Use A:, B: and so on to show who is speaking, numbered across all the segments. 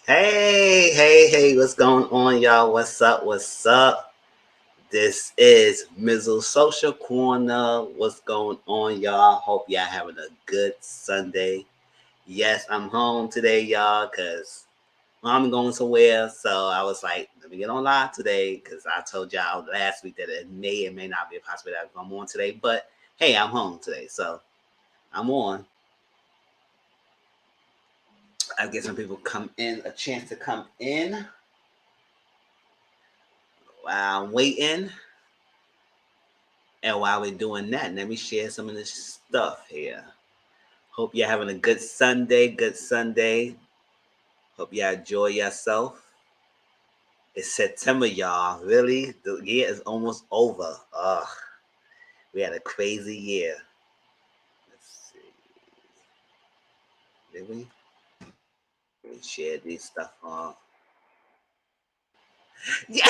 A: Hey, what's going on, y'all? What's up? What's up? This is Mizzle Social Corner. What's going on, y'all? Hope y'all having a good Sunday. Yes, I'm home today, y'all, because I'm going somewhere. So I was like, let me get on live today because I told y'all last week that it may or may not be a possibility that I'm on today. But hey, I'm home today. So I'm on. I get some people come in, a chance to come in while I'm waiting. And while we're doing that, let me share some of this stuff here. Hope you're having a good Sunday. Good Sunday. Hope you enjoy yourself. It's September, y'all. Really? The year is almost over. Ugh. We had a crazy year. Let's see. Did we? Let me share these stuff on. Yeah.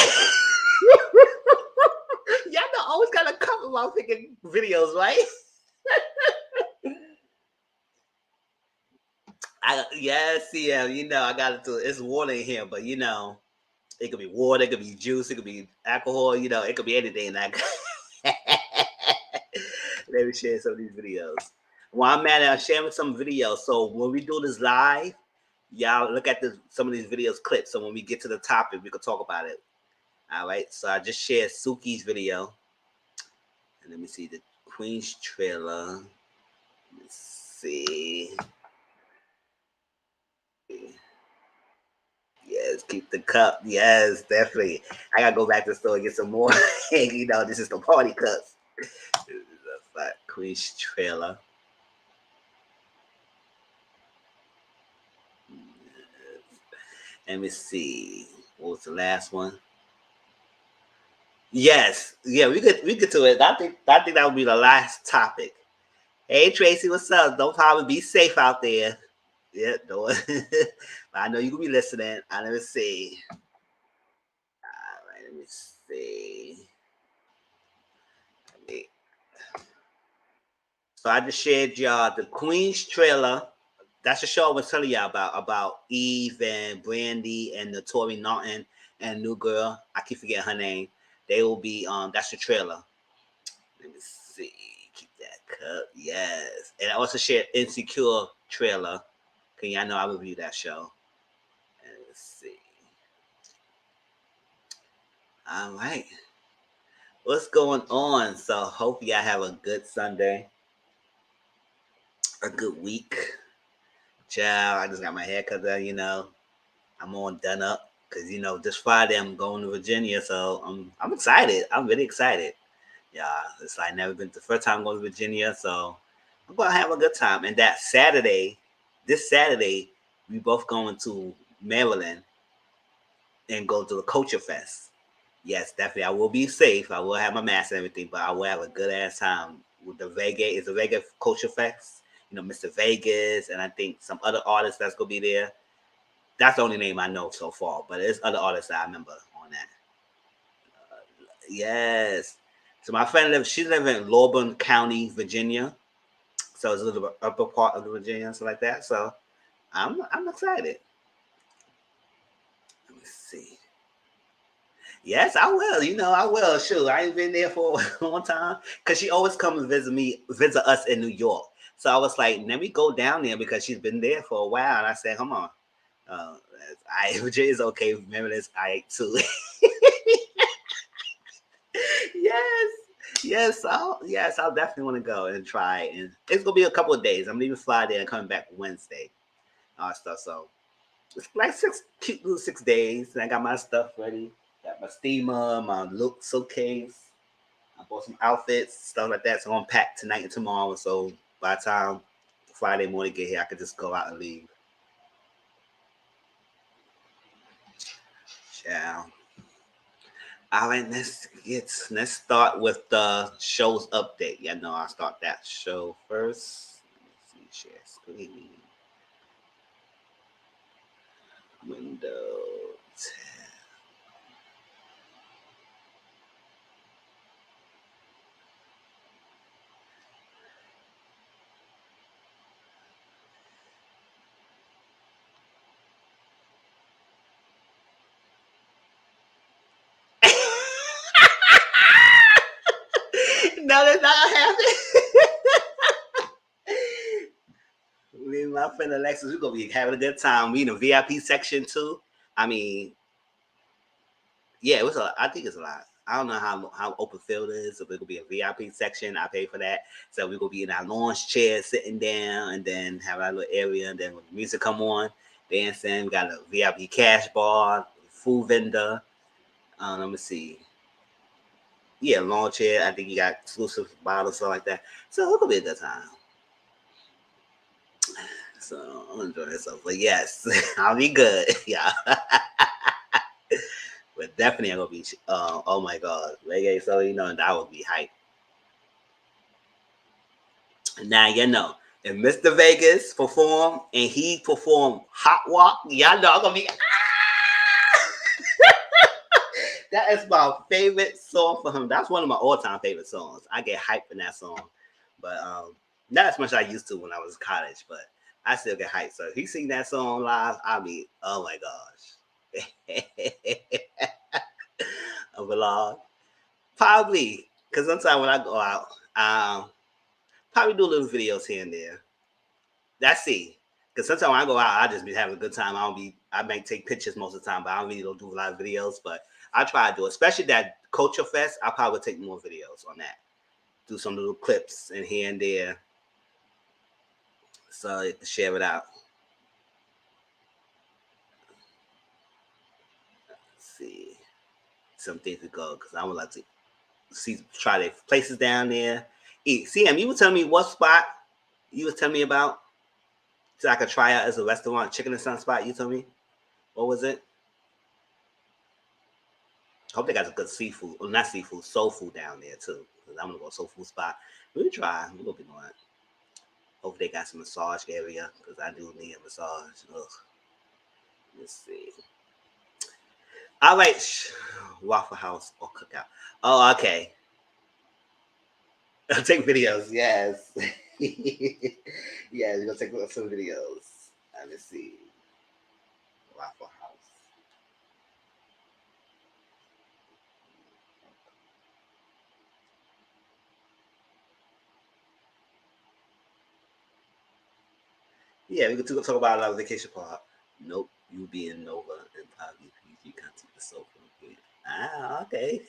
A: Y'all know always got a couple while picking videos, right? Yes, yeah, I got it too. It's water in here, but it could be water, it could be juice, it could be alcohol, it could be anything. Like, let me share some of these videos. While I'm at it, I'm sharing some videos. So when we do this live, y'all look at some of these videos clips. So when we get to the topic, we can talk about it. All right. So I just shared Suki's video. And let me see the Queen's trailer. Let's see. Yes, keep the cup. Yes, definitely. I gotta go back to the store and get some more. This is the party cups. This is a fat Queen's trailer. Let me see. What was the last one? Yes. Yeah, we could do it. I think that would be the last topic. Hey Tracy, what's up? Don't probably be safe out there. Yeah, don't. I know you gonna be listening. Let me see. All right, let me see. Let me So I just shared y'all the Queen's trailer. That's the show I was telling y'all about Eve and Brandy and the Tori Norton and new girl. I keep forgetting her name. They will be that's the trailer. Let me see. Keep that cup. Yes. And I also shared Insecure trailer. Cause y'all know I review that show. And let's see. All right. What's going on? So hope y'all have a good Sunday. A good week. Child, I just got my hair cut done. I'm all done up because this Friday I'm going to Virginia, so I'm excited. I'm really excited. Yeah, it's like never been the first time going to Virginia, so I'm gonna have a good time. And that Saturday, this Saturday, we both going to Maryland and go to the Culture Fest. Yes, definitely. I will be safe. I will have my mask and everything, but I will have a good ass time with the Vegas. It's a Vegas Culture Fest. Mr. Vegas, and I think some other artists that's gonna be there. That's the only name I know so far, but there's other artists that I remember on that. Yes. So my friend she lives in Lawrence County, Virginia. So it's a little bit upper part of the Virginia, so like that. So I'm excited. Let me see. Yes, I will. I will. Sure. I ain't been there for a long time. Cause she always comes and visit us in New York. So I was like, let me go down there because she's been there for a while. And I said, come on. Uh, Virginia's okay. Remember this, I too. Yes, I'll definitely want to go and try. And it's gonna be a couple of days. I'm leaving Friday and coming back Wednesday. All that stuff. So it's like cute little 6 days. And I got my stuff ready. Got my steamer, my look suitcase. I bought some outfits, stuff like that. So I'm gonna pack tonight and tomorrow. So by the time Friday morning get here, I could just go out and leave. Ciao. All right, let's start with the show's update. I'll start that show first. Let me see, share screen, Windows. No, that's not gonna happen. Me and my friend Alexis, we're gonna be having a good time. We in the VIP section too. I mean, yeah, it was I think it's a lot. I don't know how open field is. If it could be a VIP section, I pay for that. So we're gonna be in our launch chair, sitting down, and then have our little area. And then when the music come on, dancing. We got a VIP cash bar, food vendor. Let me see. Yeah, launch chair. I think you got exclusive bottles, stuff like that. So it could be a good time. So I'm enjoying myself. But yes, I'll be good. Yeah. But definitely I'm gonna be oh my god, reggae, so you know that would be hype. Now you know if Mr. Vegas perform and he perform Hot Walk, y'all know I'm gonna be that is my favorite song for him. That's one of my all-time favorite songs. I get hyped in that song. But not as much as I used to when I was in college, but I still get hyped. So if he sing that song live, I'll be, oh my gosh. Of a lot. Probably. Because sometimes when I go out, probably do little videos here and there. That's it. Because sometimes when I go out, I just be having a good time. I might take pictures most of the time, but I don't really don't do a lot of videos. But I try to do it. Especially that Culture Fest, I probably take more videos on that. Do some little clips and here and there. So share it out. Let's see. Some things to go because I would like to try the places down there. Eat. CM, you were telling me what spot you was telling me about so I could try out as a restaurant, Chicken and Sun spot. You told me what was it? I hope they got a good seafood, or not seafood, soul food down there too. Cause I'm gonna go soul food spot. We try. We're gonna be going. Hope they got some massage area because I do need a massage. Ugh. Let's see. All right, Waffle House or Cookout. Oh, okay. I'll take videos. Yes. Yeah, we're gonna take some videos. Let me see. Waffle House. Yeah, we could talk about our vacation part. Nope, you being Nova and probably PG content is so funny. Ah, okay.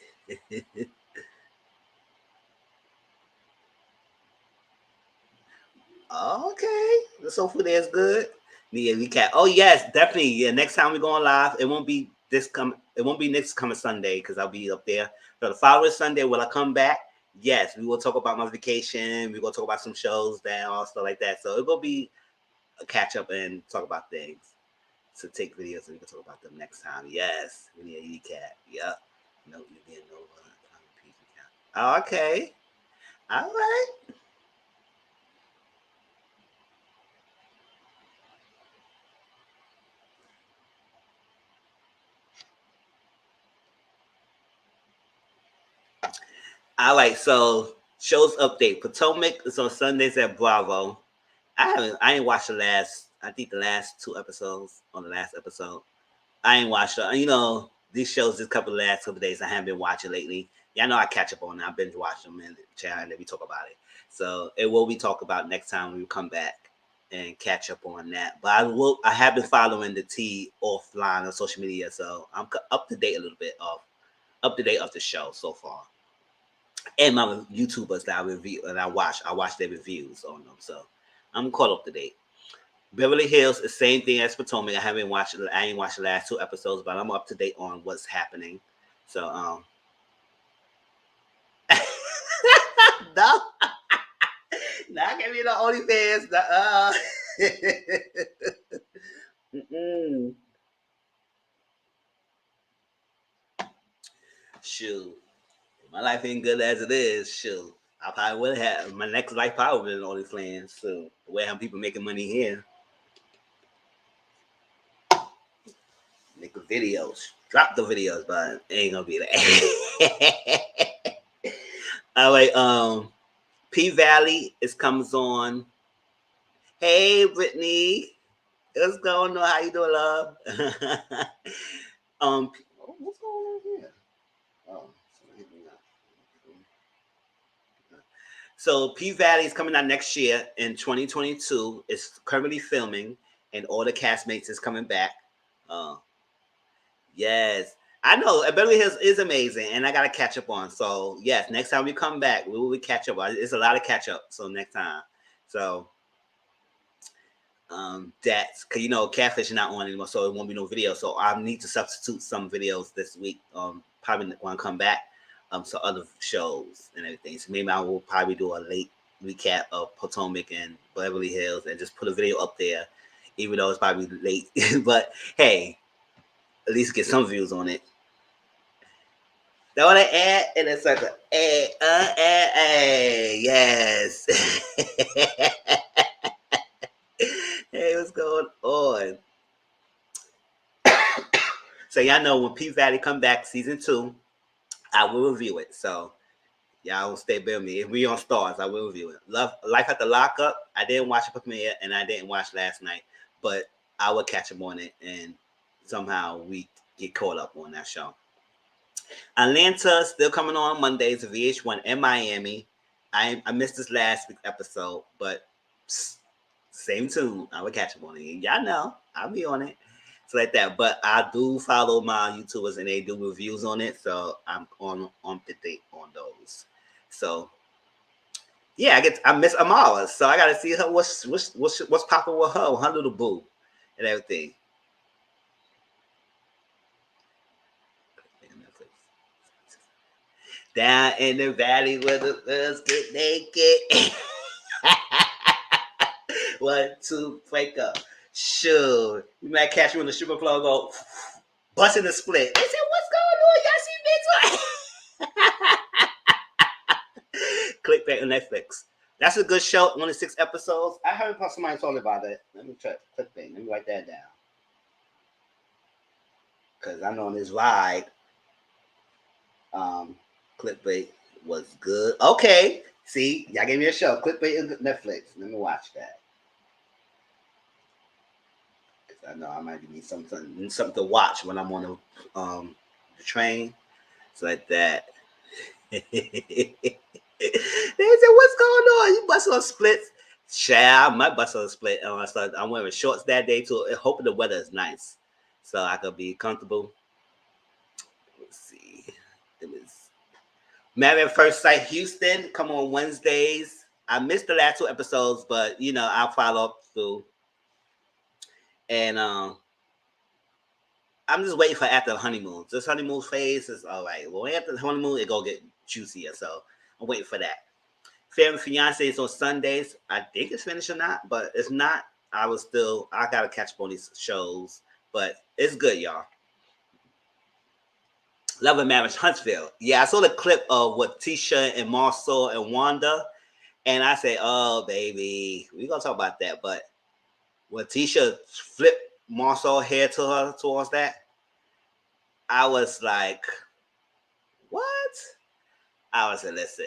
A: Okay, the sofa there is good. Yeah, we can. Oh yes, definitely. Yeah, next time we're going live, it won't be this come. It won't be next coming Sunday because I'll be up there. So the following Sunday, will I come back? Yes, we will talk about my vacation. We're gonna talk about some shows that all stuff like that. So it will be a catch up and talk about things. To take videos and we can talk about them next time. Yes, we need a E cat. Yep. No, you being no cat. Okay. All right. All right. So shows update. Potomac is on Sundays at Bravo. I ain't watched the last. I think the last two episodes on the last episode. I ain't watched. You know these shows. This last couple days I haven't been watching lately. Yeah, I know I catch up on them. I've been watching them in the chat and then we talk about it. So it will be talk about next time we come back and catch up on that. But I have been following the T offline on social media, so I'm up to date a little bit of the show so far. And my YouTubers that I review and I watch their reviews on them. So I'm caught up to date. Beverly Hills is same thing as Potomac. I ain't watched the last two episodes, but I'm up to date on what's happening. So no, not give me the OnlyFans. Mm-mm. Shoot, my life ain't good as it is. Shoot, I probably would have my next life probably been OnlyFans. So where have people making money here? Make the videos, drop the videos, but it ain't gonna be that. All right, P Valley is comes on. Hey, Brittany, what's going on? How you doing, love? What's going on here? Oh, So P Valley is coming out next year in 2022. It's currently filming, and all the castmates is coming back. Uh, yes, I know. Beverly Hills is amazing, and I gotta catch up on. So yes, next time we come back, we will catch up. It's a lot of catch up. So next time, so that's because Catfish is not on anymore, so it won't be no video. So I need to substitute some videos this week. Probably when I come back. So other shows and everything. So maybe I will probably do a late recap of Potomac and Beverly Hills and just put a video up there, even though it's probably late. But hey, at least get some views on it. That what I add, and it's like yes. Hey, what's going on? So y'all know when P Valley come back season 2, I will review it. So y'all will stay with me. If we on Stars, I will review it. Life at the Lockup. I didn't watch it premiere, and I didn't watch last night, but I will catch up on it, and somehow we get caught up on that show. Atlanta still coming on Mondays, VH1 in Miami. I missed this last week's episode, but same tune. I will catch up on it. Y'all know I'll be on it. So like that. But I do follow my YouTubers and they do reviews on it. So I'm on the date on those. So yeah, I miss Amara. So I gotta see her what's popping with her little boo and everything. Down in the valley where the girls get naked. 1, 2, wake up. Sure. You might catch me when the stripper club go busting the split. They said, what's going on? Y'all see Mizzle? Click back on Netflix. That's a good show. Only 6 episodes. I heard somebody talking about it. Let me check. Clickbait. Let me write that down. Because I know on this ride, Clickbait was good. Okay. See, y'all gave me a show. Clickbait and Netflix. Let me watch that. I know I might need something to watch when I'm on the train. So like that. They said, what's going on? You bust on splits? Child, I might bust on a split. I'm wearing shorts that day too, hoping the weather is nice. So I could be comfortable. Let's see. It was Married at First Sight Houston. Come on Wednesdays. I missed the last 2 episodes, but I'll follow up through. And I'm just waiting for after the honeymoon. This honeymoon phase is all right. Well, after the honeymoon, it go get juicier. So I'm waiting for that. Family Fiance is on Sundays. I think it's finished or not, but it's not. I gotta catch up on these shows, but it's good, y'all. Love and Marriage Huntsville. Yeah, I saw the clip of what Tisha and Marcel and Wanda, and I say, oh baby, we gonna talk about that. But when Tisha flipped Marcel hair to her towards that, I was like, what? I was like, listen,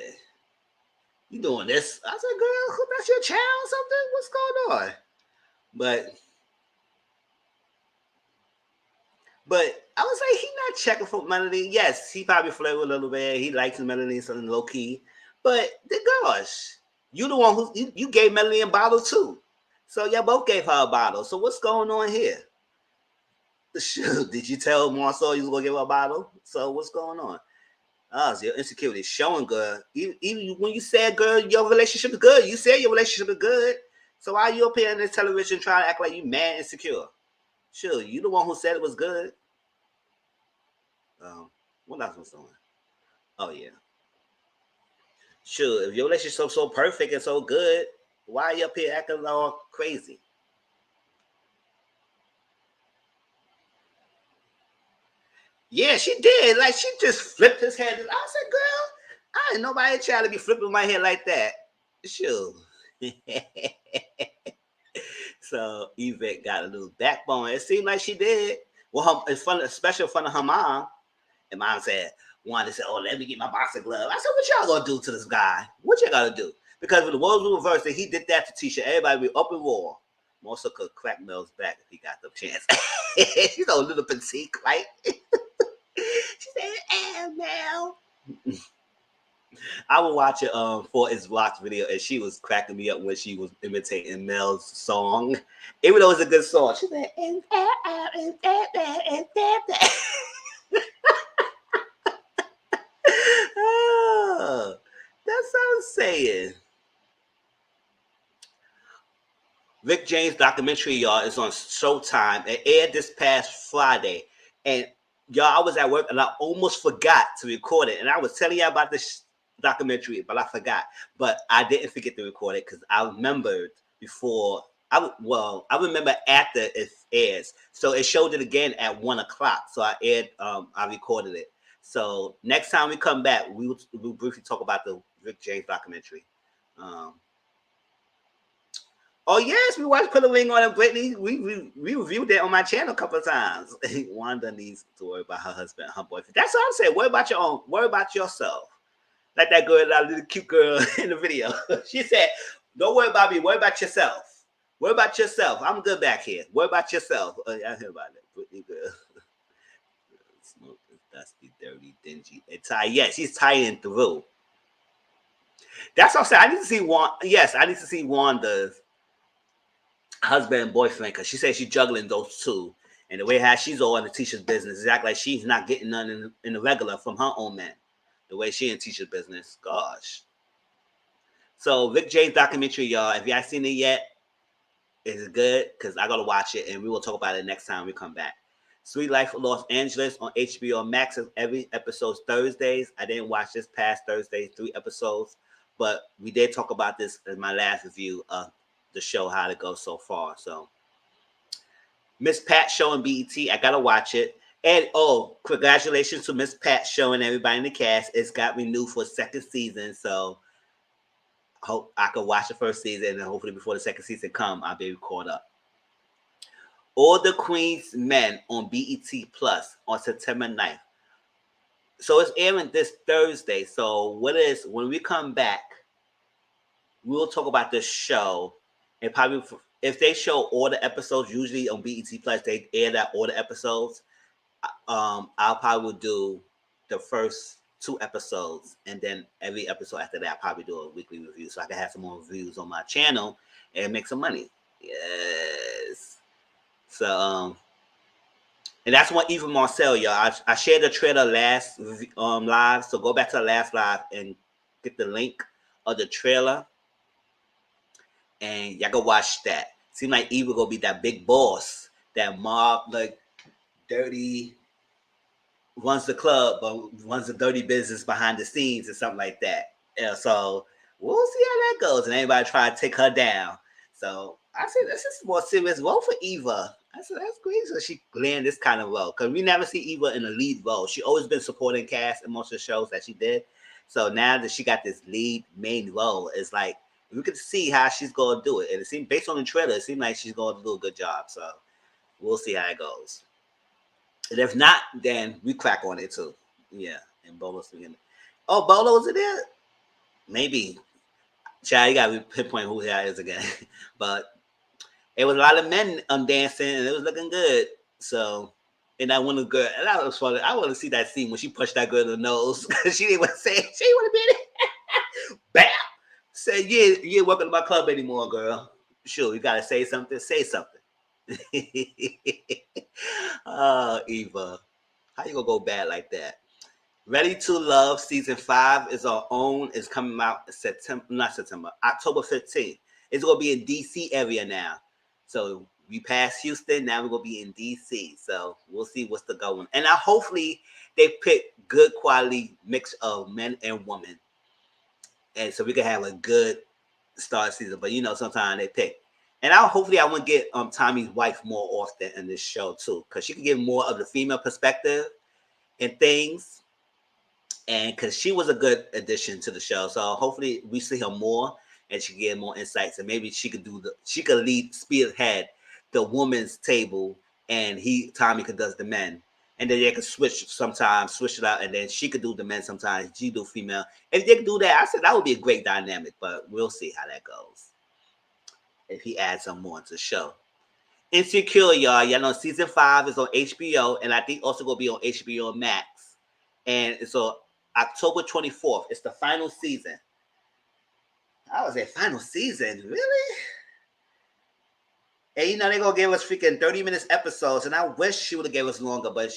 A: you doing this? I said, girl, that's your child or something? What's going on? But I was like, he not checking for Melody. Yes, he probably flirted a little bit. He likes Melody something low key. But gosh, you the one who you gave Melody a bottle too. So y'all both gave her a bottle. So what's going on here? Did you tell Marcel you was gonna give her a bottle? So what's going on? Oh, so your insecurity is showing, girl. Even when you said, girl, your relationship is good. You said your relationship is good. So why are you up here on this television trying to act like you mad insecure? Sure, you the one who said it was good. What else was doing? Oh yeah. Sure, if your relationship's so perfect and so good, why are you up here acting all crazy? Yeah, she did. Like she just flipped his head. I said, girl, I ain't nobody trying to be flipping my head like that. Sure. So Yvette got a little backbone. It seemed like she did. Well, it's fun, especially in front of her mom. And mom said, wanted to say, oh, let me get my boxing glove. I said, what y'all gonna do to this guy? What y'all gotta do? Because if the roles were reversed and he did that to Tisha, everybody would be up and roar. Melissa could crack Mel's back if he got the chance. She's a little petite, right? She said, Mel. I was watching for his Vlogs video, and she was cracking me up when she was imitating Mel's song, even though it was a good song. She said, oh, that's what I'm saying. Rick James documentary, y'all, is on Showtime. It aired this past Friday. And y'all, I was at work and I almost forgot to record it. And I was telling y'all about this documentary, but I forgot. But I didn't forget to record it because I remembered before. I remember after it airs. So it showed it again at 1:00. So I recorded it. So next time we come back, we'll briefly talk about the Rick James documentary. Oh yes, we watched Put a Ring on it, Brittany. We reviewed that on my channel a couple of times. Wanda needs to worry about her husband, her boyfriend. That's what I'm saying. Worry about your own. Worry about yourself. Like that girl, that little cute girl in the video. She said, "Don't worry about me. Worry about yourself. Worry about yourself. I'm good back here. Worry about yourself." Oh, I hear about that. Brittany girl. Smoke is dusty, dirty, dingy, and tired. Yes, she's tired through. That's what I'm saying. I need to see Wanda. Yes, I need to see Wanda's husband and boyfriend, because she said she's juggling those two, and the way how she's all in the teacher's business is act like she's not getting none in the regular from her own man. The way she in teacher's business, gosh. So Rick James documentary, y'all. If y'all seen it yet, is it good? Because I gotta watch it, and we will talk about it next time we come back. Sweet Life of Los Angeles on HBO Max. Every episode's Thursdays. I didn't watch this past Thursday, 3 episodes, but we did talk about this in my last review of the show, how it goes so far. So Miss Pat show on BET, I gotta watch it. And congratulations to Miss Pat show and everybody in the cast. It's got renewed for a second season, so hope I can watch the first season, and hopefully before the second season come, I'll be caught up. All the Queen's Men on BET Plus on September 9th. So it's airing this Thursday. So when we come back, we'll talk about this show. And probably if they show all the episodes, usually on BET Plus, they air that all the episodes. I'll probably do the first 2 episodes, and then every episode after that, I'll probably do a weekly review so I can have some more reviews on my channel and make some money. Yes. So, and that's what Eva Marcel, y'all. I shared the trailer last live, so go back to the last live and get the link of the trailer. And y'all go watch that. Seems like Eva gonna be that big boss, that mob, like dirty, runs the club, but runs the dirty business behind the scenes or something like that. Yeah, so we'll see how that goes. And anybody try to take her down. So I said, this is a more serious role for Eva. I said, that's great. So she landed this kind of role. Because we never see Eva in a lead role. She always been supporting cast in most of the shows that she did. So now that she got this lead main role, it's like, we could see how she's going to do it. And it seemed, based on the trailer, it seemed like she's going to do a good job. So we'll see how it goes. And if not, then we crack on it too. Yeah. And Bolo's in it. Oh, Bolo's in there? Maybe. Child, you got to pinpoint who that is again. But it was a lot of men dancing, and it was looking good. So, and I want to go. And that was funny. I want to see that scene when she punched that girl in the nose. She didn't want to say it. She didn't want to be in it. Bam! Say, yeah, you ain't welcome to my club anymore, girl. Sure, you gotta say something. Say something. Oh, Eva, how you gonna go bad like that? Ready to Love season 5 is our own. It's coming out October 15th. It's gonna be in DC area now. So we passed Houston. Now we're gonna be in DC. So we'll see what's the going. And hopefully they pick good quality mix of men and women. And so we can have a good start season. But sometimes they pick. And hopefully I want to get Tommy's wife more often in this show too, because she can give more of the female perspective and things. And because she was a good addition to the show, so hopefully we see her more and she can get more insights. And maybe she could spearhead the women's table, and Tommy could does the men. And then they could switch it out, and then she could do the men sometimes, she do female. If they could do that, I said that would be a great dynamic, but we'll see how that goes. If he adds some more to the show. Insecure, y'all. Y'all know season 5 is on HBO, and I think also gonna be on HBO Max. And so October 24th. It's the final season. I was at final season, really? And you know they're gonna give us freaking 30 minutes episodes, and I wish she would have gave us longer, but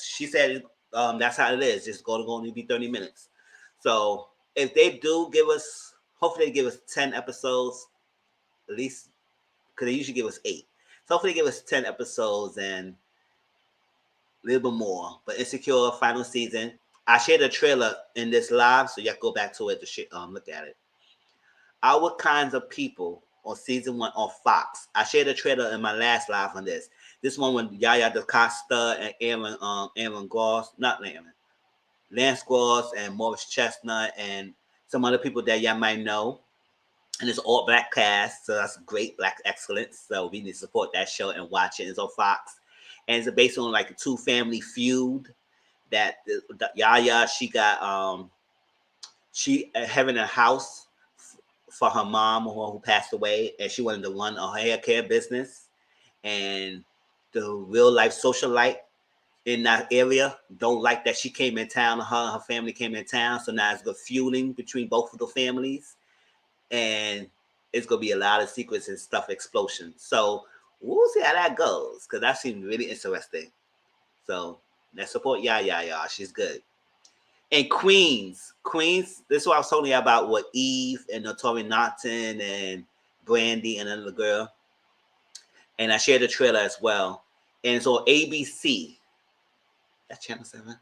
A: she said that's how it is. It's going to only be 30 minutes. So if they do give us, hopefully they give us 10 episodes, at least, because they usually give us 8. So hopefully they give us 10 episodes and a little bit more. But Insecure final season. I shared a trailer in this live, so y'all go back to it to look at it. Our Kinds of People on season 1 on Fox. I shared a trailer in my last live on this. This one with Yaya DaCosta and Aaron Goss, not Aaron, Lance Goss and Morris Chestnut and some other people that y'all might know. And it's all black cast, so that's great black excellence. So we need to support that show and watch it. It's on Fox, and it's based on like a 2-family feud. That Yaya, she got she having a house for her mom who passed away, and she wanted to run a hair care business. And the real life socialite in that area don't like that she came in town. Her family came in town, so now it's the feuding between both of the families, and it's gonna be a lot of secrets and stuff, explosions. So we'll see how that goes, because that seems really interesting. So let's support y'all. She's good. And Queens. This is what I was telling you about with Eve and Notori Naughton and Brandy and another girl. And I shared the trailer as well. And it's on ABC. That's Channel 7.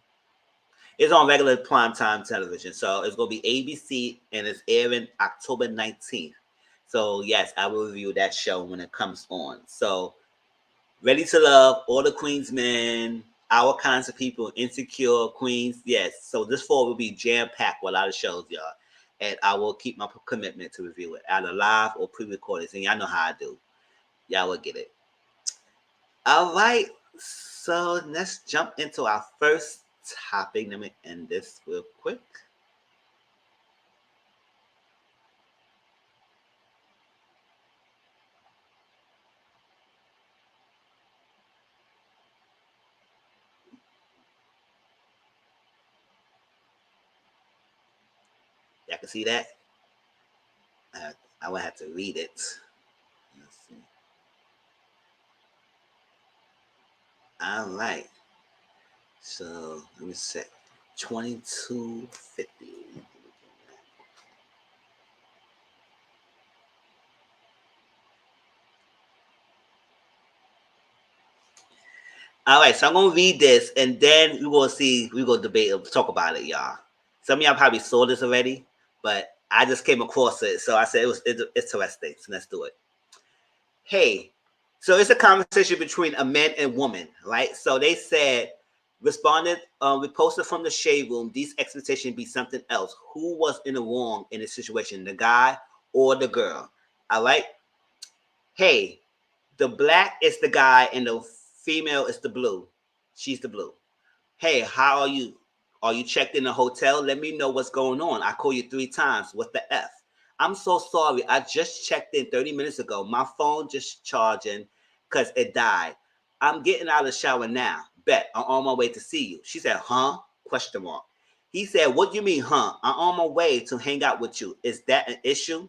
A: It's on regular primetime television. So it's going to be ABC, and it's airing October 19th. So yes, I will review that show when it comes on. So Ready to Love, All the Queens Men, Our Kinds of People, Insecure, Queens. Yes. So this fall will be jam-packed with a lot of shows, y'all. And I will keep my commitment to review it, either live or pre-recorded. And y'all know how I do. Y'all will get it. All right. So let's jump into our first topic. Let me end this real quick. Y'all can see that? I will have to read it. Let's see. All right. So let me set 2250. All right, so I'm gonna read this, and then we will see. We will debate, talk about it, y'all. Some of y'all probably saw this already, but I just came across it, so I said it's interesting. So let's do it. Hey, so it's a conversation between a man and woman, right? So they said, responded, we posted from the shade room. These expectations be something else. Who was in the wrong in this situation, the guy or the girl? All right. Hey, the black is the guy and the female is the blue. She's the blue. Hey, how are you? Are you checked in the hotel? Let me know what's going on. I call you 3 times. What the F? I'm so sorry. I just checked in 30 minutes ago. My phone just charging because it died. I'm getting out of the shower now. Bet I'm on my way to see you. She said, huh? Question mark. He said, what do you mean, huh? I'm on my way to hang out with you. Is that an issue?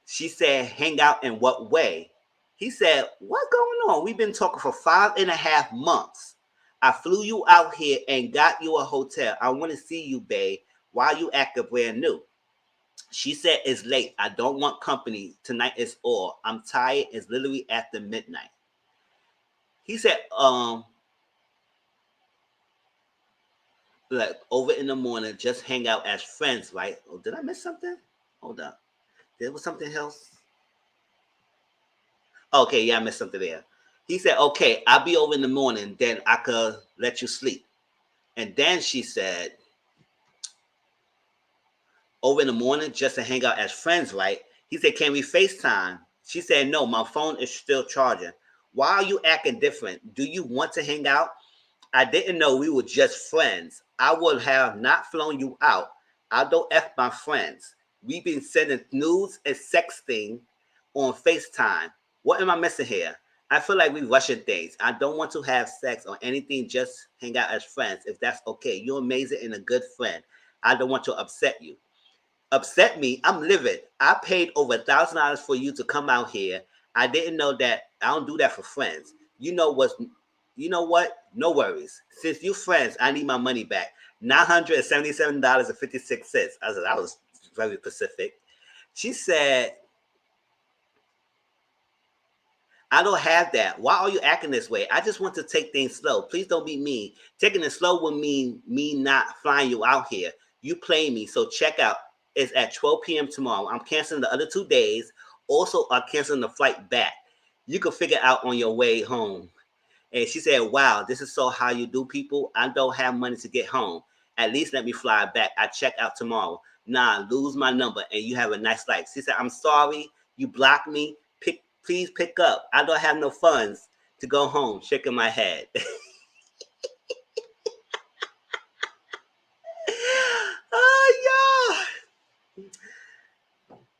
A: She said, hang out in what way? He said, what's going on? We've been talking for 5.5 months. I flew you out here and got you a hotel. I want to see you, babe. Why you acting brand new? She said, it's late. I don't want company. Tonight is all. I'm tired. It's literally after midnight. He said, like over in the morning, just hang out as friends, right? Oh, did I miss something? Hold up. There was something else. Okay, yeah, I missed something there. He said, okay, I'll be over in the morning, then I could let you sleep. And then she said, over in the morning, just to hang out as friends, right? He said, can we FaceTime? She said, no, my phone is still charging. Why are you acting different? Do you want to hang out? I didn't know we were just friends. I would have not flown you out. I don't F my friends. We've been sending news and sexting on FaceTime. What am I missing here? I feel like we rushing things. I don't want to have sex or anything. Just hang out as friends. If that's okay. You're amazing and a good friend. I don't want to upset you. Upset me? I'm livid. I paid over $1,000 for you to come out here. I didn't know that. I don't do that for friends. You know what's? You know what? No worries. Since you friends, I need my money back. $977.56. I said, that was very specific. She said, I don't have that. Why are you acting this way? I just want to take things slow. Please don't be mean. Taking it slow will mean me not flying you out here. You play me. So check out. It's at 12 p.m. tomorrow. I'm canceling the other 2 days. Also, I'm canceling the flight back. You can figure out on your way home. And she said, wow, this is so how you do people. I don't have money to get home. At least let me fly back. I check out tomorrow. Nah, lose my number and you have a nice life. She said, I'm sorry. You blocked me. Please pick up. I don't have no funds to go home. Shaking my head. Oh, yeah.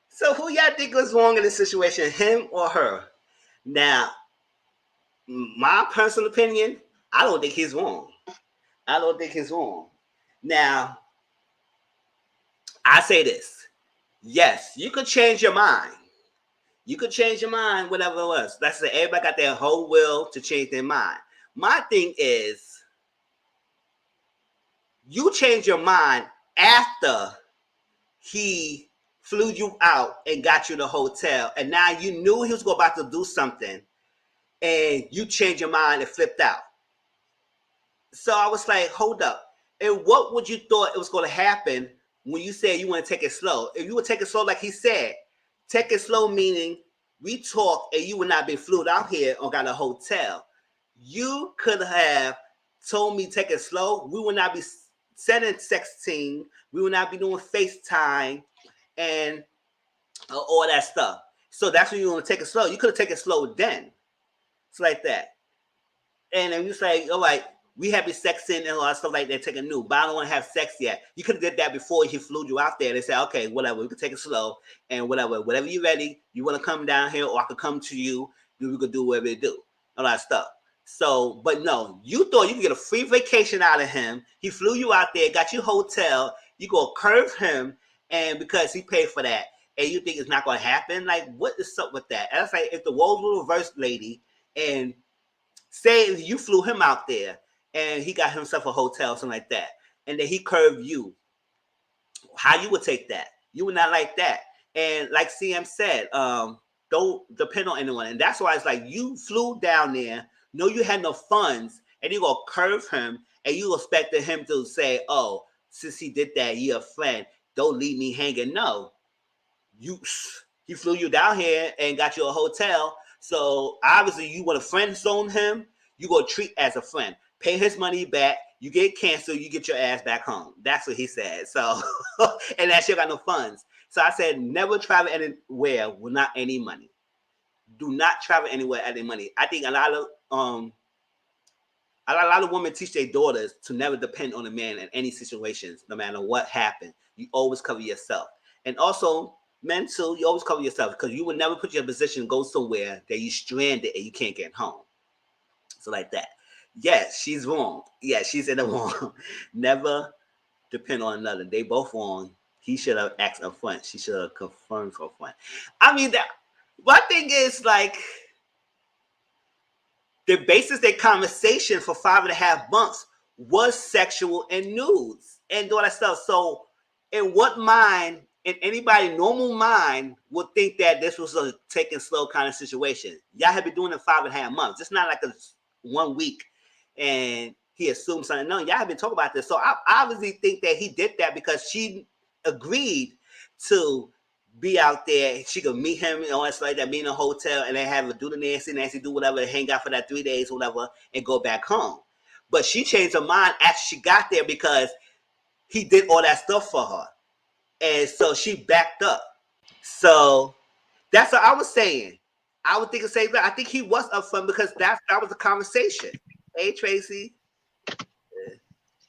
A: So who y'all think was wrong in this situation, him or her? Now, my personal opinion, I don't think he's wrong. I don't think he's wrong. Now, I say this. Yes, you could change your mind. You could change your mind, whatever it was. That's it. Everybody got their whole will to change their mind. My thing is, you change your mind after he flew you out and got you the hotel, and now you knew he was about to do something, and you changed your mind and flipped out. So I was like, hold up. And what would you thought it was going to happen when you said you want to take it slow? If you would take it slow, like he said, take it slow meaning we talk and you would not be flew out here or got a hotel. You could have told me take it slow. We would not be sending sexting. We would not be doing FaceTime and all that stuff. So that's when you want to take it slow. You could have taken it slow then. It's like that. And then you say, all right, we have been sexing and all that stuff like that, taking new, but I don't want to have sex yet. You could have did that before he flew you out there. They said, okay, whatever, we could take it slow and whatever you're ready, you want to come down here or I could come to you, we could do whatever you do, all that stuff. So, but no, you thought you could get a free vacation out of him. He flew you out there, got you a hotel, you go curve him, and because he paid for that, and you think it's not going to happen? Like, what is up with that? And that's like if the roles were reversed, lady, and say if you flew him out there, and he got himself a hotel, something like that, and then he curved you. How you would take that? You would not like that. And like CM said, don't depend on anyone. And that's why it's like you flew down there, know you had no funds, and you go curve him, and you expected him to say, oh, since he did that, you're a friend. Don't leave me hanging. No. He flew you down here and got you a hotel. So obviously you want to friend zone him, you go treat as a friend. Pay his money back. You get canceled. You get your ass back home. That's what he said. So, and that shit got no funds. So I said, never travel anywhere with not any money. Do not travel anywhere at any money. I think a lot of women teach their daughters to never depend on a man in any situations, no matter what happened. You always cover yourself. And also, men too, you always cover yourself because you would never put your position go somewhere that you stranded and you can't get home. So like that. Yes, she's wrong. Yeah, she's in the wrong. Never depend on another. They both wrong. He should have asked up front. She should have confirmed up front. I mean, one thing is like the basis of their conversation for 5.5 months was sexual and nudes and all that stuff. So in what mind, in anybody normal mind would think that this was a taking slow kind of situation? Y'all have been doing it 5.5 months. It's not like a 1 week. And he assumed something. No, y'all have been talking about this. So I obviously think that he did that because she agreed to be out there. She could meet him and all that stuff like that, be in a hotel, and then have a do the nasty, do whatever, hang out for that 3 days, whatever, and go back home. But she changed her mind after she got there because he did all that stuff for her. And so she backed up. So that's what I was saying. I would think the same thing. I think he was upfront because that was the conversation. Hey, Tracy.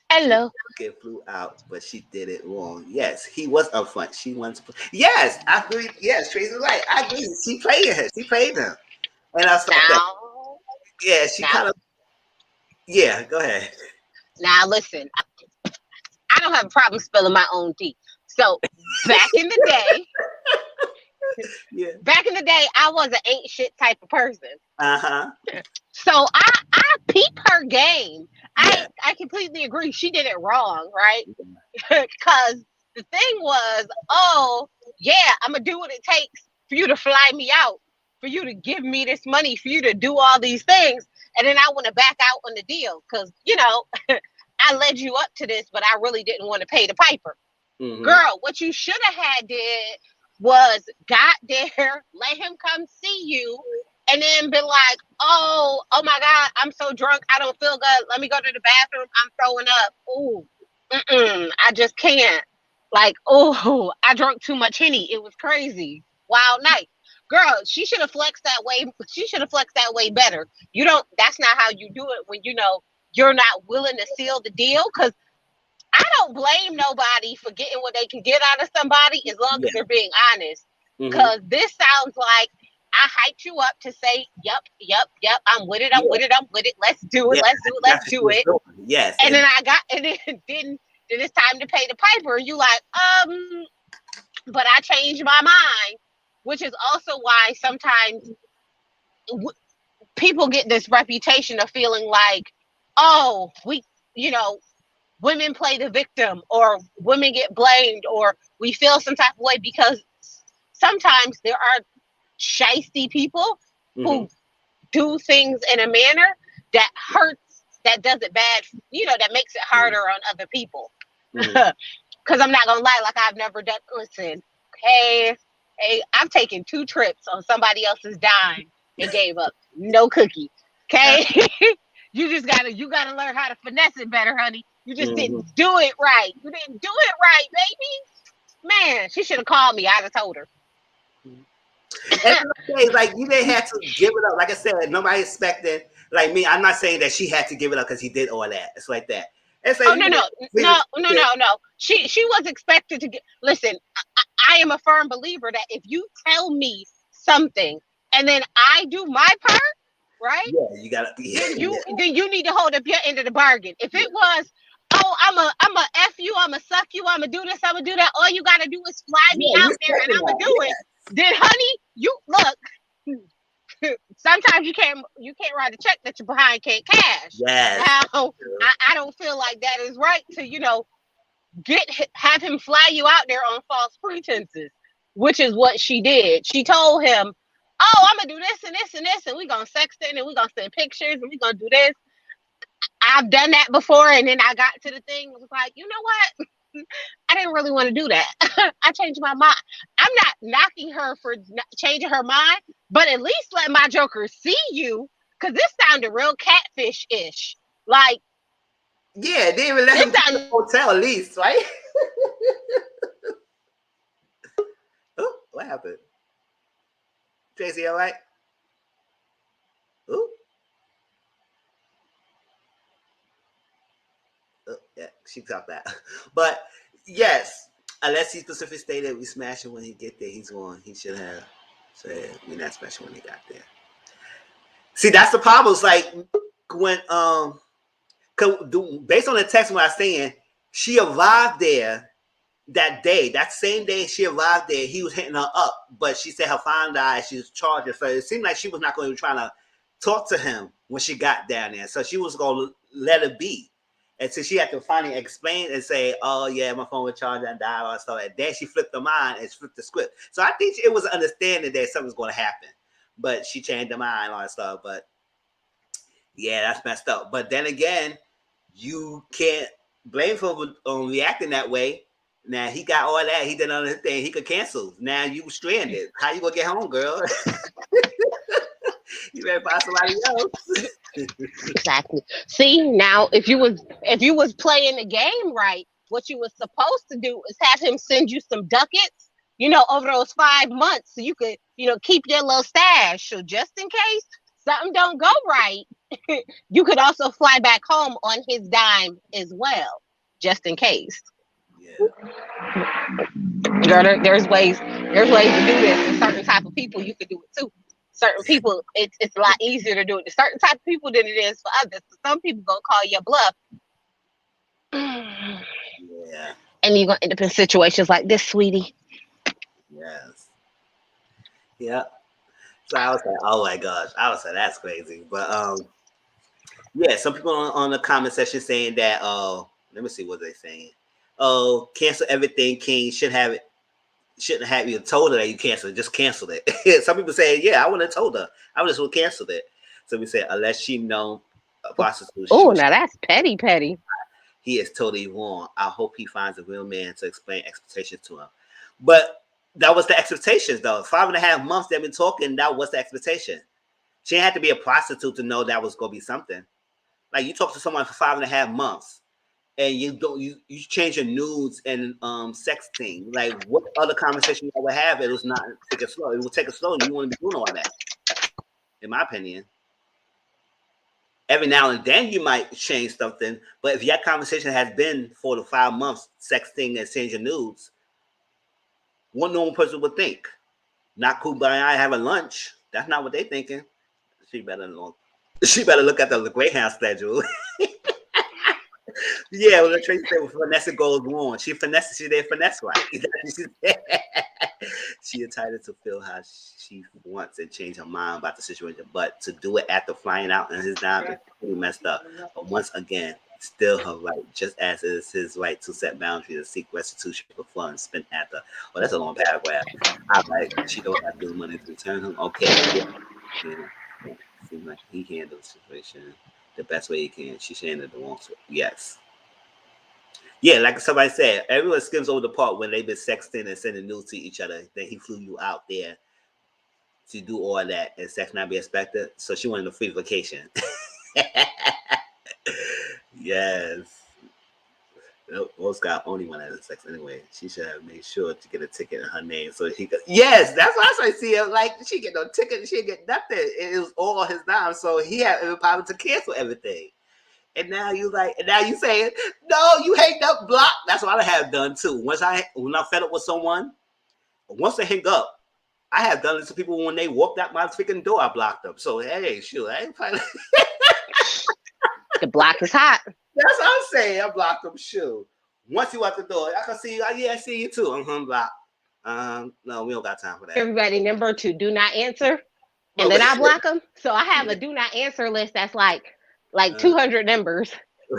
B: Hello.
A: She flew out, but she did it wrong. Yes, he was upfront. She wants to. Yes, I agree. Yes, Tracy's right. I agree. She played her. She played him. And I was like, Yeah, she kind of. Yeah, go ahead.
B: Now listen, I don't have a problem spilling my own tea. So back in the day, I was an ain't shit type of person. So I peep her game.
A: Yeah.
B: I completely agree. She did it wrong, right? Because the thing was, oh yeah, I'm gonna do what it takes for you to fly me out, for you to give me this money, for you to do all these things, and then I want to back out on the deal because I led you up to this, but I really didn't want to pay the piper. Girl, what you should have had did was got there, let him come see you, and then be like, oh my God, I'm so drunk, I don't feel good. Let me go to the bathroom. I'm throwing up. Ooh, I just can't. Like, oh, I drank too much Henny. It was crazy. Wild night. Girl, she should have flexed that way. She should have flexed that way better. That's not how you do it when you're not willing to seal the deal. Because I don't blame nobody for getting what they can get out of somebody as long as they're being honest. Because this sounds like I hyped you up to say, yep, I'm with it, let's do it, let's do it.
A: Yes.
B: And then then it's time to pay the piper. You like, but I changed my mind, which is also why sometimes people get this reputation of feeling like, oh, women play the victim, or women get blamed, or we feel some type of way because sometimes there are shiesty people who do things in a manner that hurts, that does it bad, that makes it harder on other people. Because I'm not gonna lie, like I've never done. Listen, hey, I've taken 2 trips on somebody else's dime and gave up no cookie. Okay, you gotta learn how to finesse it better, honey. You just didn't do it right. You didn't do it right, baby. Man, she should have called me. I'd have told her.
A: And like you didn't have to give it up. Like I said, nobody expected. Like me, I'm not saying that she had to give it up because he did all that. It's like that. It's like,
B: no. She was expected to get. Listen, I am a firm believer that if you tell me something and then I do my part, right?
A: Yeah, you gotta.
B: Then you need to hold up your end of the bargain. If it was, oh, I'm a F you, I'm a suck you, I'm gonna do this, I'm gonna do that. All you gotta do is fly me out there and I'm gonna do it. Then, honey, you look. Sometimes you can't write a check that you're behind can't cash.
A: Yes.
B: Now, I don't feel like that is right to have him fly you out there on false pretenses, which is what she did. She told him, oh, I'm gonna do this and this and this, and we're gonna sexting and we're gonna send pictures and we're gonna do this. I've done that before, and then I got to the thing and was like, you know what? I didn't really want to do that. I changed my mind. I'm not knocking her for changing her mind, but at least let my joker see you, because this sounded real catfish-ish. Like,
A: yeah, they even let him go to the hotel at least, right? Oh, what happened? Tracy, all right? Ooh. Oh, yeah, she talked that. But yes, unless he specifically stated we smash him when he get there, he should have said we not smashing when he got there. See, that's the problem. It's like when based on the text when I was saying, she arrived there that day, that same day she arrived there, he was hitting her up, but she said her phone died, she was charging, so it seemed like she was not going to be trying to talk to him when she got down there, so she was going to let it be. And so she had to finally explain and say, oh yeah, my phone was charged and died, or stuff. And then she flipped her mind and flipped the script. So I think it was an understanding that something was going to happen, but she changed her mind and all that stuff. But yeah, that's messed up. But then again, you can't blame him for reacting that way. Now he got all that. He did another thing. He could cancel. Now you stranded. How you gonna get home, girl? You better find somebody else.
B: Exactly. See, now if you was playing the game right, what you was supposed to do is have him send you some ducats, over those 5 months, so you could, keep your little stash. So just in case something don't go right, you could also fly back home on his dime as well, just in case.
A: Yeah.
B: Girl, there's ways to do this. And certain type of people, you could do it too. certain people, it's a lot easier to do it to certain type of people than it is for others. So some people gonna call your bluff.
A: Yeah.
B: And you're gonna end up in situations like this, sweetie.
A: Yes. Yeah. So I was like, oh my gosh. I was like, that's crazy. But yeah, some people on the comment section saying that let me see what they're saying. Oh, cancel everything, King. Shouldn't have you told her that you canceled it. Just canceled it. Some people say, yeah, I wouldn't have told her. I would have canceled it. So we said, unless she know a prostitute,
B: Oh, now that's petty.
A: he is totally wrong. I hope he finds a real man to explain expectations to him. But that was the expectations, though. 5.5 months they've been talking. That was the expectation. She didn't have to be a prostitute to know that was going to be something. Like, you talk to someone for 5.5 months, and you change your nudes and sexting. Like, what other conversation you would have? It was not take it slow. It will take it slow. You want to be doing all that, in my opinion. Every now and then you might change something, but if your conversation has been 4 to 5 months sexting and changing nudes, what normal person would think? Not cool by I having lunch. That's not what they thinking. She better look at the Greyhound schedule. Yeah, well, Tracy said, well, finesse goes wrong. She did finesse right. She entitled to feel how she wants and change her mind about the situation, but to do it after flying out in his dime is pretty messed up. But once again, still her right, just as it is his right to set boundaries and seek restitution for fun spent after. Well, that's a long paragraph. I like, she don't have good money to return him. Okay, yeah. Seems like he handled the situation the best way he can. She handled the wrong way. Yes. Yeah, like somebody said, everyone skims over the part when they've been sexting and sending news to each other. Then he flew you out there to do all that and sex not be expected. So she wanted a free vacation. Yes. Most guys only want to have sex anyway. She should have made sure to get a ticket in her name so he could. Yes, that's why I see her. Like, she get no ticket, she get nothing. It was all his dime, so he had the power to cancel everything. And now you saying, no, you hate that block. That's what I have done too. When I fed up with someone, once they hang up, I have done it to people when they walked out my freaking door. I blocked them. So hey, shoot, I ain't probably.
B: The block is hot.
A: That's what I'm saying. I blocked them. Shoot. Once you out the door, I can see you. Yeah, I see you too. Block. No, we don't got time for that.
B: Everybody, number 2, do not answer, and then I block them. So I have a do not answer list that's like 200 numbers.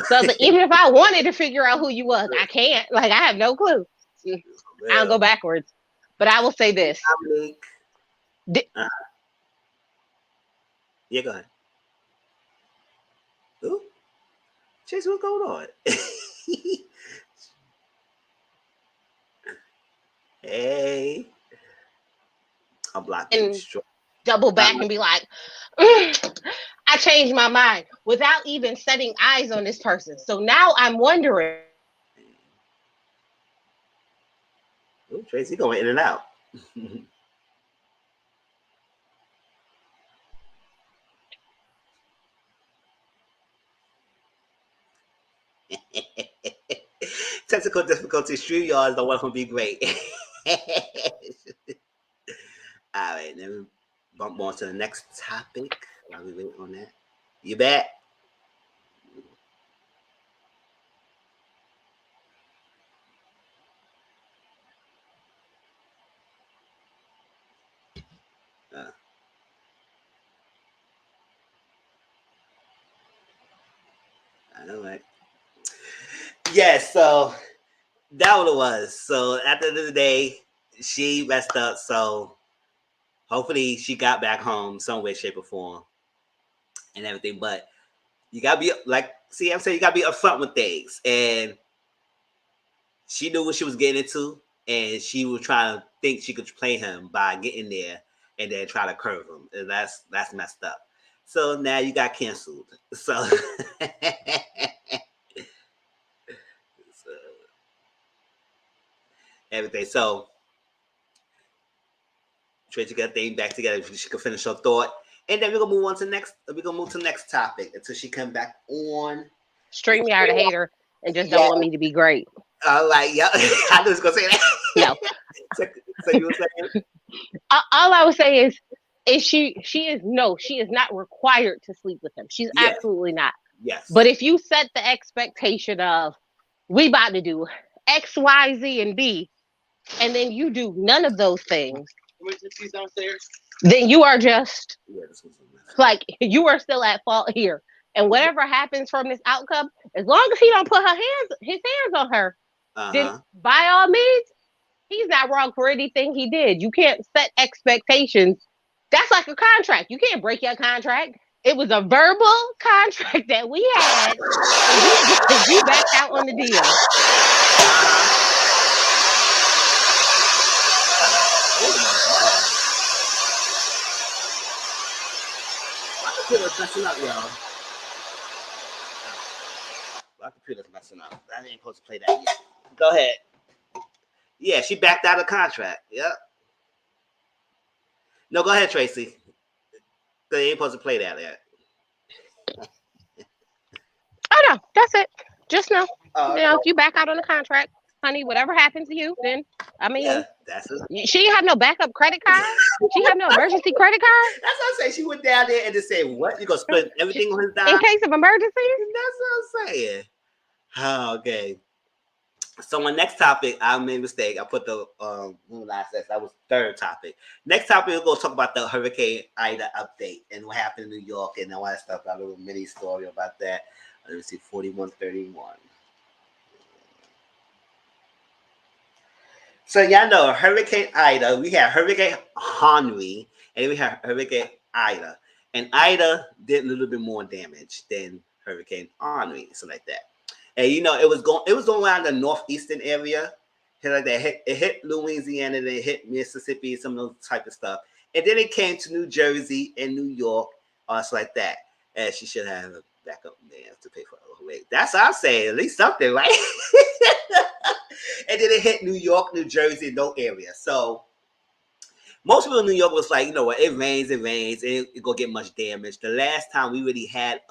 B: So that even if I wanted to figure out who you was, I can't. Like, I have no clue. I'll go backwards. But I will say this.
A: Yeah, go ahead. Ooh. Chase, what's going on? Hey. I'm blocking you.
B: Double back and be like, I changed my mind without even setting eyes on this person. So now I'm wondering.
A: Ooh, Tracy going in and out. Technical difficulties. StreamYards don't want to be great. All right, then we bump on to the next topic while we wait on that. You back? All right. Yeah, so that what it was. So at the end of the day, she messed up. So hopefully she got back home some way, shape, or form and everything. But you gotta be like, see, I'm saying you gotta be upfront with things. And she knew what she was getting into, and she was trying to think she could play him by getting there and then try to curve him. And that's messed up. So now you got canceled. So everything. So Tracy got things back together. She could finish her thought, and then we're gonna move on to next. We're gonna move to the next topic until she come back on.
B: StreamYard a hater and just don't want me to be great.
A: Like, yeah, I was gonna say that.
B: No.
A: So you were saying?
B: All I would say is is she is not required to sleep with him. She's
A: Yeah.
B: absolutely not.
A: Yes.
B: But if you set the expectation of we about to do X, Y, Z, and B, and then you do none of those things, then you are just
A: Yeah, this was a mess.
B: like you are still at fault here. And whatever happens from this outcome, as long as he don't put his hands on her, then
A: Uh-huh.
B: by all means, he's not wrong for anything he did. You can't set expectations. That's like a contract. You can't break your contract. It was a verbal contract that we had, and you backed out on the deal.
A: Oh my god. My computer's messing up, y'all. My computer's messing up. I ain't supposed to play that yet. Go ahead. Yeah, she backed out of contract. Yep. No, go ahead, Tracy. They ain't supposed to play that yet.
B: Oh no, that's it. Just know,
A: Okay.
B: if you back out on the contract, honey, whatever happens to you, then I
A: Yeah,
B: mean,
A: that's it.
B: she have no backup credit card. She have no emergency credit card
A: That's what I'm saying. She went down there and just said, "What? You gonna spend everything on his
B: in
A: dime?"
B: case of emergencies.
A: That's what I'm saying. Okay. So my next topic, I made a mistake. I put the Lil Nas X. That was third topic. Next topic, we're gonna talk about the Hurricane Ida update and what happened in New York and all that stuff. I have a little mini story about that. Let me see, 4131. So y'all know Hurricane Ida. We had Hurricane Henry, and we had Hurricane Ida. And Ida did a little bit more damage than Hurricane Henry, so like that. And you know, it was going around the northeastern area. Like that, it hit Louisiana, then it hit Mississippi, some of those type of stuff. And then it came to New Jersey and New York, also like that. And she should have a backup man to pay for the wait. That's what I'm saying. At least something, right? And then it hit New York, New Jersey, no area. So most people in New York was like, you know what, it rains, it ain't gonna get much damage. The last time we really had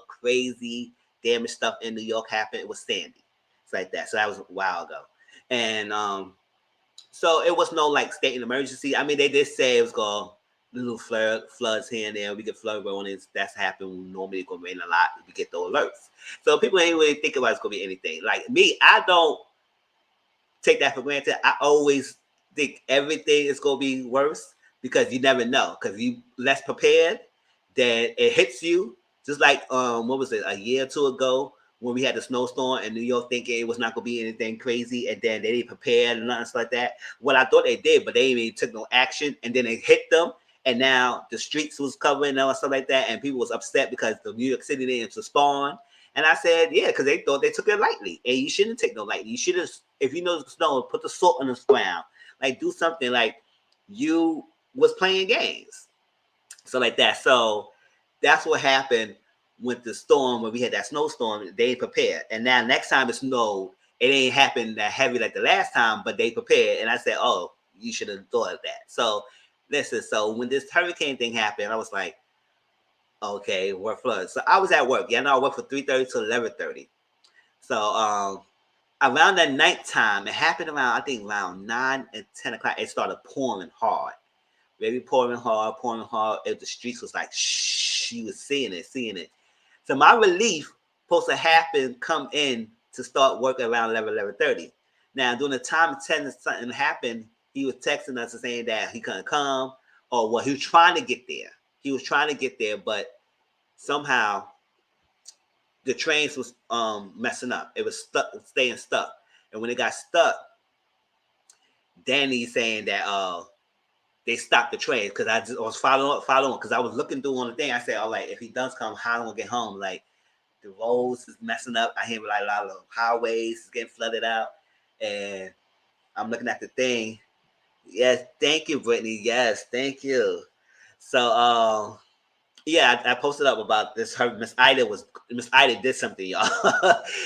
A: crazy damage stuff in New York happen, it was Sandy. It's like that. So that was a while ago. And so it was no like state of emergency. I mean, they did say it was gonna little floods here and there. We get flood warnings. That's happened. Normally it's gonna rain a lot. We get the alerts. So people ain't really think about it's gonna be anything. Like me, I don't take that for granted. I always think everything is gonna be worse because you never know. Because you less prepared, then it hits you. Just like what was it, a year or two ago when we had the snowstorm in New York, thinking it was not gonna be anything crazy, and then they didn't prepare and nothing like that. Well, I thought they did, but they even took no action, and then it hit them. And now the streets was covering and stuff like that, and people was upset because the New York City didn't respond. And I said, yeah, because they thought they took it lightly. And you shouldn't take no lightly. You should have, if you know the snow, put the salt on the ground. Like do something like you was playing games. So like that. So that's what happened with the storm when we had that snowstorm. They ain't prepared. And now next time it snowed, it ain't happened that heavy like the last time, but they prepared. And I said, oh, you should have thought of that. So listen, so when this hurricane thing happened, I was like, okay, we're flooded. So I was at work. Yeah, I know I worked for 3:30 to 11:30. So around that nighttime, it happened around I think around 9 and 10 o'clock. It started pouring hard, maybe pouring hard, pouring hard. If the streets was like shh, you was seeing it. So my relief supposed to happen, come in to start work around 11:30. Now during the time 10 something happened, he was texting us and saying that he couldn't come, or well, he was trying to get there. He was trying to get there, but somehow the trains was messing up. It was staying stuck. And when it got stuck, Danny's saying that they stopped the train because I was following because I was looking through on the thing. I said, all right, if he does come, how am I gonna get home? Like the roads is messing up. I hear like a lot of highways is getting flooded out, and I'm looking at the thing. Yes, thank you, Brittany. Yes, thank you. So yeah, I posted up about this. Her Miss Ida did something, y'all.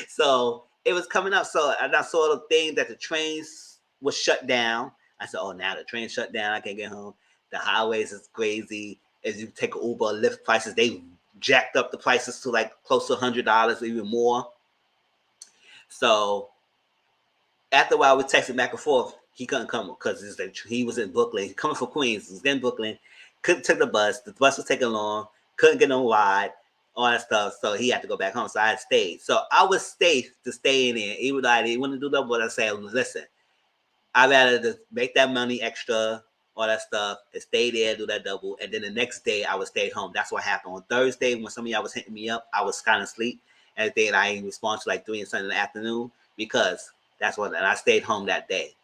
A: So it was coming up. So and I saw the thing that the trains was shut down. I said, oh, now the train shut down. I can't get home. The highways is crazy. As you take an Uber, Lyft prices, they jacked up the prices to like close to $100, even more. So after a while, we texted back and forth. He couldn't come because like, he was in Brooklyn. He's coming from Queens. He's in Brooklyn. couldn't take the bus. The bus was taking long. Couldn't get no ride. All that stuff. So he had to go back home. So I stayed. So I was safe to stay in there. Even though I didn't want to do that, but I said, listen, I'd rather just make that money extra, all that stuff, and stay there, do that double. And then the next day, I would stay home. That's what happened. On Thursday, when some of y'all was hitting me up, I was kind of asleep. And then I didn't respond to like 3 and something in the afternoon because that's what, and I stayed home that day.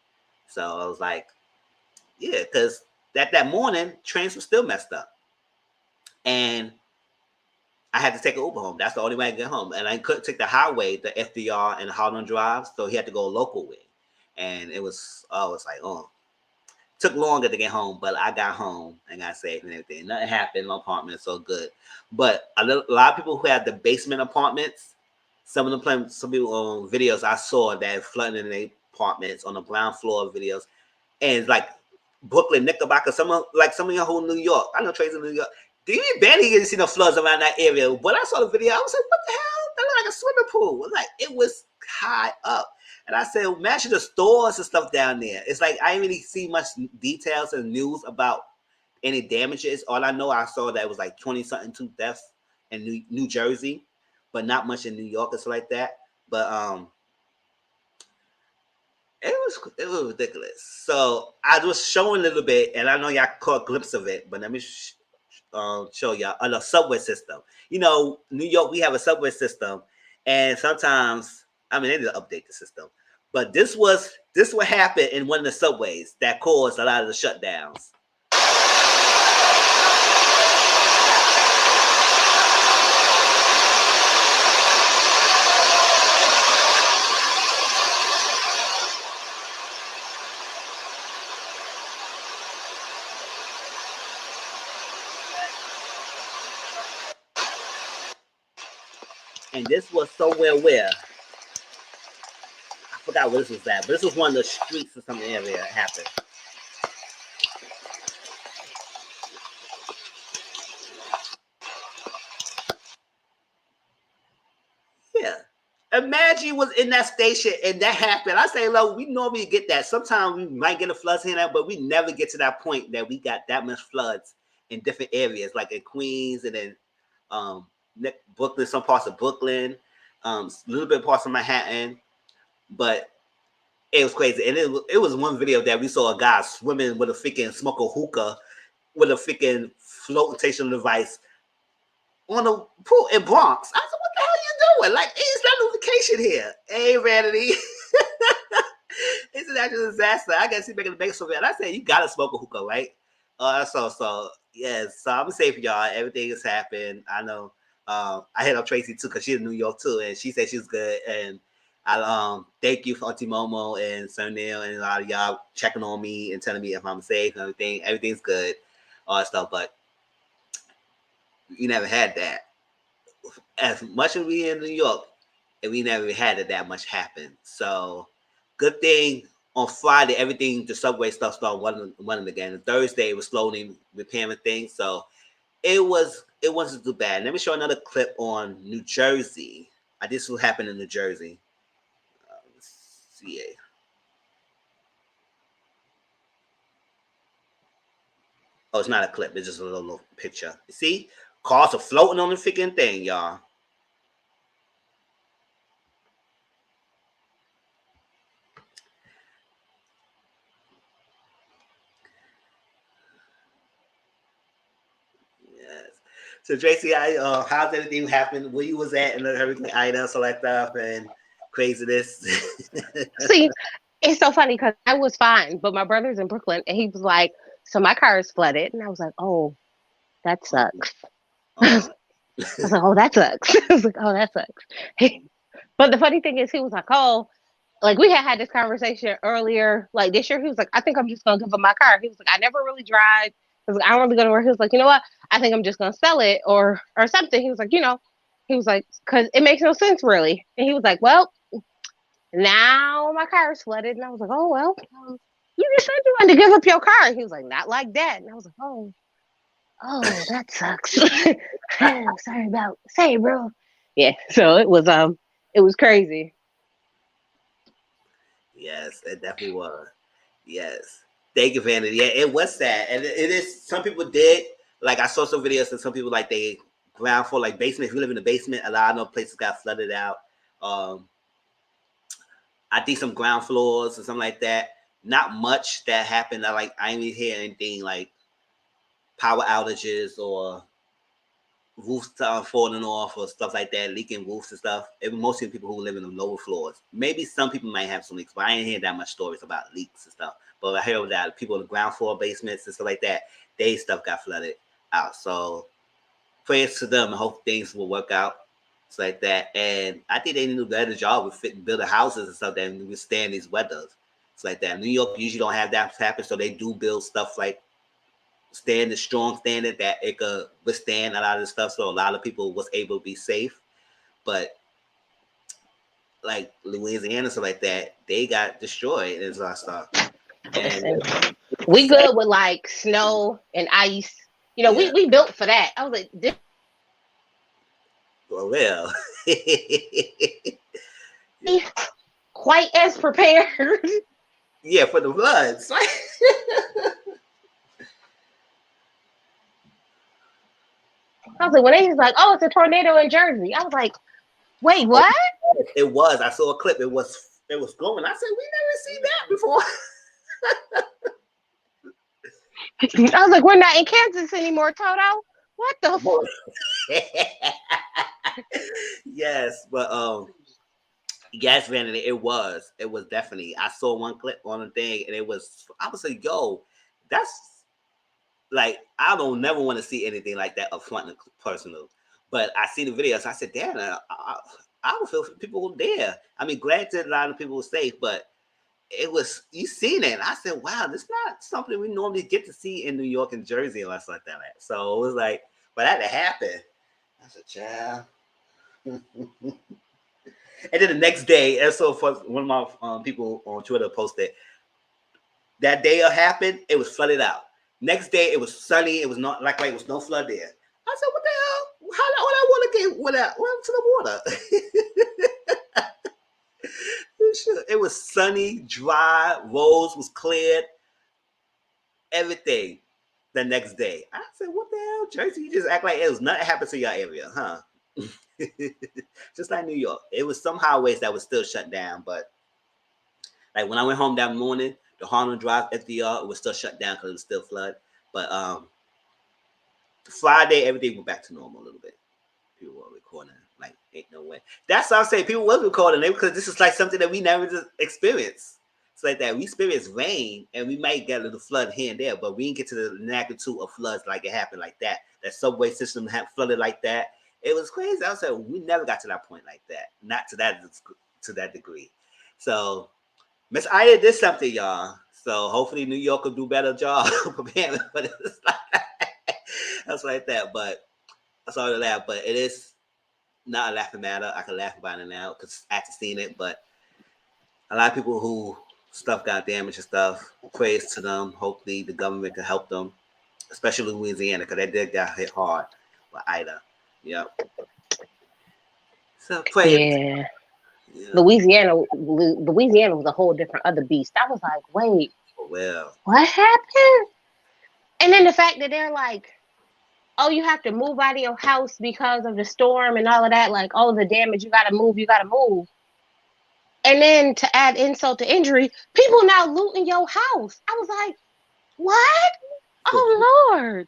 A: So I was like, yeah, because that morning, trains were still messed up. And I had to take an Uber home. That's the only way I could get home. And I couldn't take the highway, the FDR and Harlem Drive. So he had to go a local way. And it was took longer to get home, but I got home and got safe and everything. Nothing happened in my apartment, so good. But a lot of people who had the basement apartments, some people on videos I saw that flooding in their apartments on the ground floor videos. And like Brooklyn, Knickerbocker, some of your whole New York. I know Tracy in New York. You barely get to see no floods around that area. When I saw the video, I was like, what the hell? That looked like a swimming pool. Like, it was high up. And I said, imagine the stores and stuff down there. It's like I didn't really see much details and news about any damages. All I know, I saw that it was like 20-something to deaths in New Jersey, but not much in New York and stuff like that. But it was ridiculous. So I was showing a little bit, and I know y'all caught a glimpse of it, but let me show y'all on the subway system. You know, New York, we have a subway system, and sometimes, I mean, they need to update the system. But this what happened in one of the subways that caused a lot of the shutdowns. And this was somewhere where I forgot where this was at, but this was one of the streets or something area that happened. Yeah. Imagine you was in that station and that happened. I say, look, we normally get that. Sometimes we might get a floods in that, but we never get to that point that we got that much floods in different areas, like in Queens and then Brooklyn, some parts of Brooklyn, a little bit parts of Manhattan. But it was crazy. And it was one video that we saw a guy swimming with a freaking smoke a hookah with a freaking flotation device on a pool in Bronx. I said, what the hell are you doing? Like, it's not lubrication here. Hey, Vanity. It's an actual disaster. I guess he's making a big story. And I said, you got to smoke a hookah, right? So, yes. So I'm safe, y'all. Everything has happened. I know. I hit up Tracy, too, because she's in New York, too. And she said she's good. And I thank you for Auntie Momo and Sunil and a lot of y'all checking on me and telling me if I'm safe and everything. Everything's good. All that stuff. But we never had that. As much as we in New York, and we never had that much happen. So, good thing on Friday, everything, the subway stuff started running again. And Thursday, it was slowly repairing things. So, it wasn't too bad. Let me show another clip on New Jersey. This will happen in New Jersey. Let's see. Oh, it's not a clip. It's just a little picture. You see? Cars are floating on the freaking thing, y'all. Yes. So, Tracy, how's everything happened? Where you was at and everything, Ida, so like that, and craziness.
B: See, it's so funny because I was fine, but my brother's in Brooklyn and he was like, so my car is flooded. And I was like, oh, that sucks. I was like, oh, that sucks. I was like, oh, that sucks. But the funny thing is, he was like, oh, like we had this conversation earlier, like this year. He was like, I think I'm just going to give up my car. He was like, I never really drive. He was like, I don't really go to work. He was like, you know what? I think I'm just going to sell it or something. He was like, he was like, because it makes no sense really. And he was like, well, now my car is flooded. And I was like, oh, well, you just said you wanted to give up your car. And he was like, not like that. And I was like, oh, that sucks. Sorry, bro. Yeah. So it was crazy.
A: Yes, it definitely was. Yes. Thank you, Vanity. Yeah, it was sad, and it is. Some people did. Like I saw some videos, and some people like they ground floor, like basement. If you live in the basement, a lot of places got flooded out. I think some ground floors or something like that. Not much that happened. I didn't even hear anything like power outages or roofs falling off or stuff like that, leaking roofs and stuff. It was mostly people who live in the lower floors. Maybe some people might have some leaks, but I didn't hear that much stories about leaks and stuff. But I heard that people in the ground floor basements and stuff like that, they stuff got flooded out. So prayers to them. I hope things will work out. It's like that. And I think they do a better job with building houses and stuff that withstand these weathers. It's like that. New York usually don't have that happen, so they do build stuff like strong standard that it could withstand a lot of the stuff. So a lot of people was able to be safe. But like Louisiana, stuff like that, they got destroyed and stuff. And
B: we good with like snow and ice. You know, we built for that. I was like, this.
A: Well,
B: quite as prepared.
A: Yeah, for the floods.
B: I was like, when they was like, oh, it's a tornado in Jersey. I was like, wait, what?
A: It was. I saw a clip. It was going. I said, we never seen that before.
B: I was like, we're not in Kansas anymore, Toto. What the fuck?
A: Yes, but yes, Vanity, it was definitely. I saw one clip on a thing, and I was like, yo, that's like, I don't never want to see anything like that up front and personal. But I see the videos. So I said, damn, I don't feel people were there. I mean, granted, a lot of people were safe, but it was, you seen it. And I said, wow, this is not something we normally get to see in New York and Jersey unless like that. So it was like, but that happened. I said, child. And then the next day, and so for one of my people on Twitter posted that day it happened, it was flooded out. Next day, it was sunny. It was not like it was no flood there. I said, what the hell? How all that water came? What happened to the water? It was sunny, dry, roads was cleared, everything the next day. I said, what the hell, Jersey? You just act like it was nothing happened to your area, huh? Just like New York. It was some highways that was still shut down, but like when I went home that morning, the Harlem Drive FDR, it was still shut down because it was still flood. But Friday, everything went back to normal a little bit. People were recording, like, ain't no way. That's what I'm saying. People was recording it because this is like something that we never just experienced. It's like that. We experienced rain and we might get a little flood here and there, but we didn't get to the magnitude of floods like it happened like that. That subway system had flooded like that. It was crazy. I was like, we never got to that point like that. Not to that degree. So Miss Ida did something, y'all. So hopefully New York will do a better job preparing for this. That's like that. But I saw the laugh. But it is not a laughing matter. I can laugh about it now because after seeing it. But a lot of people who stuff got damaged and stuff, praise to them. Hopefully the government can help them, especially Louisiana, because they did get hit hard with Ida. Yep. So praise.
B: Yeah. Louisiana was a whole different other beast. I was like, wait, what happened? And then the fact that they're like, oh, you have to move out of your house because of the storm and all of that, like, oh, the damage, you gotta move. And then to add insult to injury, people now looting your house. I was like, what? Oh Lord.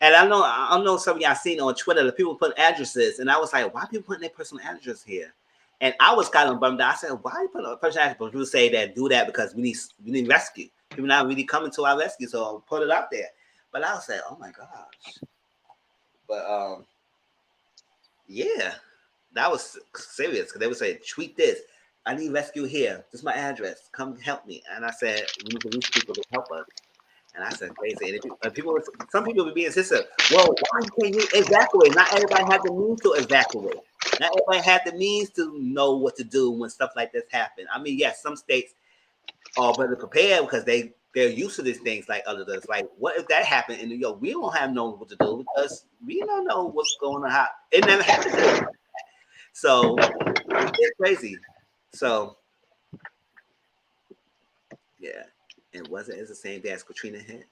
A: And I know some of y'all seen on Twitter the people put addresses, and I was like, why are people putting their personal address here? And I was kind of bummed out. I said, why are you putting a personal address? But people say that do that because we need rescue. People not really coming to our rescue, so I'll put it out there. But I was like, oh my gosh. But yeah, that was serious because they would say, tweet this. I need rescue here. This is my address. Come help me. And I said, we need to reach people to help us. And I said, crazy. And some people would be insistent. Well, why can't you evacuate? Not everybody had the means to evacuate. Not everybody had the means to know what to do when stuff like this happen. I mean, yes, some states are better prepared because they're used to these things like others. Like, what if that happened in New York? We don't have no what to do because we don't know what's going to happen. It never happened. So it's crazy. So yeah. It wasn't. It's the same day as Katrina hit.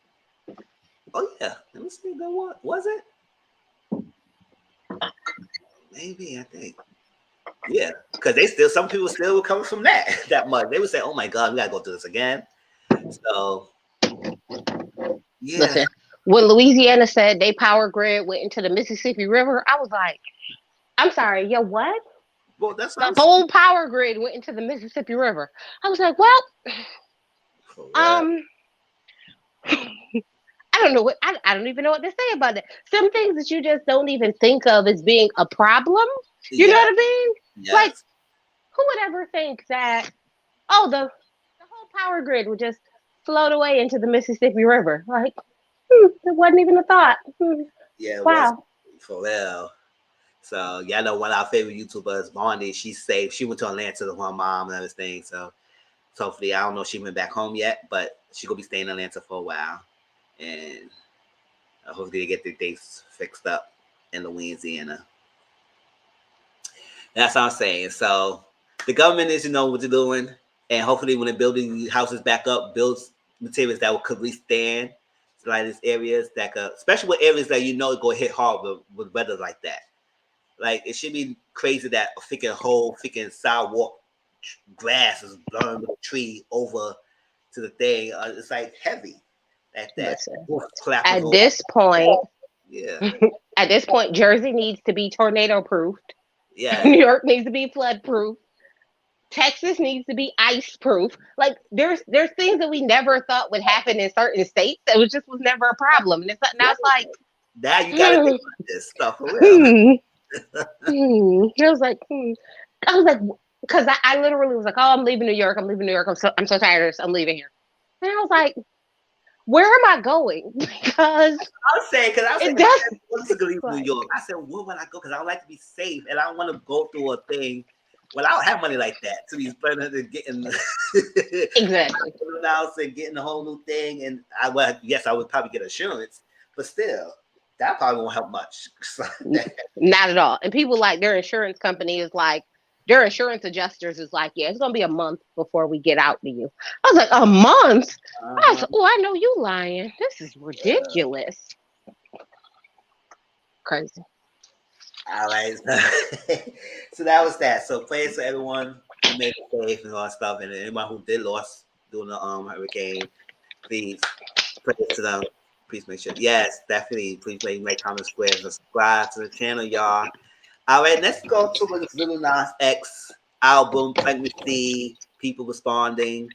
A: Oh yeah, let me see. What was it? Maybe I think. Yeah, because some people still were coming from that month. They would say, "Oh my God, we gotta go through this again." So yeah,
B: Listen, when Louisiana said they power grid went into the Mississippi River, I was like, I'm sorry, yo, what?
A: well, that's what
B: The
A: I'm saying.
B: whole power grid went into the Mississippi River. I was like, well,
A: For real.
B: um, I don't know what I don't even know what to say about it. Some things that you just don't even think of as being a problem. You know
A: Yeah,
B: what I mean? Like,
A: yes,
B: who would ever think that? Oh, the whole power grid would just float away into the Mississippi River. Like, it wasn't even a thought.
A: yeah, it was
B: Wow.
A: for real. So yeah, I know one of our favorite YouTubers, Bondi. She's safe. She went to Atlanta with her mom and everything. So hopefully, I don't know if she went back home yet, but she gonna be staying in Atlanta for a while, and hopefully they get their dates fixed up in Louisiana. That's what I'm saying. So the government needs to know what they're doing, and hopefully, when they're building houses back up, builds materials that will could withstand like these areas that could, especially with areas that go hit hard with weather like that. Like it should be crazy that a freaking whole freaking sidewalk grass is blowing with a tree over to the thing. It's like heavy like that.
B: Listen,
A: Clapping
B: at
A: over.
B: this point,
A: Yeah.
B: at this point, Jersey needs to be tornado proofed.
A: Yeah.
B: New York needs to be flood proof. Texas needs to be ice proof. Like there's things that we never thought would happen in certain states that was never a problem. And now it's like,
A: Now you gotta think about this stuff for real.
B: hmm, I was like, I was like, because I literally was like, oh, I'm leaving New York. I'm leaving New York. I'm so tired of this. I'm leaving here. And I was like, where am I going? Because
A: I was saying, because I was
B: it
A: saying, I
B: does
A: wanted to leave New
B: like
A: York. I said, where would I go? Because I would like to be safe, and I don't want to go through a thing. Well, I don't have money like that to be spending and getting
B: exactly.
A: house and getting a whole new thing. And yes, I would probably get insurance, but still, that probably won't help much.
B: Not at all. And people like their insurance company is like, their insurance adjusters is like, yeah, it's gonna be a month before we get out to you. I was like, a month? I was, oh, I know you lying. This is ridiculous. Crazy.
A: All right. So that was that. So prayers to everyone who made it safe and all that stuff, and anyone who did lost during the hurricane. Please pray to them. Please make sure. Yes, definitely. Please make comments, squares, and subscribe to the channel, y'all. All right, let's go to this Lil Nas X album, pregnancy, people responding,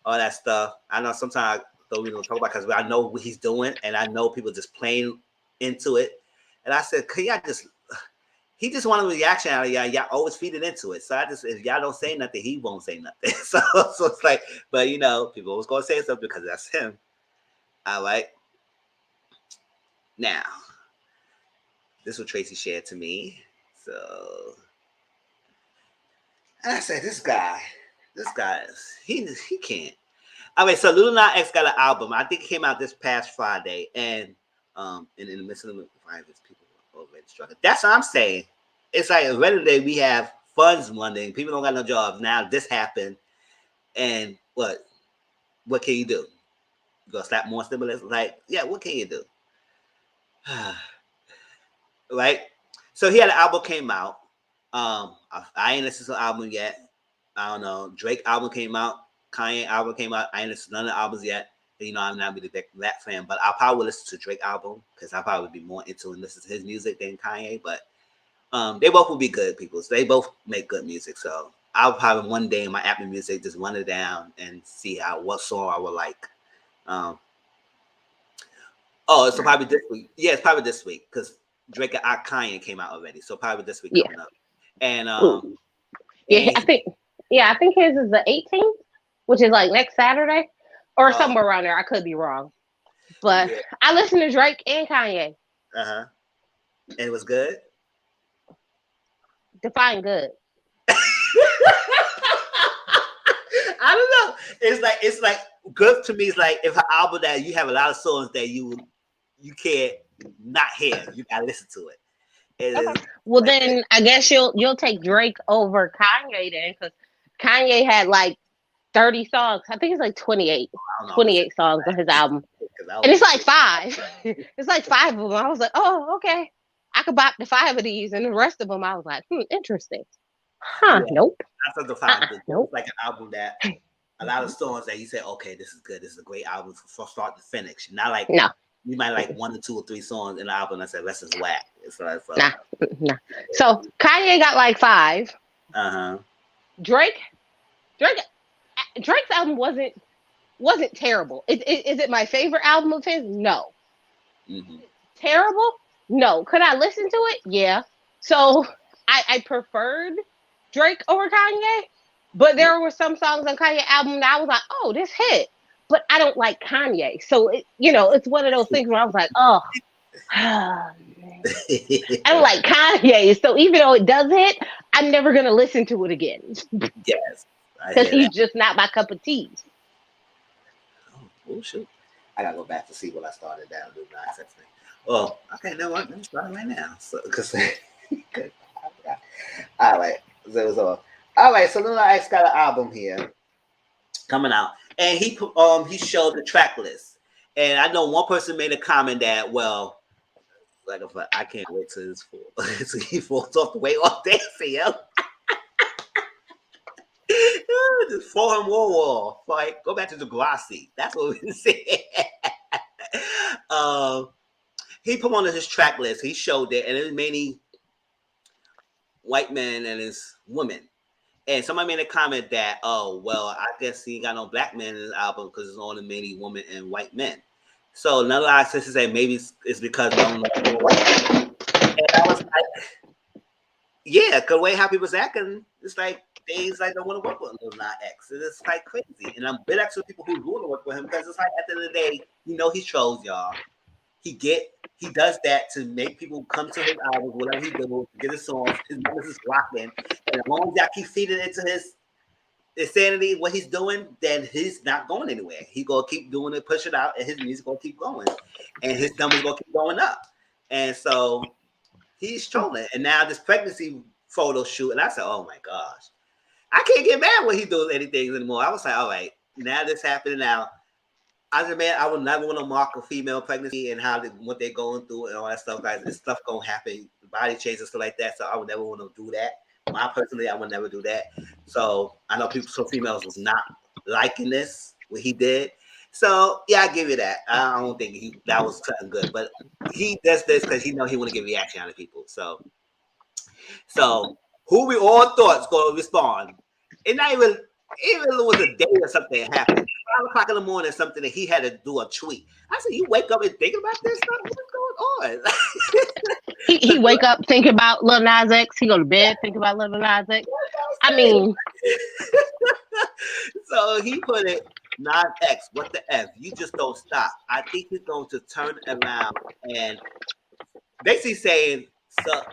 A: all that stuff. I know sometimes I don't even talk about because I know what he's doing, and I know people just playing into it. And I said, can y'all just? He just wanted a reaction out of y'all. Y'all always feed it into it. So if y'all don't say nothing, he won't say nothing. So it's like, but people always gonna say something because that's him. All right. Now, this is what Tracy shared to me. So, and I said, this guy he can't. All right, so Lil Nas X got an album. I think it came out this past Friday, and in the midst of the virus, people are already struggling. That's what I'm saying. It's like every day we have funds Monday, people don't got no jobs. Now this happened, and what can you do? You gonna slap more stimulus? Like, yeah, what can you do? Right? So he had an album came out. I ain't listened to the album yet. I don't know. Drake album came out. Kanye album came out. I ain't listened to none of the albums yet. And, I'm not really a big rap fan, but I'll probably listen to Drake album because I probably would be more into and listen to his music than Kanye. But they both will be good people. So they both make good music. So I'll probably one day in my Apple Music just run it down and see what song I would like. It's probably this week. Yeah, it's probably this week because Drake and Kanye came out already. So probably this week coming up. And
B: I think his is the 18th, which is like next Saturday or somewhere around there. I could be wrong, but I listen to Drake and Kanye.
A: And it was good.
B: Define good.
A: I don't know. It's like good to me. It's like if an album that you have a lot of songs that you can't not hear, you gotta listen to it.
B: Okay. Well, then I guess you'll take Drake over Kanye then, because Kanye had like 30 songs. I think it's like 28.
A: I don't know.
B: 28 songs on his album. And it's like 5. It's like 5 of them. I was like, oh, okay. I could bop the 5 of these, and the rest of them I was like, interesting. Huh,
A: Yeah,
B: nope.
A: that's the 5.
B: Nope.
A: Like an album that a lot of songs that you say, okay, this is good. This is a great album from start to finish. Not like
B: No.
A: you might like 1 or 2 or 3 songs in the album and I said, that's just whack. It's like,
B: Nah. So Kanye got like 5. Drake's album wasn't terrible. Is it my favorite album of his? No.
A: Mm-hmm.
B: Terrible? No. Could I listen to it? Yeah. So I preferred Drake over Kanye, but there were some songs on Kanye album that I was like, oh, this hit. But I don't like Kanye. So it's one of those things where I was like, oh, I don't like Kanye. So even though it does hit, I'm never gonna listen to it again.
A: Yes.
B: Because he's just not my cup of tea.
A: Oh shoot. I gotta go back to see what I started down Lil Nas X thing. Oh, okay, no, let me start right now. So because all right. So all right, so Lil Nas X got an album here coming out. And he showed the track list. And I know one person made a comment that, well, like I can't wait till this fall. So he falls off the way off dancing, yo. Just for him wall. Like, go back to Degrassi. That's what we said. He put on his track list. He showed it, and it was mainly white men and his women. And somebody made a comment that, oh, well, I guess he ain't got no black men in his album because it's only mainly women and white men. So another access to say maybe it's because no one white men. And I was like, yeah, because the way how people's acting, it's like they don't want to work with Lil Nas X. It's like crazy. And I'm bit actually people who want to work with him because it's like at the end of the day, he trolls y'all. He does that to make people come to his albums, whatever he does, get his songs. His numbers is rocking. And as long as y'all keep feeding into his insanity, what he's doing, then he's not going anywhere. He gonna keep doing it, push it out, and his music gonna keep going. And his numbers gonna keep going up. And so he's trolling. And now this pregnancy photo shoot, and I said, oh my gosh. I can't get mad when he does anything anymore. I was like, all right, now this happening now. I said, man, I would never want to mark a female pregnancy and what they're going through and all that stuff. Guys, this stuff gonna happen, body changes, stuff like that. So I would never want to do that. Personally, I would never do that. So I know some females was not liking this, what he did. So yeah, I give you that. I don't think that was something good, but he does this because he want to get reaction out of people. So who we all thought's gonna respond? It not even it was a day or something that happened. 5 o'clock in the morning, something that he had to do a tweet. I said, you wake up and think about this stuff? What's going on?
B: he wake up thinking about Lil Nas X. He go to bed thinking about Lil Nas X. I mean.
A: So he put it, Nas X, what the F? You just don't stop. I think he's going to turn around and basically saying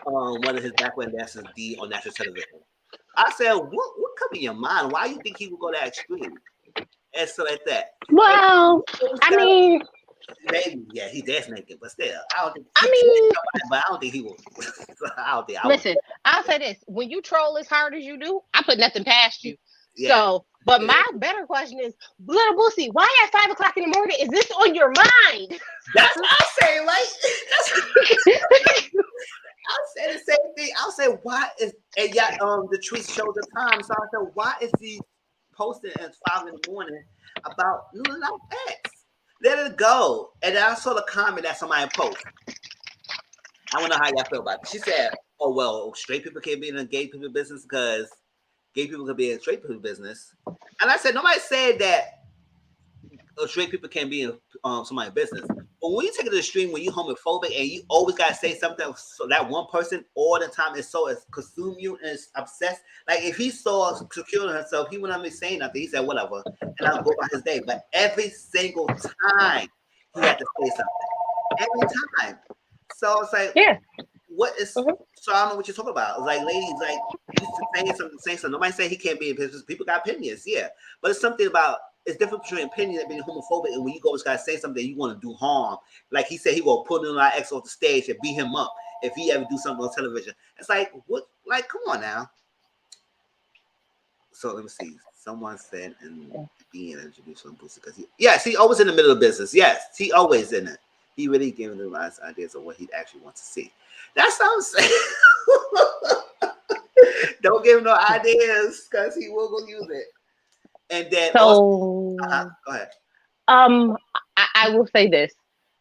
A: one of his background dancers D on national television. I said, what come in your mind? Why you think he would go that extreme? And so like that.
B: Well, I mean,
A: maybe he dance naked, but still, I don't think. But I don't think he will.
B: Listen, I'll say this: when you troll as hard as you do, I put nothing past you.
A: Yeah.
B: So, but my better question is, Little Boosie, why at 5 o'clock in the morning is this on your mind?
A: That's what I'm saying, I'll say the same thing. I'll say, why is the tweet showed the time. So I said, why is he posting at 5 in the morning about Lil Nas X? Let it go. And then I saw the comment that somebody posted. I don't know how y'all feel about it. She said, oh, well, straight people can't be in the gay people business because gay people can be in straight people business. And I said, nobody said that straight people can't be in somebody's business. But when you take it to the extreme, when you homophobic and you always got to say something, so that one person all the time is so consume you and is obsessed. Like if he saw securing himself, he wouldn't be saying nothing. He said whatever, and I'll go about his day. But every single time he had to say something. Every time. So it's like,
B: yeah.
A: What is? So I don't know what you're talking about. It's like ladies, like saying something. Nobody say he can't be in business. People got opinions, yeah. But it's something about. It's different between opinion and being homophobic, and when you go and gotta say something, you want to do harm. Like he said, he will put Lil Nas X off the stage and beat him up if he ever do something on television. It's like what? Like, come on now. So let me see. Someone said and being introduced from Booster because he always in the middle of business. Yes, he always in it. He really giving them nice ideas of what he actually wants to see. That's what I'm saying. Don't give him no ideas because he will go use it. And then
B: So,
A: go ahead.
B: I will say this.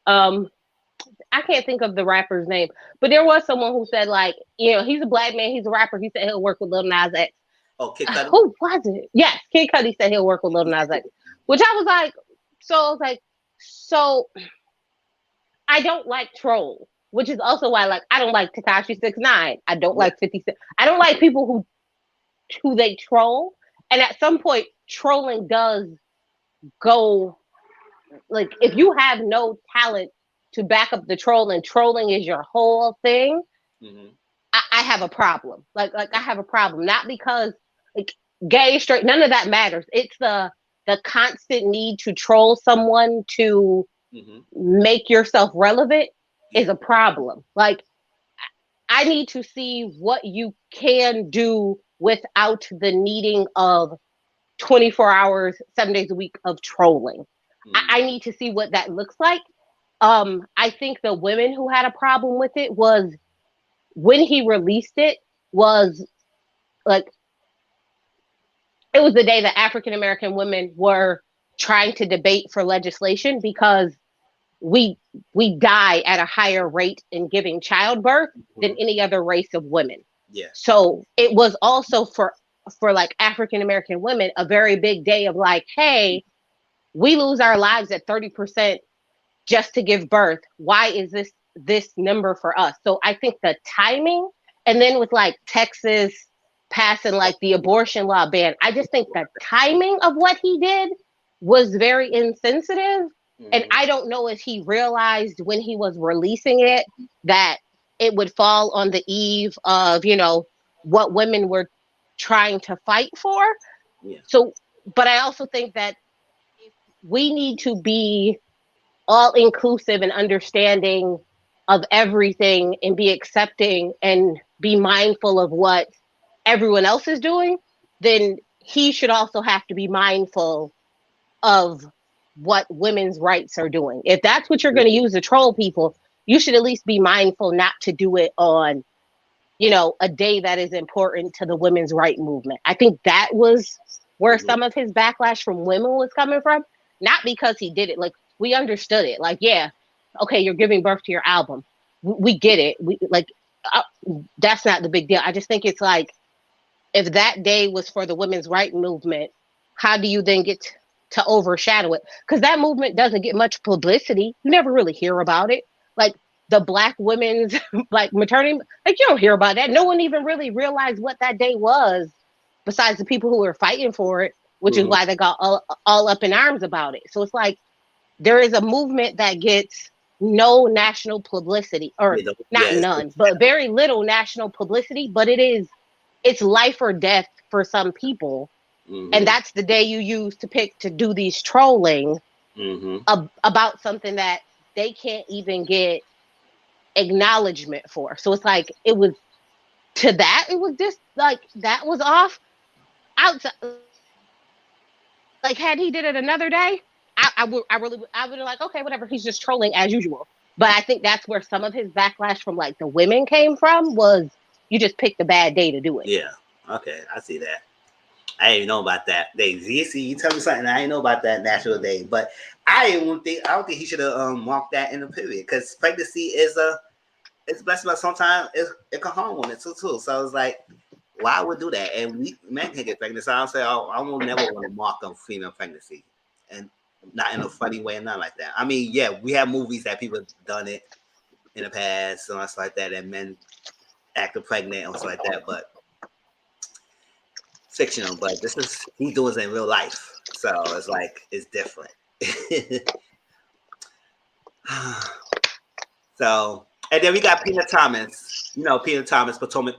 B: I can't think of the rapper's name, but there was someone who said, like, he's a black man, he's a rapper. He said he'll work with Lil Nas X.
A: Oh, Kid Cudi?
B: Who was it? Yes, Kid Cudi said he'll work with Lil Nas X, which I was like, so I don't like troll, which is also why, like, I don't like Tekashi 6ix9ine. I don't like 50 Cent. I don't like people who they troll, and at some point, trolling does go, like, if you have no talent to back up the troll and trolling is your whole thing, I have a problem. Like I have a problem, not because like gay, straight, none of that matters. It's the constant need to troll someone to make yourself relevant is a problem. Like, I need to see what you can do without the needing of 24 hours, 7 days a week of trolling. I need to see what that looks like. I think the women who had a problem with it was when he released it was like, it was the day that African American women were trying to debate for legislation because we die at a higher rate in giving childbirth than any other race of women.
A: Yeah.
B: So it was also for like African American women a very big day of like, hey, we lose our lives at 30% just to give birth. Why is this number for us? So I think the timing, and then with like Texas passing like the abortion law ban, I just think the timing of what he did was very insensitive. And I don't know if he realized when he was releasing it that it would fall on the eve of, what women were trying to fight for. Yeah. So, but I also think that we need to be all inclusive and understanding of everything and be accepting and be mindful of what everyone else is doing, then he should also have to be mindful of what women's rights are doing. If that's what you're going to use to troll people, you should at least be mindful not to do it on, a day that is important to the women's right movement. I think that was where some of his backlash from women was coming from, not because he did it. Like, we understood it. Like, yeah, okay, you're giving birth to your album. We get it. That's not the big deal. I just think it's like, if that day was for the women's right movement, how do you then get to overshadow it? Because that movement doesn't get much publicity. You never really hear about it. Like the Black women's like maternity, like you don't hear about that. No one even really realized what that day was, besides the people who were fighting for it, which is why they got all up in arms about it. So it's like, there is a movement that gets no national publicity, or not none, but very little national publicity, but it's life or death for some people. And that's the day you use to pick to do these trolling about something that they can't even get acknowledgement for. So it's like, it was just like, that was off. Outside, like, had he did it another day, I would have like, okay, whatever, he's just trolling as usual. But I think that's where some of his backlash from like the women came from, was you just picked a bad day to do it.
A: Yeah. Okay, I see that. I didn't even know about that day. You tell me something I didn't know about that National Day, but I don't think he should have marked that in the period, because pregnancy is it's blessed, but sometimes it can harm on it too. So it's like, why would do that? And men can get pregnant. So I'll say I will never want to mark a female pregnancy, and not in a funny way and not like that. I mean, yeah, we have movies that people have done it in the past and stuff like that, and men acting pregnant and stuff like that, but fictional. But he's doing it in real life, so it's like, it's different. So, and then we got Peter Thomas. Peter Thomas, Potomac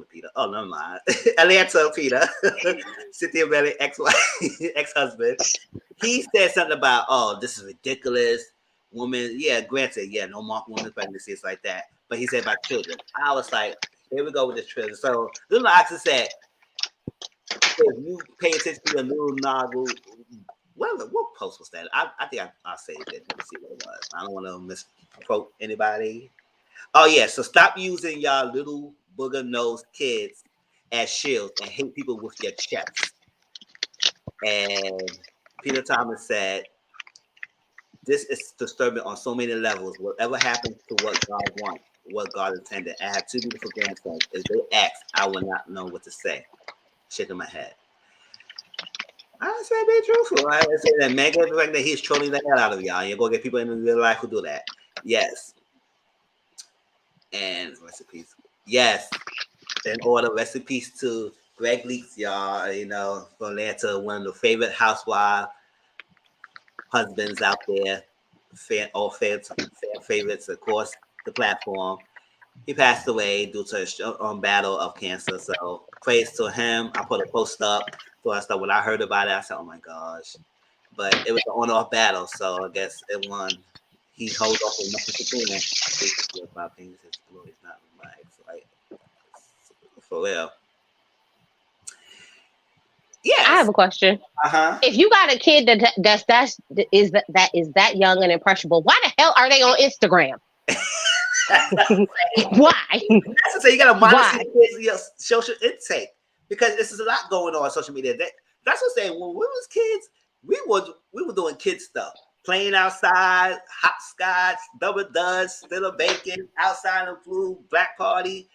A: Peter. Oh, never mind. Atlanta Peter, Cynthia Bailey ex-husband. He said something about, oh, this is ridiculous. Woman, yeah, granted, yeah, no mark women's pregnancies like that. But he said about children. I was like, here we go with the children. So Lil Nas X said, if you pay attention to the Lil Nas, what post was that? I think I saved it. Let me see what it was. I don't want to misquote anybody. Oh yeah, so stop using y'all little booger nosed kids as shields and hit people with your chest. And Peter Thomas said, "This is disturbing on so many levels. Whatever happens to what God wants, what God intended. I have two beautiful grandsons. If they ask, I will not know what to say." Shaking my head. I say be truthful. I say that man get the fact that he's trolling the hell out of y'all. You go get people in real life who do that. Yes. And rest in peace. Yes. In order, rest in peace to Greg Leaks, y'all. You know, from Atlanta, one of the favorite housewife husbands out there. Fan favorites, of course, the platform. He passed away due to a battle of cancer. So praise to him. I put a post up for stuff. When I heard about it, I said, "Oh my gosh!" But it was an on-off battle, so I guess it won. He holds off with nothing to do. My things is glory, not my right. For real. Yes.
B: I have a question. If you got a kid that is that young and impressionable, why the hell are they on Instagram? Why?
A: That's to say, you gotta monitor your social intake because this is a lot going on social media. That's what I'm saying. When we was kids, we were doing kid stuff, playing outside, hopscotch, double dutch, still a bacon, outside in flu, black party,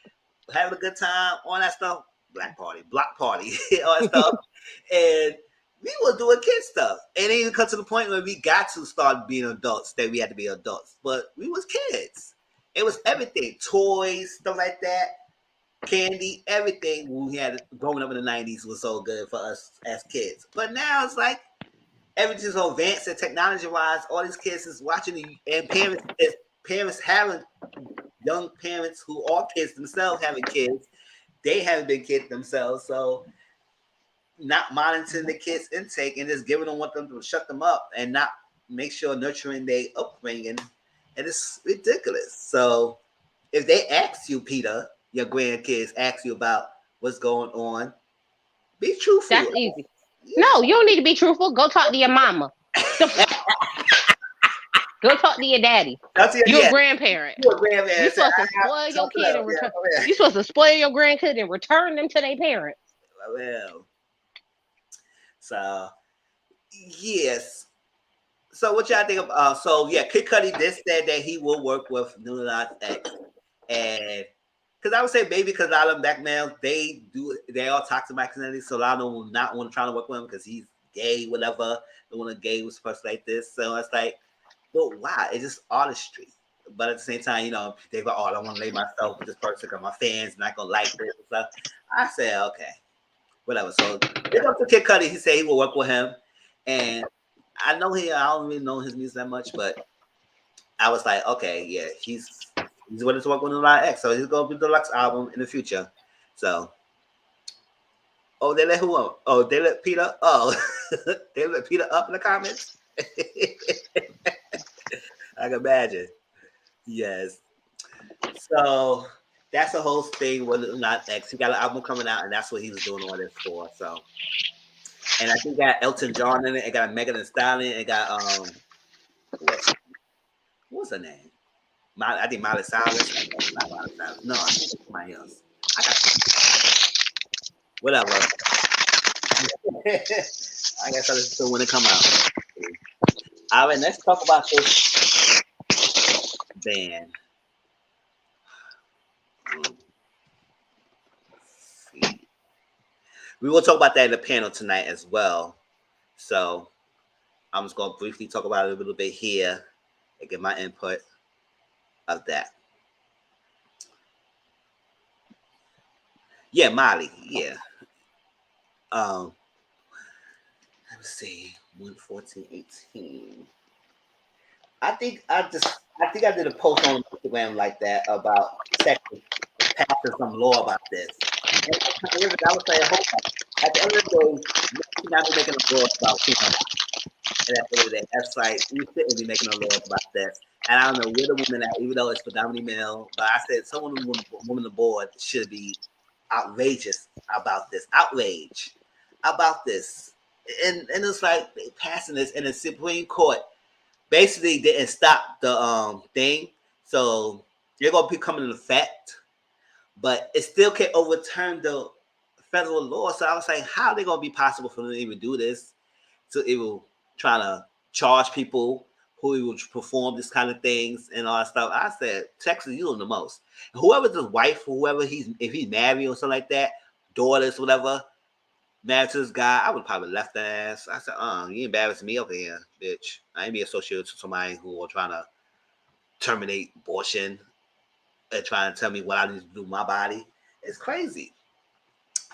A: having a good time, all that stuff. Black party, block party, all that stuff, and we were doing kid stuff. And then it comes to the point where we got to start being adults, that we had to be adults, but we was kids. It was everything, toys, stuff like that, candy, everything. When we had growing up in the 90s was so good for us as kids. But now it's like everything's so advanced and technology-wise. All these kids is watching, and parents having young parents who are kids themselves having kids. They haven't been kids themselves, so not monitoring the kids' intake and just giving them what them to shut them up and not make sure nurturing their upbringing. And it's ridiculous. So if they ask you, Peter, your grandkids ask you about what's going on, be truthful.
B: That's easy. Yeah. No, you don't need to be truthful. Go talk to your mama. Go talk to your daddy. You're a grandparent. You're supposed to spoil your kid and return. You're supposed to spoil your grandkid and return them to their parents.
A: Well, so yes. So what y'all think of? So yeah, Kid Cudi did say that he will work with Lil Nas X, and because I would say maybe because a lot of them black males they all toxic masculinity, so a lot of them will not want to try to work with him because he's gay, whatever. They want a gay was person like this, so it's like, but why? It's just artistry. But at the same time, you know, they go, "Oh, I don't want to lay myself with this person because my fans not gonna like this and stuff." I say, okay, whatever. So big up to Kid Cudi. He said he will work with him, and I know I don't really know his music that much, but I was like, okay, yeah, he's willing to work with Lil Nas X, so he's gonna do the deluxe album in the future. So, oh, they let who up? Oh, they let Peter. Oh, they let Peter up in the comments. I can imagine. Yes. So that's the whole thing with Lil Nas X. He got an album coming out, and that's what he was doing all this for. So. And I think it got Elton John in it. It got Megan Thee Stallion. It got what's her name? I think Miley Cyrus. Not Miley Cyrus. No, I think it's somebody else. I got whatever. I guess I'll listen to when it come out. All right, let's talk about this band. We will talk about that in the panel tonight as well. So I'm just going to briefly talk about it a little bit here and get my input of that. Yeah, Molly. Yeah. Let's see. 114.18. I think I did a post on Instagram like that about sex passing some law about this. And I was saying, at the end of the day, we should not be making a law about female. And at the end of the day, that's like, we shouldn't be making a law about this. And I don't know where the women at, even though it's predominantly male, but I said someone on the board should be outrageous about this. Outrage about this, and it's like they passing this, and the Supreme Court basically didn't stop the thing, so they're gonna be coming into effect, but it still can't overturn the federal law. So I was like, how are they gonna be possible for them to even do this? So it will try to charge people who will perform this kind of things and all that stuff. I said, Texas, you know the most. Whoever's his wife, whoever if he's married or something like that, daughters, whatever, married to this guy, I would probably left the ass. I said, you embarrassing me over here, bitch. I ain't be associated with somebody who are trying to terminate abortion and trying to tell me what I need to do with my body. It's crazy.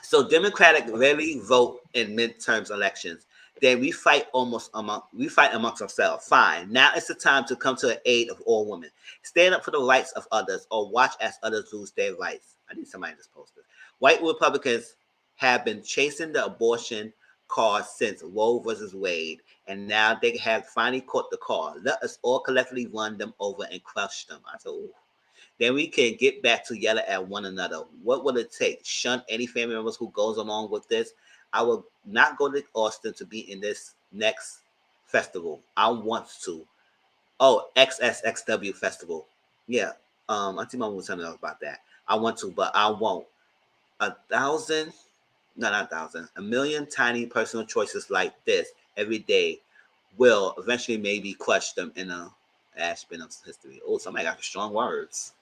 A: So Democratic rarely vote in midterms elections. Then we fight amongst ourselves. Fine. Now it's the time to come to the aid of all women. Stand up for the rights of others or watch as others lose their rights. I need somebody to post this. White Republicans have been chasing the abortion cause since Roe versus Wade, and now they have finally caught the cause. Let us all collectively run them over and crush them. I said, ooh. Then we can get back to yelling at one another. What will it take? Shun any family members who goes along with this. I will not go to Austin to be in this next festival. I want to. Oh, XSXW festival. Yeah. Auntie Mama was telling me about that. I want to, but I won't. 1,000, no, not 1,000, 1,000,000 tiny personal choices like this every day will eventually maybe crush them in a ash bin of history. Oh, somebody got strong words.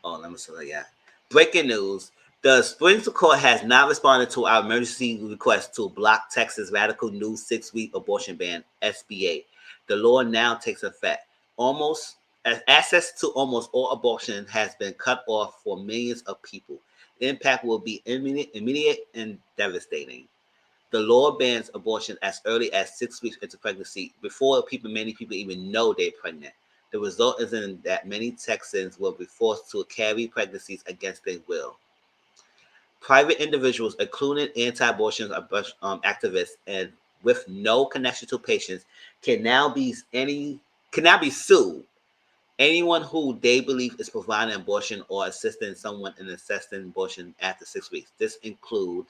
A: Oh, let me see that. Yeah. Breaking news. The Supreme Court has not responded to our emergency request to block Texas radical new 6-week abortion ban, SB8. The law now takes effect. Access to almost all abortion has been cut off for millions of people. The impact will be immediate and devastating. The law bans abortion as early as 6 weeks into pregnancy before many people even know they're pregnant. The result is that many Texans will be forced to carry pregnancies against their will. Private individuals, including anti-abortion activists, and with no connection to patients, can now be sued. Anyone who they believe is providing abortion or assisting someone in assessing abortion after 6 weeks. This include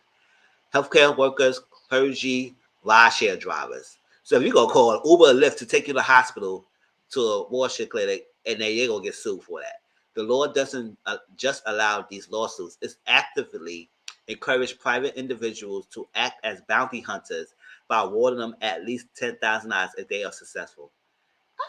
A: healthcare workers, clergy, rideshare drivers. So if you go call Uber or Lyft to take you to the hospital to a abortion clinic, and then you're gonna get sued for that. The law doesn't just allow these lawsuits. It's actively encourage private individuals to act as bounty hunters by awarding them at least $10,000 if they are successful.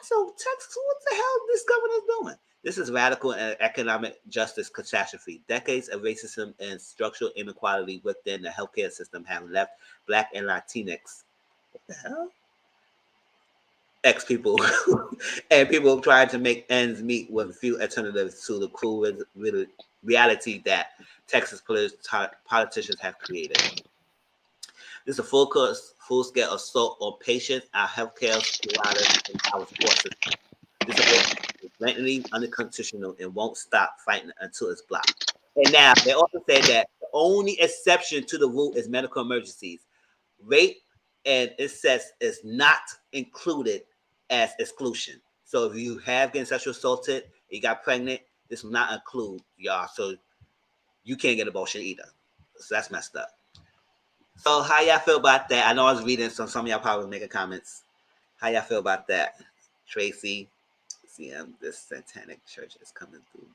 A: So Texas, what the hell is this governor's doing? This is radical and economic justice catastrophe. Decades of racism and structural inequality within the healthcare system have left Black and Latinx, what the hell? Ex people and people trying to make ends meet with few alternatives to the cruel reality that Texas politicians have created. This is a full-scale assault on patients, our healthcare providers, and our forces. This is blatantly unconstitutional and won't stop fighting until it's blocked. And now they also say that the only exception to the rule is medical emergencies. Rape and incest is not included as exclusion. So if you have getting sexually assaulted, you got pregnant, this will not include y'all. So you can't get abortion either. So that's messed up. So how y'all feel about that? I know I was reading some of y'all probably making comments. How y'all feel about that? Tracy, see, this satanic church is coming through.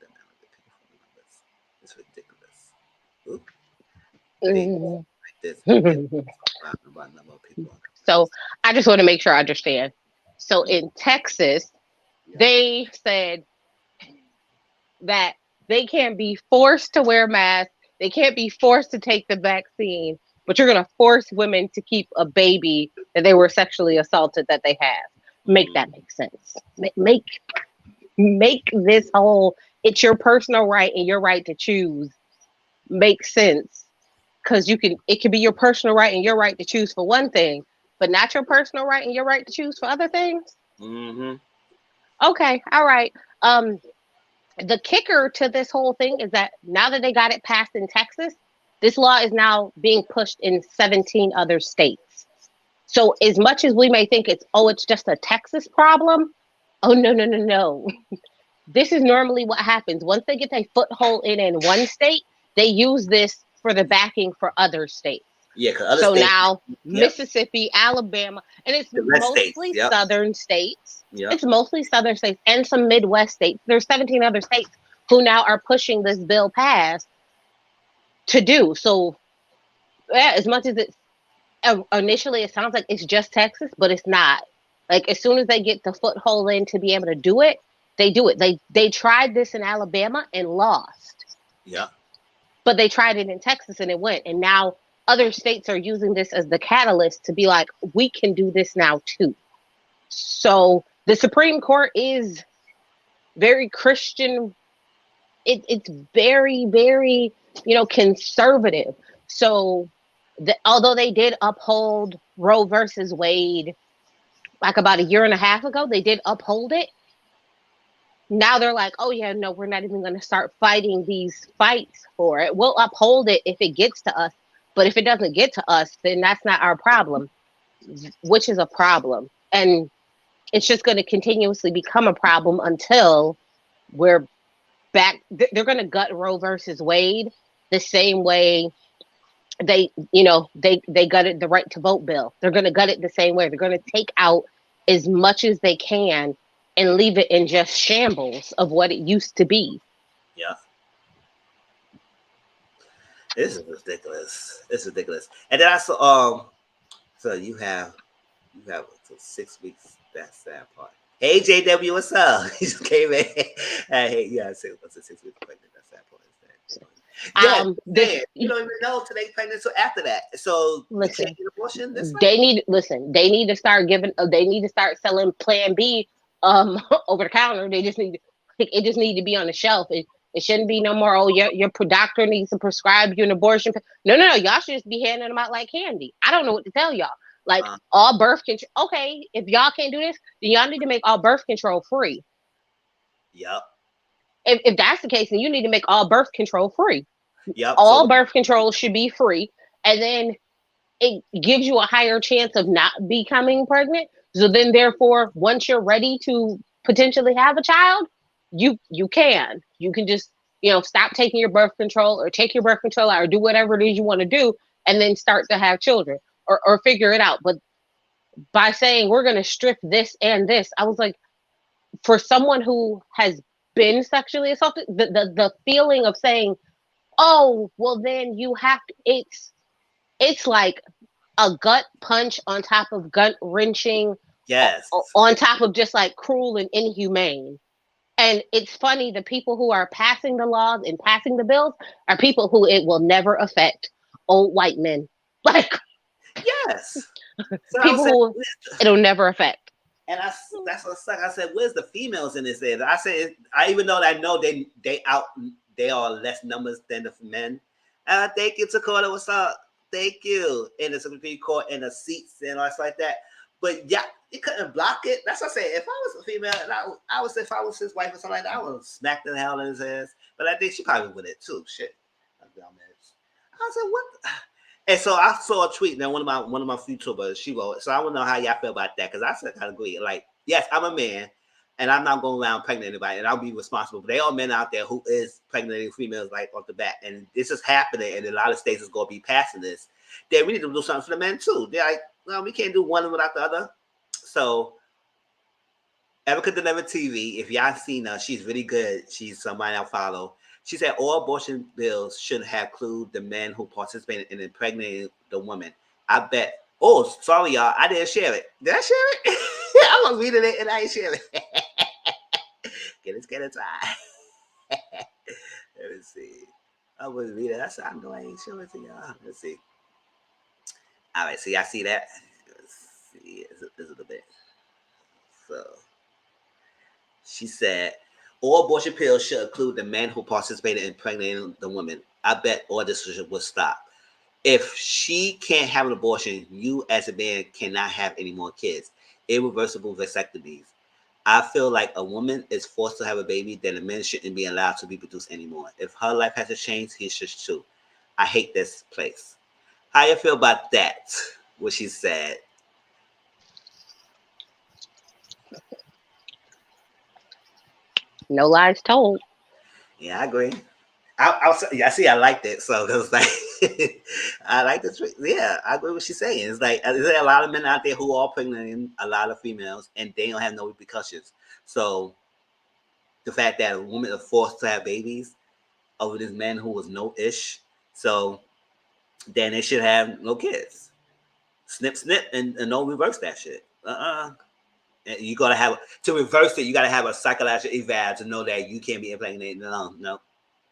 A: It's ridiculous.
B: So I just want to make sure I understand. So in Texas, they said that they can't be forced to wear masks. They can't be forced to take the vaccine, but you're going to force women to keep a baby that they were sexually assaulted that they have. Make that make sense. Make this whole, it's your personal right and your right to choose, make sense. Because it can be your personal right and your right to choose for one thing, but not your personal right and your right to choose for other things.
A: Mm-hmm.
B: Okay, all right. The kicker to this whole thing is that now that they got it passed in Texas, this law is now being pushed in 17 other states. So as much as we may think it's just a Texas problem, oh, no. This is normally what happens. Once they get their foothold in one state, they use this for the backing for other states.
A: Yeah, because other
B: So
A: states,
B: now
A: yep,
B: Mississippi, Alabama, and it's
A: the red states,
B: mostly
A: yep,
B: southern states.
A: yep,
B: It's mostly southern states and some Midwest states. There's 17 other states who now are pushing this bill past to do. So yeah, as much as it's initially it sounds like it's just Texas, but it's not. Like as soon as they get the foothold in to be able to do it, they do it. They tried this in Alabama and lost,
A: yep.
B: but they tried it in Texas and it went. And now other states are using this as the catalyst to be like, we can do this now too. So the Supreme Court is very Christian. It's very, very, conservative. So although they did uphold Roe versus Wade like about a year and a half ago, they did uphold it. Now they're like, oh yeah, no, we're not even going to start fighting these fights for it. We'll uphold it if it gets to us. But if it doesn't get to us, then that's not our problem, which is a problem. And it's just going to continuously become a problem until we're back. They're going to gut Roe versus Wade the same way they gutted the right to vote bill. They're going to gut it the same way. They're going to take out as much as they can and leave it in just shambles of what it used to be.
A: Yeah. This is ridiculous. It's ridiculous. And then I saw so you have so 6 weeks. That's that part. Hey JW, what's up? He just came in. Hey, yeah, what's it 6 weeks pregnant? That's that part. Yeah, you don't even know till they pregnant. So after that, so
B: Listen,
A: you can't get abortion. This way?
B: They need to start giving. They need to start selling Plan B over the counter. They just need it just need to be on the shelf. It shouldn't be no more. Oh, your doctor needs to prescribe you an abortion. No. Y'all should just be handing them out like candy. I don't know what to tell y'all. Like all birth control. Okay, if y'all can't do this, then y'all need to make all birth control free.
A: Yep.
B: If that's the case, then you need to make all birth control free.
A: Yep.
B: All birth control should be free, and then it gives you a higher chance of not becoming pregnant. So then, therefore, once you're ready to potentially have a child, you can just stop taking your birth control or take your birth control out or do whatever it is you want to do, and then start to have children or figure it out. But by saying we're going to strip this and this, I was like, for someone who has been sexually assaulted, the feeling of saying, oh, well, then you have to, it's like a gut punch on top of gut wrenching.
A: Yes.
B: On top of just like cruel and inhumane. And it's funny, the people who are passing the laws and passing the bills are people who it will never affect. Old white men. Like,
A: yes. So
B: people who it'll never affect.
A: And that's what sucks. I said, "Where's the females in this?" I said, I even though I know they are less numbers than the men. Thank you, Dakota. What's up? Thank you. And the Supreme Court and the seats and all that like that. But yeah, you couldn't block it. That's what I say. If I was a female, and I would say if I was his wife or something like that, I would smack the hell in his ass. But I think she probably would it too. Shit. I said, what? And so I saw a tweet that one of my YouTubers, she wrote. So I want to know how y'all feel about that, because I said I agree. Like, yes, I'm a man, and I'm not going around pregnant anybody, and I'll be responsible. But there are men out there who is pregnant females like off the bat, and this is happening, and a lot of states is going to be passing this. Then we need to do something for the men too. They're like, well, we can't do one without the other. So Erica Deliver TV, if y'all seen her, she's really good. She's somebody I follow. She said all abortion bills should have include the men who participated in impregnating the woman. I bet. Oh, sorry, y'all. I didn't share it. Did I share it? I was reading it and I ain't share it. Get it time. Let me see. I was reading it. I said, I know I ain't showing it to y'all. Let's see. All right, so y'all see that? Let's see. Is it a little bit? So she said, all abortion pills should include the men who participated in impregnating the woman. I bet all this will stop. If she can't have an abortion, you as a man cannot have any more kids. Irreversible vasectomies. I feel like a woman is forced to have a baby, then a man shouldn't be allowed to reproduce anymore. If her life has to change, he should too. I hate this place. How you feel about that? What she said.
B: No lies told.
A: Yeah, I agree. I see. I liked it. So it was like, I like the. Yeah, I agree with what she's saying. It's like there's a lot of men out there who are pregnant, a lot of females, and they don't have no repercussions. So the fact that a woman is forced to have babies over this man who was no ish, so then they should have no kids. Snip, snip, and don't reverse that shit. You gotta have to reverse it. You gotta have a psychological eval to know that you can't be impregnated. No,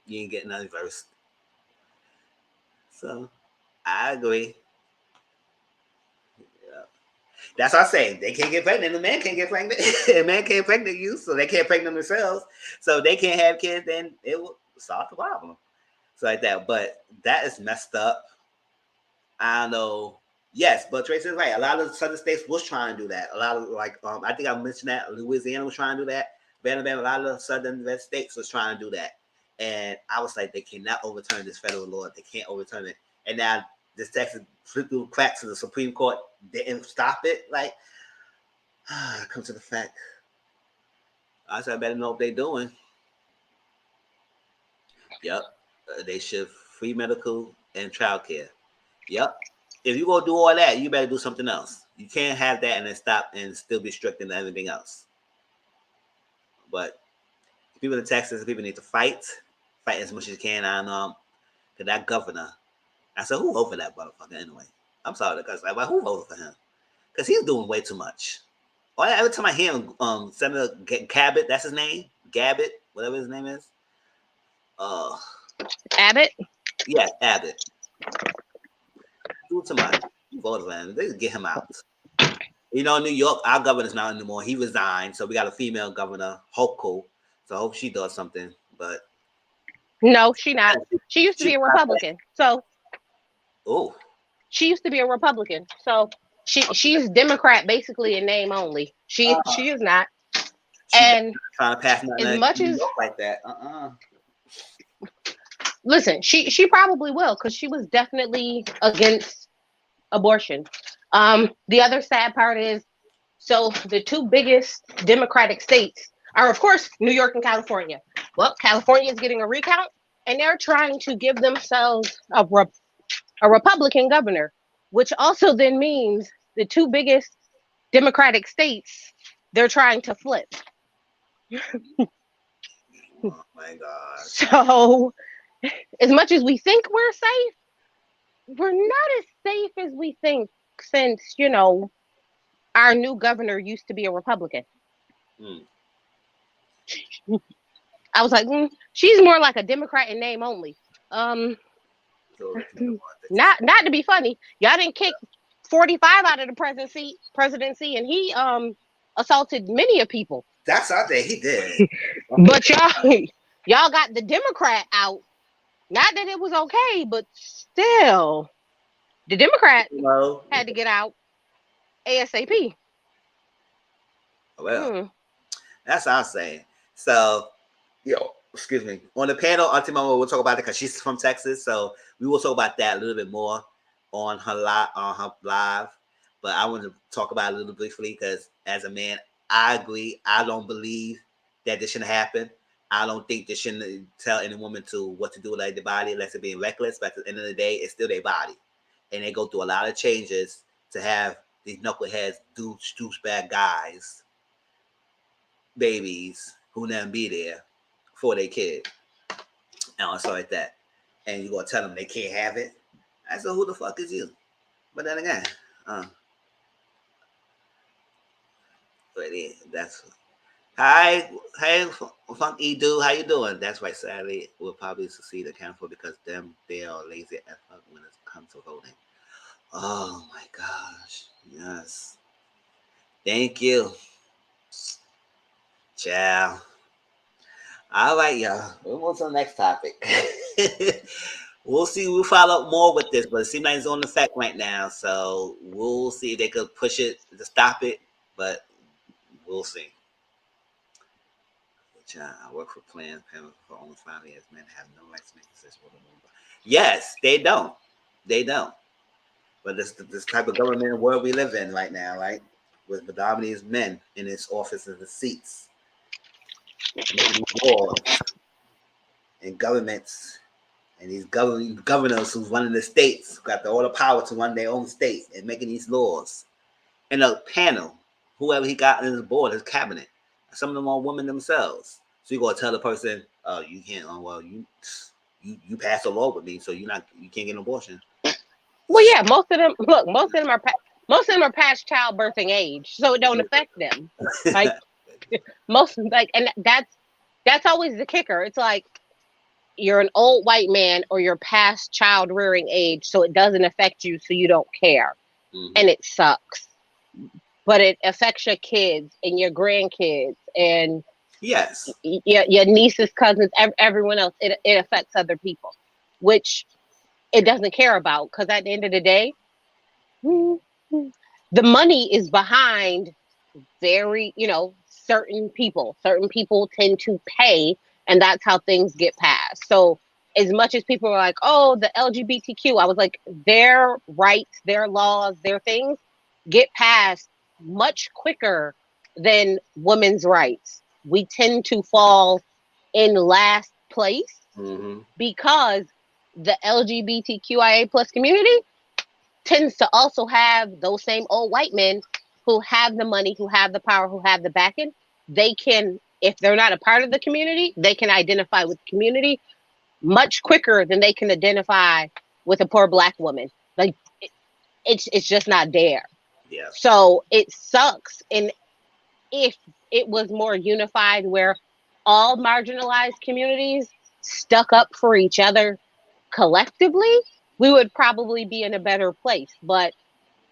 A: you ain't getting nothing reversed. So I agree. Yeah. That's what I say. They can't get pregnant. The man can't get pregnant. The man can't pregnant you, so they can't pregnant themselves. So if they can't have kids, then it will solve the problem. So like that. But that is messed up. I don't know. Yes, but Tracy is right. A lot of southern states was trying to do that. A lot of I think I mentioned that Louisiana was trying to do that. Alabama, a lot of the southern states was trying to do that. And I was like, they cannot overturn this federal law. They can't overturn it. And now this Texas flipped through cracks to the Supreme Court didn't stop it. Like, come to the fact. I said, I better know what they're doing. Yep. They should free medical and child care. Yep. If you go do all that, you better do something else. You can't have that and then stop and still be strict in everything else. But people in Texas, people need to fight as much as you can. I know, cause that governor. I said, who voted for that motherfucker anyway? I'm sorry, because who voted for him? Because he's doing way too much. Every time I hear him, Senator Cabot, that's his name, Gabbett, whatever his name is.
B: Abbott.
A: Yeah, Abbott. Do too much. He voted for him. They just get him out. You know, New York, our governor's not anymore. He resigned, so we got a female governor, Hochul. So I hope she does something. But
B: no, she not. She used to be a Republican. So she used to be a Republican. So she's Democrat basically in name only. She is not. And
A: trying to pass
B: as much as
A: like that.
B: Listen, she probably will because she was definitely against abortion. The other sad part is, so the two biggest Democratic states are, of course, New York and California. Well, California is getting a recount, and they're trying to give themselves a Republican governor, which also then means the two biggest Democratic states, they're trying to flip.
A: Oh my God.
B: So, as much as we think we're safe, we're not as safe as we think since, our new governor used to be a Republican. I was like, she's more like a Democrat in name only. Not to be funny, y'all didn't kick 45 out of the presidency, and he assaulted many of people.
A: That's out there. He did.
B: But y'all got the Democrat out. Not that it was okay, but still, the Democrat had to get out ASAP.
A: Well, that's what I'm saying. So, excuse me. On the panel, Auntie Mama will talk about it because she's from Texas. So we will talk about that a little bit more on her live. But I want to talk about it a little briefly because as a man, I agree. I don't believe that this shouldn't happen. I don't think they shouldn't tell any woman to what to do with their body unless they're being reckless. But at the end of the day, it's still their body. And they go through a lot of changes to have these knuckleheads, douchebag guys, babies who never be there for their kid. And stuff like that. And you're going to tell them they can't have it? I said, who the fuck is you? But then again, but yeah, that's... Hi, hey, Funky Dude, how you doing? That's right, sadly, we'll probably succeed at Canfor because they are lazy as fuck when it comes to voting. Oh my gosh, yes. Thank you. Ciao. All right, y'all. We'll move to the next topic. We'll see. We'll follow up more with this, but it seems like it's on effect right now, so we'll see if they could push it to stop it, but we'll see. I work for Planned Parenthood for only 5 years. Men have no rights to make decisions. Yes, they don't. They don't. But this type of government world we live in right now, right? With predominantly men in its offices and seats. and governments and these governors who's running the states got all the power to run their own state and making these laws. And a panel, whoever he got in his board, his cabinet, some of them are women themselves. So you gonna tell the person, "Oh, you can't. Well, you passed a law with me, so you can't get an abortion."
B: Well, yeah, most of them. Look, most of them are past childbirthing age, so it don't affect them. Like and that's always the kicker. It's like you're an old white man or you're past child rearing age, so it doesn't affect you, so you don't care, and it sucks. But it affects your kids and your grandkids and
A: yes,
B: your nieces, cousins, everyone else. It affects other people, which it doesn't care about, because at the end of the day, the money is behind very, certain people. Certain people tend to pay, and that's how things get passed. So as much as people are like, oh, the LGBTQ, I was like, their rights, their laws, their things get passed much quicker than women's rights. We tend to fall in last place because the LGBTQIA plus community tends to also have those same old white men who have the money, who have the power, who have the backing. They can, if they're not a part of the community, they can identify with the community much quicker than they can identify with a poor Black woman. Like, it's just not there.
A: Yeah.
B: So it sucks. And if it was more unified, where all marginalized communities stuck up for each other collectively, we would probably be in a better place. But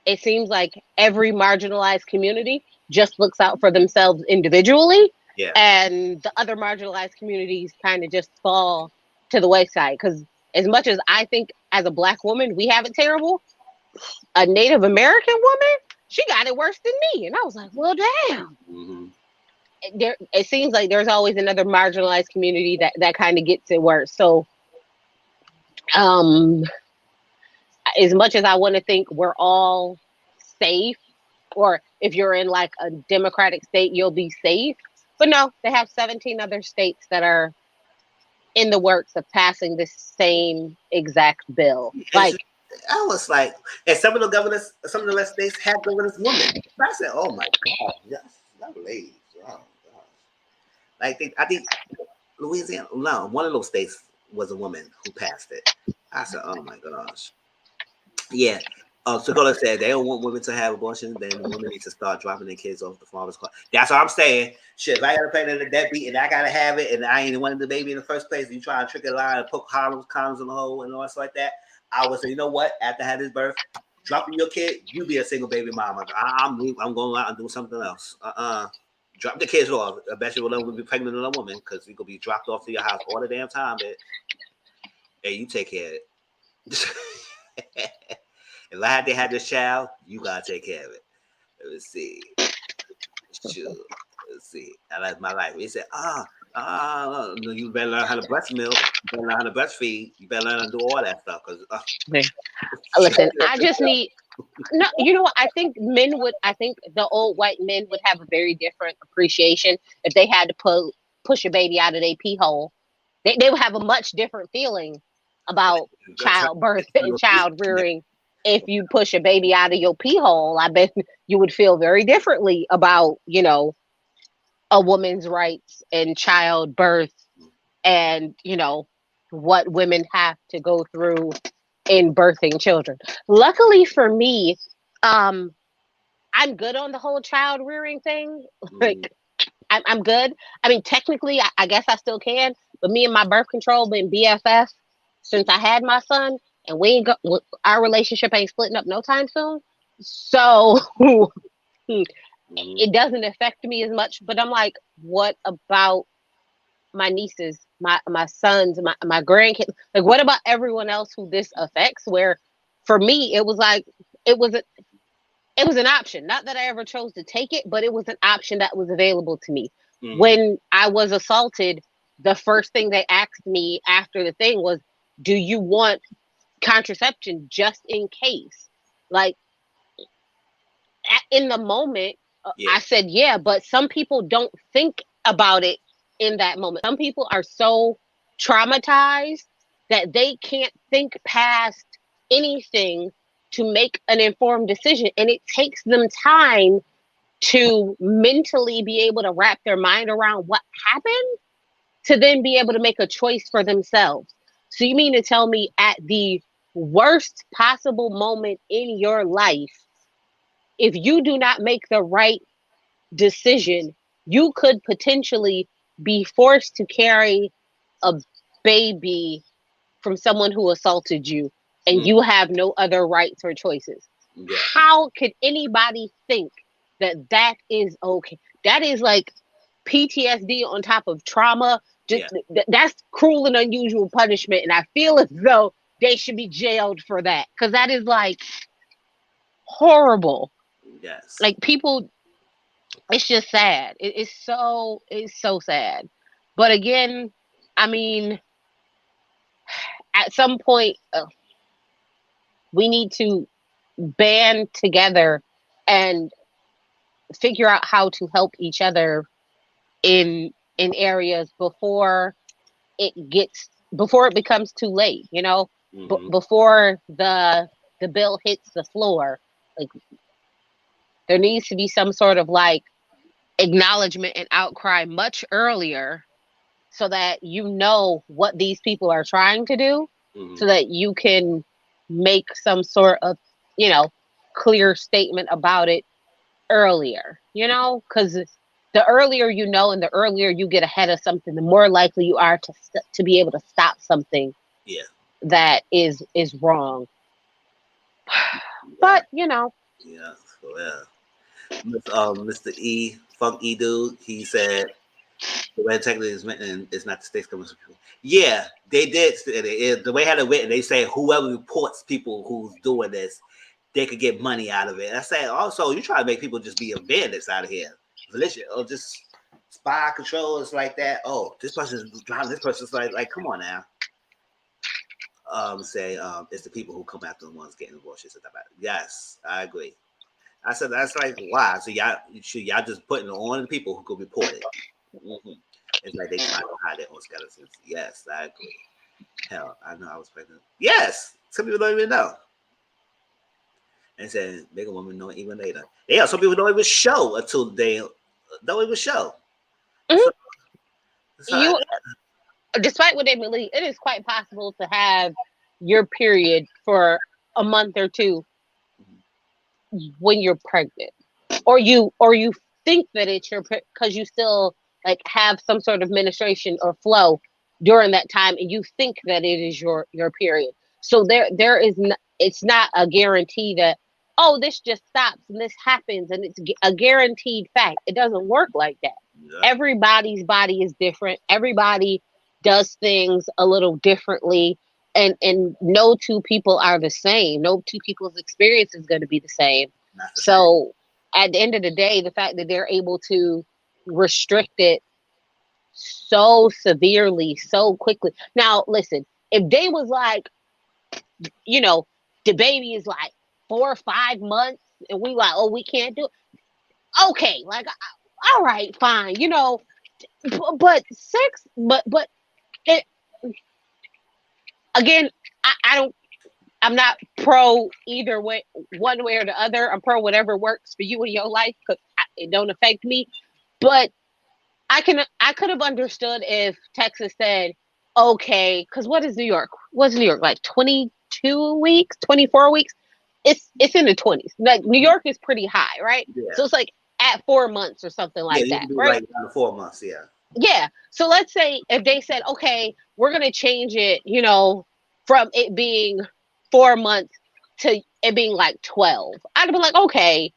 B: it seems like every marginalized community just looks out for themselves individually, and the other marginalized communities kind of just fall to the wayside. Because as much as I think as a Black woman we have it terrible, a Native American woman, she got it worse than me. And I was like, well, damn. It seems like there's always another marginalized community that kind of gets it worse. So as much as I want to think we're all safe, or if you're in like a Democratic state, you'll be safe. But no, they have 17 other states that are in the works of passing this same exact bill. Like,
A: I was like, and some of the governors, some of the states have governors women. I said, oh my God, yes, that lady. Oh God. I think Louisiana, no, one of those states was a woman who passed it. I said, oh my gosh. Yeah. Sukihana said they don't want women to have abortions, then women need to start dropping their kids off the father's car. That's what I'm saying. Shit, if I got to pay the deadbeat and I got to have it and I ain't wanted the baby in the first place, you try to trick a lie and poke condoms in the hole and all that stuff like that, I would say, you know what? After I had this birth, dropping your kid, you be a single baby mama. I'm going out and do something else. Drop the kids off. I bet you will be pregnant with a woman because you could be dropped off to your house all the damn time, bitch. Hey, you take care of it. If I had to have this child, you gotta take care of it. Let me see. Sure. Let's see. I like my life. He said, you better learn how to breast milk. You better learn how to breastfeed. You better learn how to do all that stuff.
B: Listen, I just need. No, you know what? I think the old white men would have a very different appreciation if they had to push a baby out of their pee hole. They would have a much different feeling about childbirth and child rearing. If you push a baby out of your pee hole, I bet you would feel very differently about, a woman's rights and childbirth and, what women have to go through in birthing children. Luckily for me, I'm good on the whole child rearing thing. Like, I'm good. I mean, technically, I guess I still can, but me and my birth control been BFF since I had my son. And our relationship ain't splitting up no time soon. So it doesn't affect me as much. But I'm like, what about my nieces, my sons, my grandkids? Like, what about everyone else who this affects? Where for me, it was like, it was an option. Not that I ever chose to take it, but it was an option that was available to me. When I was assaulted, the first thing they asked me after the thing was, do you want contraception just in case? Like, in the moment, I said yeah, but some people don't think about it in that moment. Some people are so traumatized that they can't think past anything to make an informed decision. And it takes them time to mentally be able to wrap their mind around what happened to then be able to make a choice for themselves. So you mean to tell me at the worst possible moment in your life, if you do not make the right decision, you could potentially be forced to carry a baby from someone who assaulted you and you have no other rights or choices?
A: Yeah.
B: How could anybody think that that is okay? That is like PTSD on top of trauma. Just that's cruel and unusual punishment, and I feel as though they should be jailed for that, because that is like horrible.
A: Yes.
B: Like, people, it's just sad. It's so sad. But again, I mean, at some point, we need to band together and figure out how to help each other in areas before it becomes too late, you know. Before the bill hits the floor. Like, there needs to be some sort of like acknowledgement and outcry much earlier, so that you know what these people are trying to do, so that you can make some sort of, you know, clear statement about it earlier, you know, because the earlier you know and the earlier you get ahead of something, the more likely you are to be able to stop something that is wrong. But, you know.
A: Yeah, so Mr. E, Funky Dude, he said, the way technically is written is not the states coming from people. Yeah, they did. The way how they written, they say whoever reports people who's doing this, they could get money out of it. And I say, also, you try to make people just be bandits out of here. Malicious, or just spy controllers like that. Oh, this person's driving, this person's like, come on now. It's the people who come after the ones getting abortions. Yes, I agree. I said that's like why. So y'all just putting it on the people who could report it. It's like they try to hide their own skeletons. Yes, I agree. Hell, I know I was pregnant. Yes, some people don't even know. And said make a woman know even later. Yeah, some people don't even show until they don't even show.
B: You, despite what they believe, it is quite possible to have your period for a month or two when you're pregnant, or you think that it's your, because you still like have some sort of menstruation or flow during that time, and you think that it is your period. So there is it's not a guarantee that, oh, this just stops and this happens and it's a guaranteed fact. It doesn't work like that. Everybody's body is different. Everybody does things a little differently, and no two people are the same. No two people's experience is going to be the same. So at the end of the day, the fact that they're able to restrict it so severely, so quickly. Now, listen, if they was like, you know, the baby is like 4 or 5 months and we like, oh, we can't do it. Okay, like, all right, fine, you know, but it, again, I'm not pro either way, one way or the other. I'm pro whatever works for you in your life, because it don't affect me. But I could have understood if Texas said, okay, because what is New York? What's New York like? 22 weeks, 24 weeks? It's in the 20s. Like, New York is pretty high, right? Yeah. So it's like at 4 months or something like that, right?
A: Like 4 months, yeah.
B: Yeah. So let's say if they said, okay, we're gonna change it, you know, from it being 4 months to it being like 12. I'd be like, okay,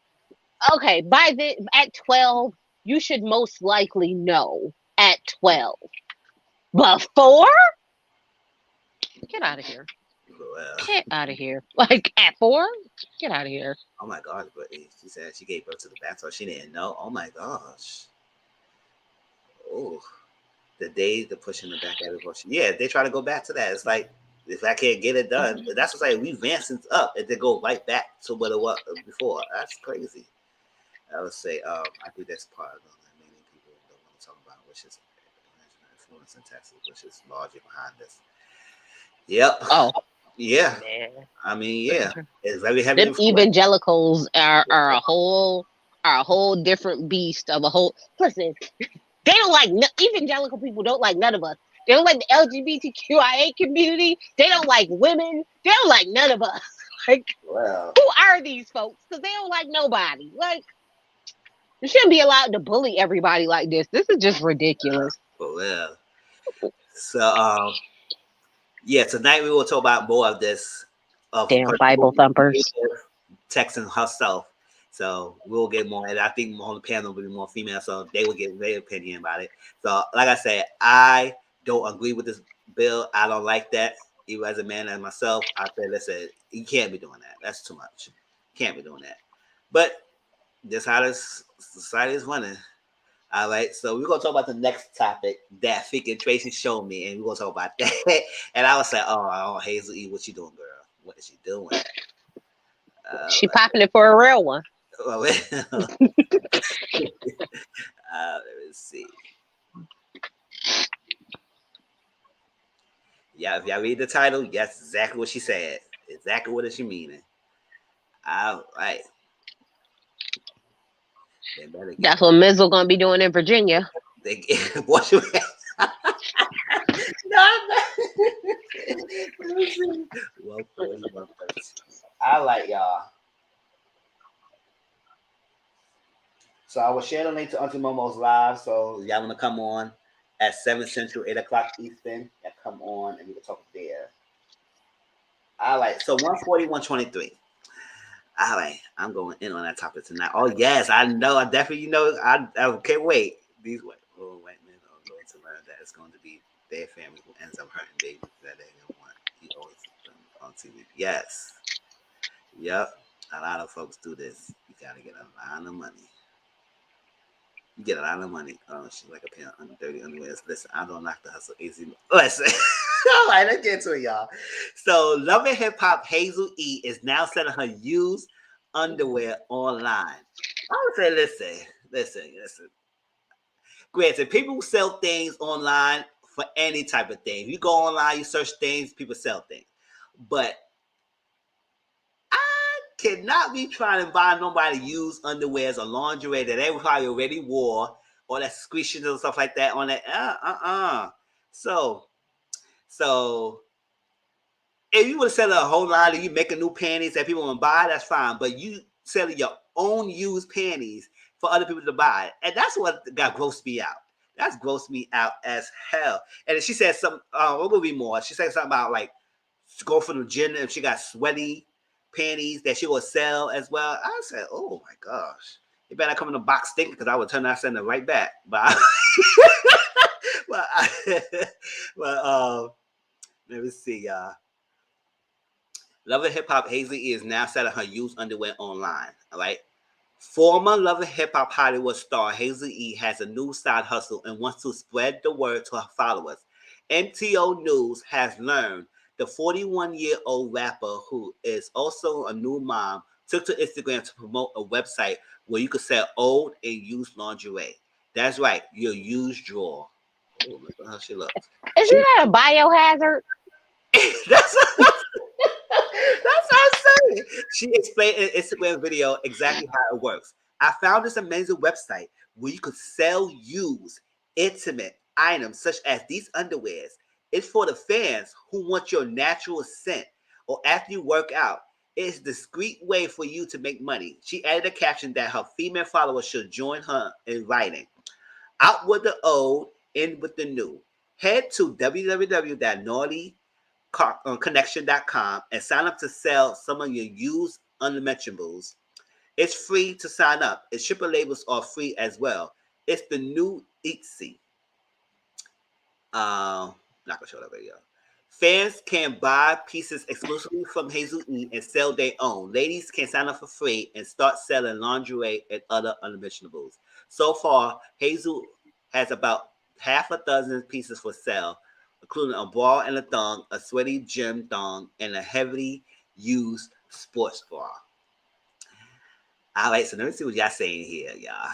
B: at 12, you should most likely know at 12. Before? Get out of here. Get out of here. Like, at 4? Get out of here.
A: Oh my God, but she said she gave birth to the bathroom. She didn't know. Oh my gosh. Oh, the day the pushing the back at abortion. Yeah, they try to go back to that. It's like, if I can't get it done, that's what's like, we advancing up and then go right back to what it was before. That's crazy. I would say, I think that's part of the many people don't want to talk about, which is influence in Texas, which is largely behind this. Yep.
B: Oh
A: Yeah.
B: man,
A: I mean, yeah. It's very heavy
B: them
A: influence.
B: evangelicals are a whole different beast of a whole. Listen, they don't like evangelical people. Don't like none of us. They don't like the LGBTQIA community. They don't like women. They don't like none of us. Like,
A: Well,
B: who are these folks? Because they don't like nobody. Like, you shouldn't be allowed to bully everybody like this. This is just ridiculous.
A: well. So, yeah, tonight we will talk about more of this. Of
B: Damn Bible thumpers.
A: Texting herself. So we'll get more, and I think more on the panel will be more female, so they will get their opinion about it. So, like I said, I don't agree with this bill. I don't like that. Even as a man and myself, I said, listen, you can't be doing that. That's too much. Can't be doing that. But this how this society is running. All right, so we're gonna talk about the next topic that freaking Tracy showed me, and we're gonna talk about that. And I was like, oh, Hazel E, what you doing, girl? What is she doing?
B: She popping it for a real one.
A: Let me see. Yeah, if y'all read the title, that's exactly what she said. Exactly what is she meaning. All right.
B: That's what Mizzle gonna be doing in Virginia.
A: They what you no, I like y'all. So I will share the link to Auntie Momo's live. So y'all want to come on at 7 Central, 8 o'clock Eastern. Yeah, come on and we can talk there. All right. So 140, 123. All right. I'm going in on that topic tonight. Oh, yes. I know. I definitely, I can't wait. These white men are going to learn that it's going to be their family who ends up hurting babies that they don't want. You always put them on TV. Yes. Yep. A lot of folks do this. You got to get a lot of money. You get a lot of money. She's like a pair of under 30 underwears. Listen, I don't knock the hustle easy. Listen. All right, let's get to it, y'all. So, Love and Hip Hop Hazel E is now selling her used underwear online. I would say, listen. Granted, people sell things online for any type of thing. You go online, you search things, people sell things. But I cannot be trying to buy nobody used underwears or lingerie that they probably already wore or that squishes and stuff like that on that. So if you would sell a whole line and you make a new panties that people want to buy, that's fine. But you selling your own used panties for other people to buy. And that's what got grossed me out. That's grossed me out as hell. And she said something, what would be more? She said something about like go for the gym if she got sweaty panties that she would sell as well. I said, oh my gosh. You better come in the box stinking because I would turn that sender right back. But let me see, y'all. Love and Hip Hop Hazel E is now selling her used underwear online. All right. Former Love and Hip Hop Hollywood star Hazel E has a new side hustle and wants to spread the word to her followers. MTO News has learned the 41-year-old rapper, who is also a new mom, took to Instagram to promote a website where you could sell old and used lingerie. That's right, your used drawer. Oh, look at how she looks.
B: Isn't that a biohazard?
A: That's what I'm saying. She explained in an Instagram video exactly how it works. I found this amazing website where you could sell used, intimate items such as these underwears. It's for the fans who want your natural scent or after you work out. It's a discreet way for you to make money. She added a caption that her female followers should join her in writing. Out with the old, in with the new. Head to www.naughtyconnection.com and sign up to sell some of your used unmentionables. It's free to sign up. Its shipping labels are free as well. It's the new Etsy. Not gonna show that video. Fans can buy pieces exclusively from Hazel E and sell their own. Ladies can sign up for free and start selling lingerie and other unmentionables. So far, Hazel has about half a dozen pieces for sale, including a bra and a thong, a sweaty gym thong, and a heavily used sports bra. All right, so let me see what y'all saying here, y'all.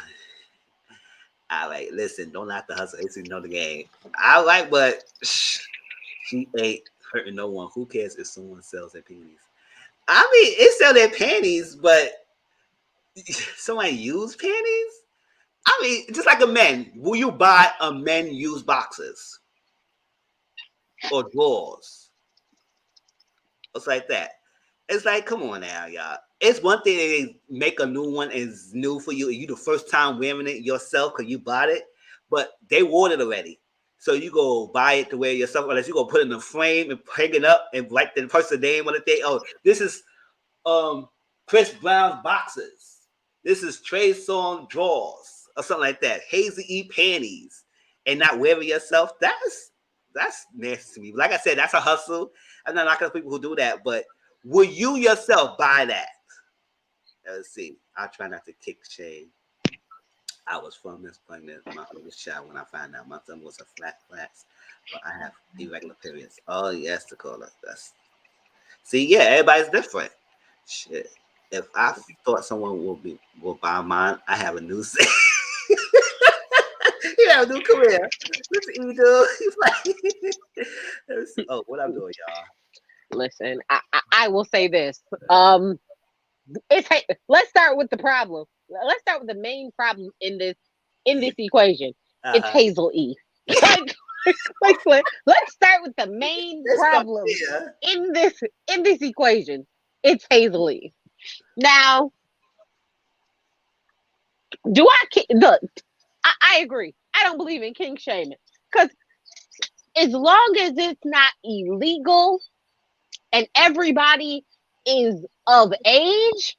A: All right, listen, don't knock the hustle. It's know the game. All right, but she ain't hurting no one. Who cares if someone sells their panties? I mean, it sell their panties, but someone use panties? I mean, just like a man, will you buy a men used boxes or drawers? It's like that. It's like, come on now, y'all. It's one thing to make a new one is new for you, and you the first time wearing it yourself because you bought it, but they wore it already. So you go buy it to wear yourself, unless you go put it in a frame and hang it up and write the person's name on the thing. Oh, this is Chris Brown's boxes. This is Trey Songz drawers or something like that. Hazel E panties, and not wear it yourself. That's nasty to me. Like I said, that's a hustle. I'm not knocking people who do that, but will you yourself buy that? Let's see. I'll try not to kick shame. I was from this pregnant. My oldest child when I found out my son was a flat flats, but I have irregular periods. Oh yes, Dakota. That's see, yeah, everybody's different. Shit. If I thought someone will buy mine, I have a new set. You have a new career. Listen, you do. He's like, oh, what I'm doing, y'all.
B: Listen, I will say this. Let's start with the problem. Let's start with the main problem in this equation. It's Hazel E. Let's start with the main problem in this equation. It's Hazel E. Now, look? I agree. I don't believe in kink shaming because as long as it's not illegal and everybody is of age,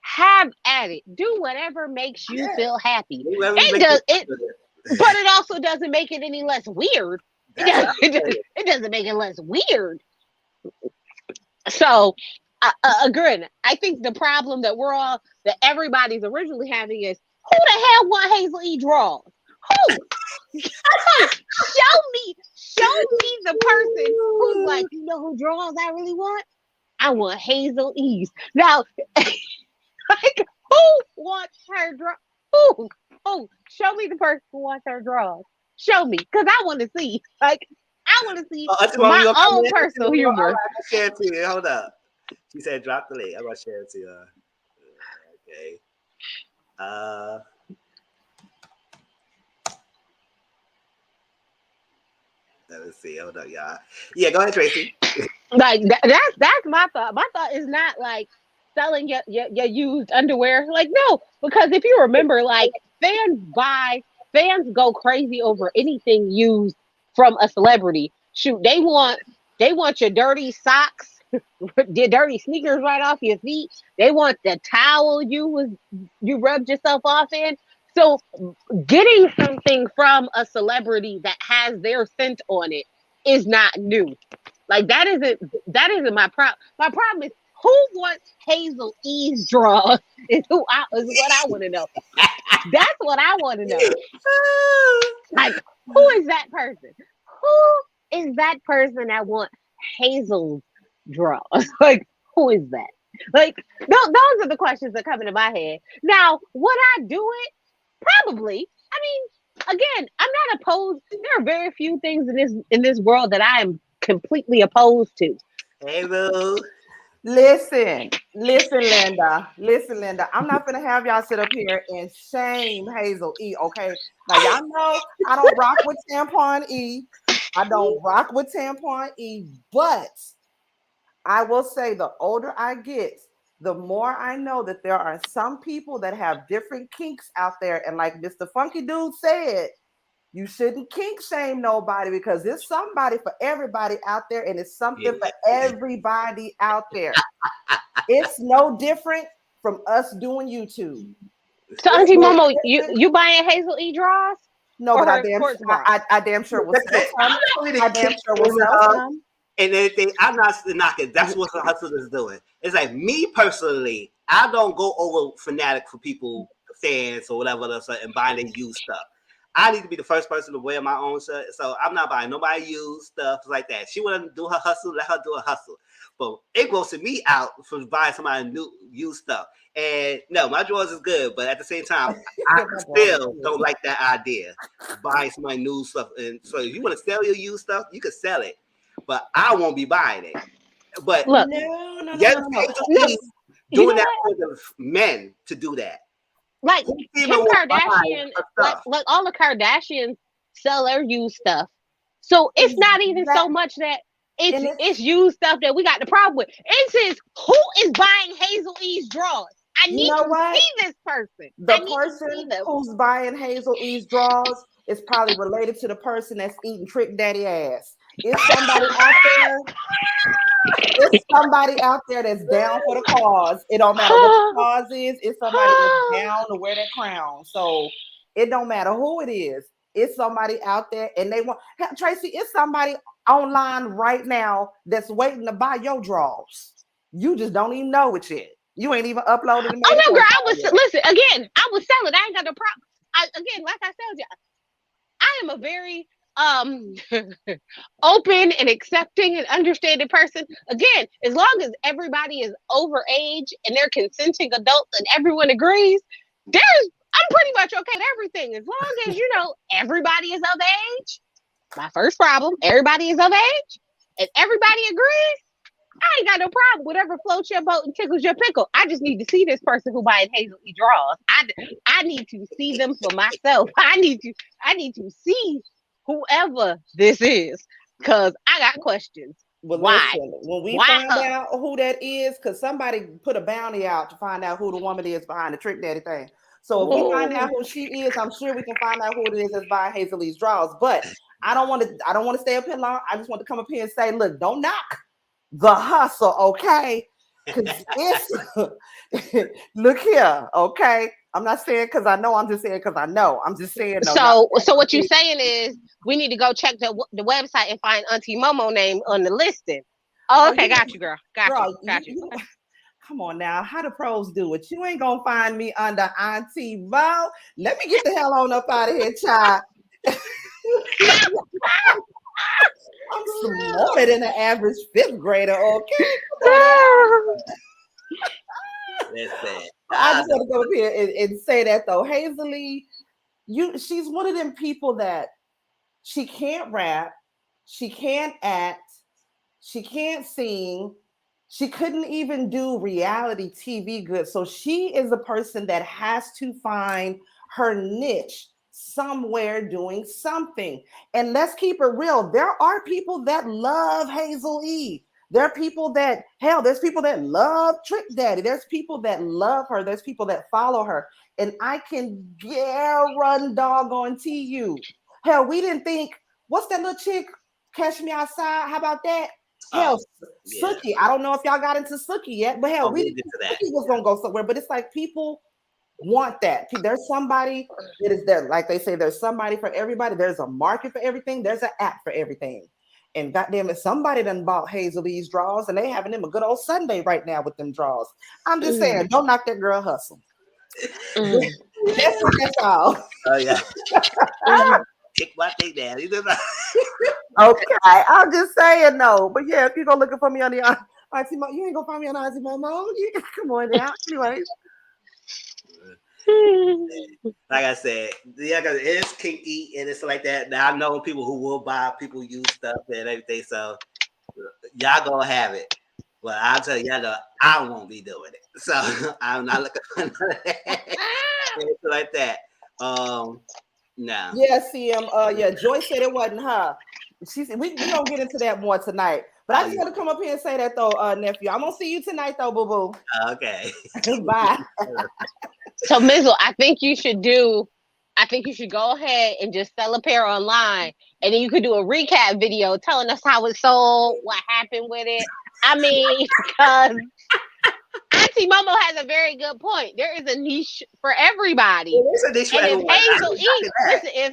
B: have at it. Do whatever makes you feel happy. But it also doesn't make it any less weird. It doesn't make it less weird. So, again, I think the problem that everybody's originally having is, who the hell want Hazel E draws? Who? Show me the person who's like, you know who draws I really want? I want Hazel E's. Now, like, who wants her draw? Who? Show me the person who wants her draws. Show me, because I want to see. Like, I want to see my own personal humor.
A: I'm gonna share it to you. Hold up. She said, "Drop the link." I'm gonna share it to you. Okay. Let's see. Hold up, y'all. Yeah, go ahead, Tracy.
B: Like that's my thought. My thought is not like selling your used underwear. Like, no, because if you remember, like fans go crazy over anything used from a celebrity. Shoot, they want your dirty socks, your dirty sneakers right off your feet. They want the towel you rubbed yourself off in. So getting something from a celebrity that has their scent on it is not new. Like, that isn't my problem. My problem is, who wants Hazel E's draws is what I want to know. That's what I want to know. Like, who is that person? Who is that person that wants Hazel's draws? Like, who is that? Like, those are the questions that come into my head. Now, would I do it? Probably. I mean, again, I'm not opposed. There are very few things in this world that I am completely opposed to.
A: Hey, Boo.
C: Listen, Linda. I'm not gonna have y'all sit up here and shame Hazel E. Okay, now y'all know I don't rock with tampon E. But I will say the older I get, the more I know that there are some people that have different kinks out there. And like Mr. Funky Dude said, you shouldn't kink shame nobody because there's somebody for everybody out there and it's something for everybody out there. It's no different from us doing YouTube.
B: So, Auntie Momo, you buying Hazel E draws?
C: No, but I damn sure will sell some. I damn sure will sell some.
A: And anything, I'm not knocking. That's what the hustle is doing. It's like, me personally, I don't go over fanatic for people, fans or whatever, and buying their used stuff. I need to be the first person to wear my own shirt. So I'm not buying nobody used stuff like that. She want to do her hustle, let her do a hustle. but it grosses me out for buying somebody new used stuff. And no, my drawers is good, but at the same time, I still don't like that idea buying somebody new stuff. And so if you want to sell your used stuff, you can sell it, but I won't be buying it. But
B: look,
C: no.
A: doing that for the men to do that.
B: Like Kim Kardashian, like all the Kardashians sell their used stuff. So it's not even so much that it's used stuff that we got the problem with. It says, who is buying Hazel E's drawers? I need to see this person.
C: The person who's buying Hazel E's drawers is probably related to the person that's eating Trick Daddy ass. It's somebody out there. It's somebody out there that's down for the cause. It don't matter what the cause is. It's somebody that's down to wear that crown. So it don't matter who it is. It's somebody out there, and they want Tracy. It's somebody online right now that's waiting to buy your drawers. You just don't even know it yet. You ain't even uploaded it.
B: Oh no, girl! I was listen again. I was selling. I ain't got no problem. Again, like I told you, I am a very open and accepting and understanding person. Again, as long as everybody is over age and they're consenting adults and everyone agrees, I'm pretty much okay with everything. As long as everybody is of age. My first problem, everybody is of age and everybody agrees. I ain't got no problem. Whatever floats your boat and tickles your pickle. I just need to see this person who buys Hazel E drawers. I need to see them for myself. I need to see whoever this is, because I got questions.
C: Well,
B: why?
C: Listen, when we find out who that is, because somebody put a bounty out to find out who the woman is behind the Trick Daddy thing. So if we find out who she is, I'm sure we can find out who it is that's buying Hazel E's drawers. But I don't want to stay up here long. I just want to come up here and say, look, don't knock the hustle, okay? Because it's look here, okay? I'm not saying because I know. I'm just saying because I know. I'm just saying.
B: No, so what you're saying is we need to go check the website and find Auntie Momo name on the listing. Oh, okay, got you, girl. Got you.
C: Come on now, how the pros do it? You ain't gonna find me under Auntie Mo. Let me get the hell on up out of here, child. I'm smarter than the average fifth grader, okay? I just want to go up here and say that though. Hazel E, she's one of them people that she can't rap, she can't act, she can't sing, she couldn't even do reality TV good. So she is a person that has to find her niche somewhere doing something. And let's keep it real. There are people that love Hazel E. There are people that, there's people that love Trick Daddy. There's people that love her. There's people that follow her. And I can guarantee you. Hell, we didn't think, what's that little chick? Catch Me Outside. How about that? Suki. I don't know if y'all got into Suki yet, but we didn't think Suki was going to go somewhere. But it's like people want that. There's somebody that is there. Like they say, there's somebody for everybody. There's a market for everything. There's an app for everything. And goddamn it, somebody done bought Hazel E's drawers and they having them a good old Sunday right now with them drawers. I'm just saying, don't knock that girl hustle. That's all.
A: Oh yeah. Kick my thing down.
C: Okay, I'm just saying no. But yeah, if you go looking for me on the Auntie Mo, you ain't gonna find me on Auntie Momo. Come on now. Anyways.
A: Like I said, it's kinky and it's like that. Now I know people who will buy people use stuff and everything, so y'all gonna have it. But I'll tell y'all, I won't be doing it. So I'm not looking for anything like that. No.
C: Yeah, Joy said it wasn't her. She said we gonna get into that more tonight. But I just want to come up here and say that though, nephew. I'm gonna see you tonight though, boo boo.
A: Okay.
C: Bye.
B: So Mizzle, I think you should go ahead and just sell a pair online, and then you could do a recap video telling us how it sold, what happened with it. I mean, because Auntie Momo has a very good point. There is a niche for everybody.
A: And
B: if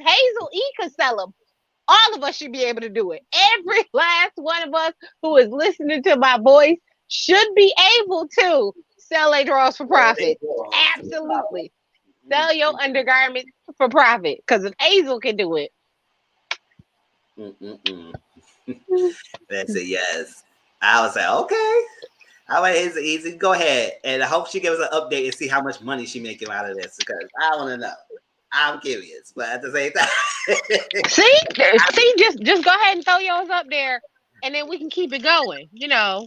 B: Hazel E could sell them, all of us should be able to do it. Every last one of us who is listening to my voice should be able to sell their drawers for profit. Absolutely. Sell your undergarments for profit. Because if Hazel can do it.
A: That's a yes. I was like, okay. All right, it's easy. Go ahead. And I hope she gives us an update and see how much money she making out of this because I want to know. I'm curious, but at the same time,
B: See, just go ahead and throw yours up there, and then we can keep it going.
A: yeah.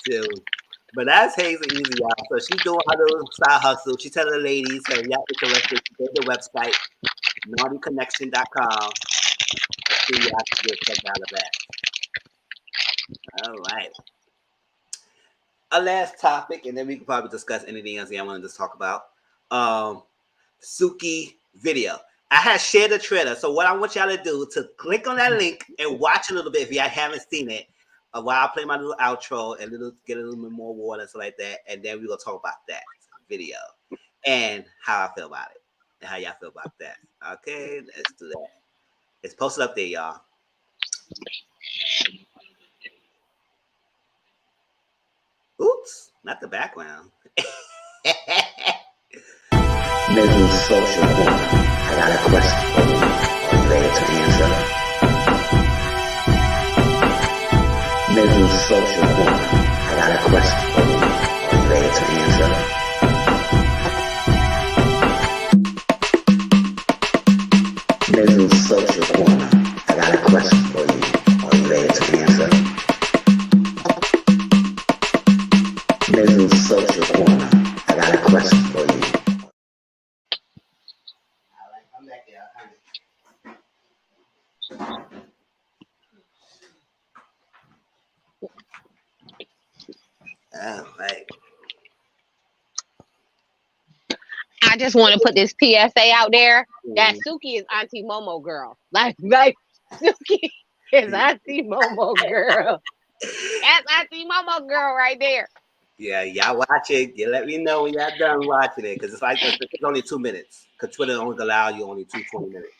A: So, but that's Hazel Easy, y'all. So she's doing her little side hustle. She telling the ladies, hey, y'all interested, go to the website, naughtyconnection.com. See y'all can get checked out of that. All right. A last topic, and then we can probably discuss anything else I want to just talk about. Suki video. I had shared the trailer, so what I want y'all to do to click on that link and watch a little bit if y'all haven't seen it. While I play my little outro and get a little bit more water and stuff like that, and then we're gonna talk about that video and how I feel about it and how y'all feel about that. Okay, let's do that. It's posted up there, y'all. Oops, not the background.
D: Mizzle social corner. I got a question for you. Are you ready to answer? Mizzle social corner. I got a question for you. Are you ready to answer? Mizzle social corner. I got a question for you. Are you ready to answer? Mizzle social corner. I got a question for you.
A: I'm back there. All right.
B: I just want to put this PSA out there that Suki is Auntie Momo girl. Like Suki is Auntie Momo girl. That's Auntie Momo girl right there.
A: Yeah, y'all watch it. You let me know when y'all done watching it because it's like it's only 2 minutes. Because Twitter only allow you only 20 minutes.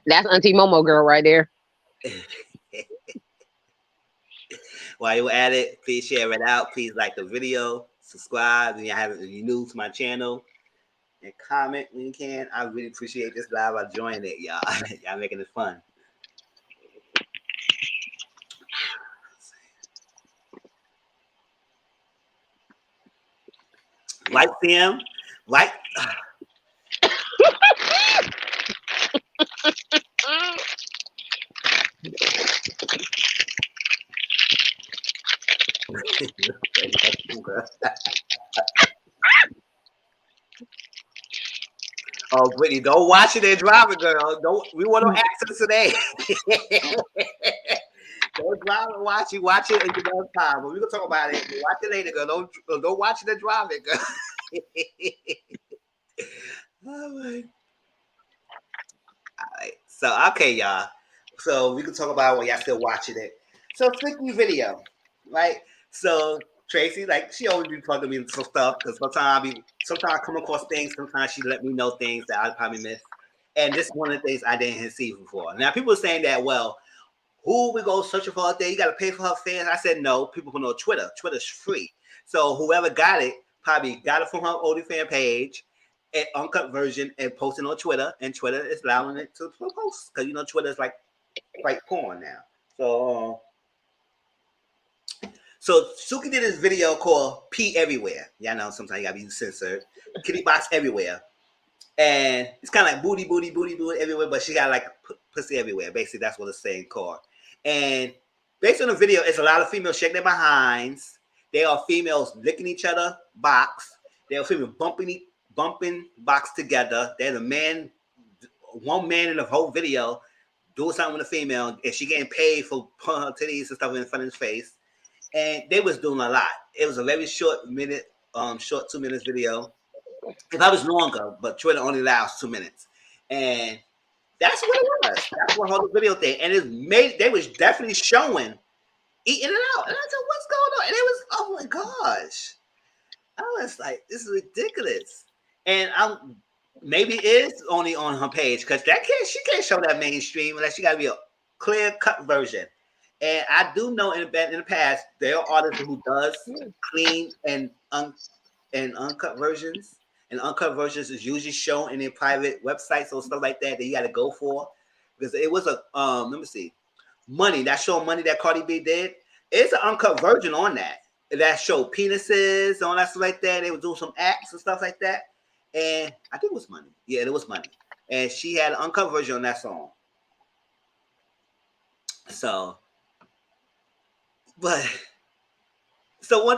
B: That's Auntie Momo girl right there.
A: While you're at it, please share it out. Please like the video, subscribe, and if you're new to my channel, and comment when you can. I really appreciate this live. I joined it, y'all. Y'all making it fun. Like them, like. Oh, Brittany, don't watch it and drive it, girl. Don't. We want no accidents today. Don't drive and watch it. Watch it in your own time. But we gonna talk about it. Watch it later, girl. Don't watch it and drive it, girl. All right. So okay, y'all. So we can talk about when y'all still watching it. So Suki video, right? So Tracy, like she always be plugging me into some stuff because sometimes I come across things. Sometimes she let me know things that I probably miss. And this is one of the things I didn't see before. Now people are saying that, well, who we go searching for out there? You got to pay for her fans. I said no. People who know Twitter. Twitter's free. So whoever got it probably got it from her OnlyFans page, an uncut version, and posting on Twitter. And Twitter is allowing it to post because Twitter is like porn now. So Suki did this video called Pee Everywhere. Y'all know sometimes you gotta be censored. Kitty box everywhere. And it's kind of like booty everywhere, but she got like pussy everywhere. Basically, that's what it's saying called. And based on the video, it's a lot of females shaking their behinds. They are females licking each other box. They are females bumping box together. They're one man in the whole video doing something with a female, and she getting paid for putting her titties and stuff in front of his face. And they was doing a lot. It was a very short 2 minutes video. If I was longer, but Twitter only allows 2 minutes. And that's what it was. That's what whole video thing. And they was definitely showing eating it out. And I said, what's going on? And it was, oh my gosh. I was like, this is ridiculous. And maybe it is only on her page because she can't show that mainstream unless she got to be a clear cut version. And I do know in the past there are artists who does clean and uncut versions. and uncut versions is usually shown in their private websites or stuff like that you got to go for. Because it was a let me see, Money, that show Money that Cardi B did. It's an uncut version on that showed penises and all that stuff like that. They were doing some acts and stuff like that, and I think it was Money. Yeah, it was Money, and she had an uncut version on that song. So, one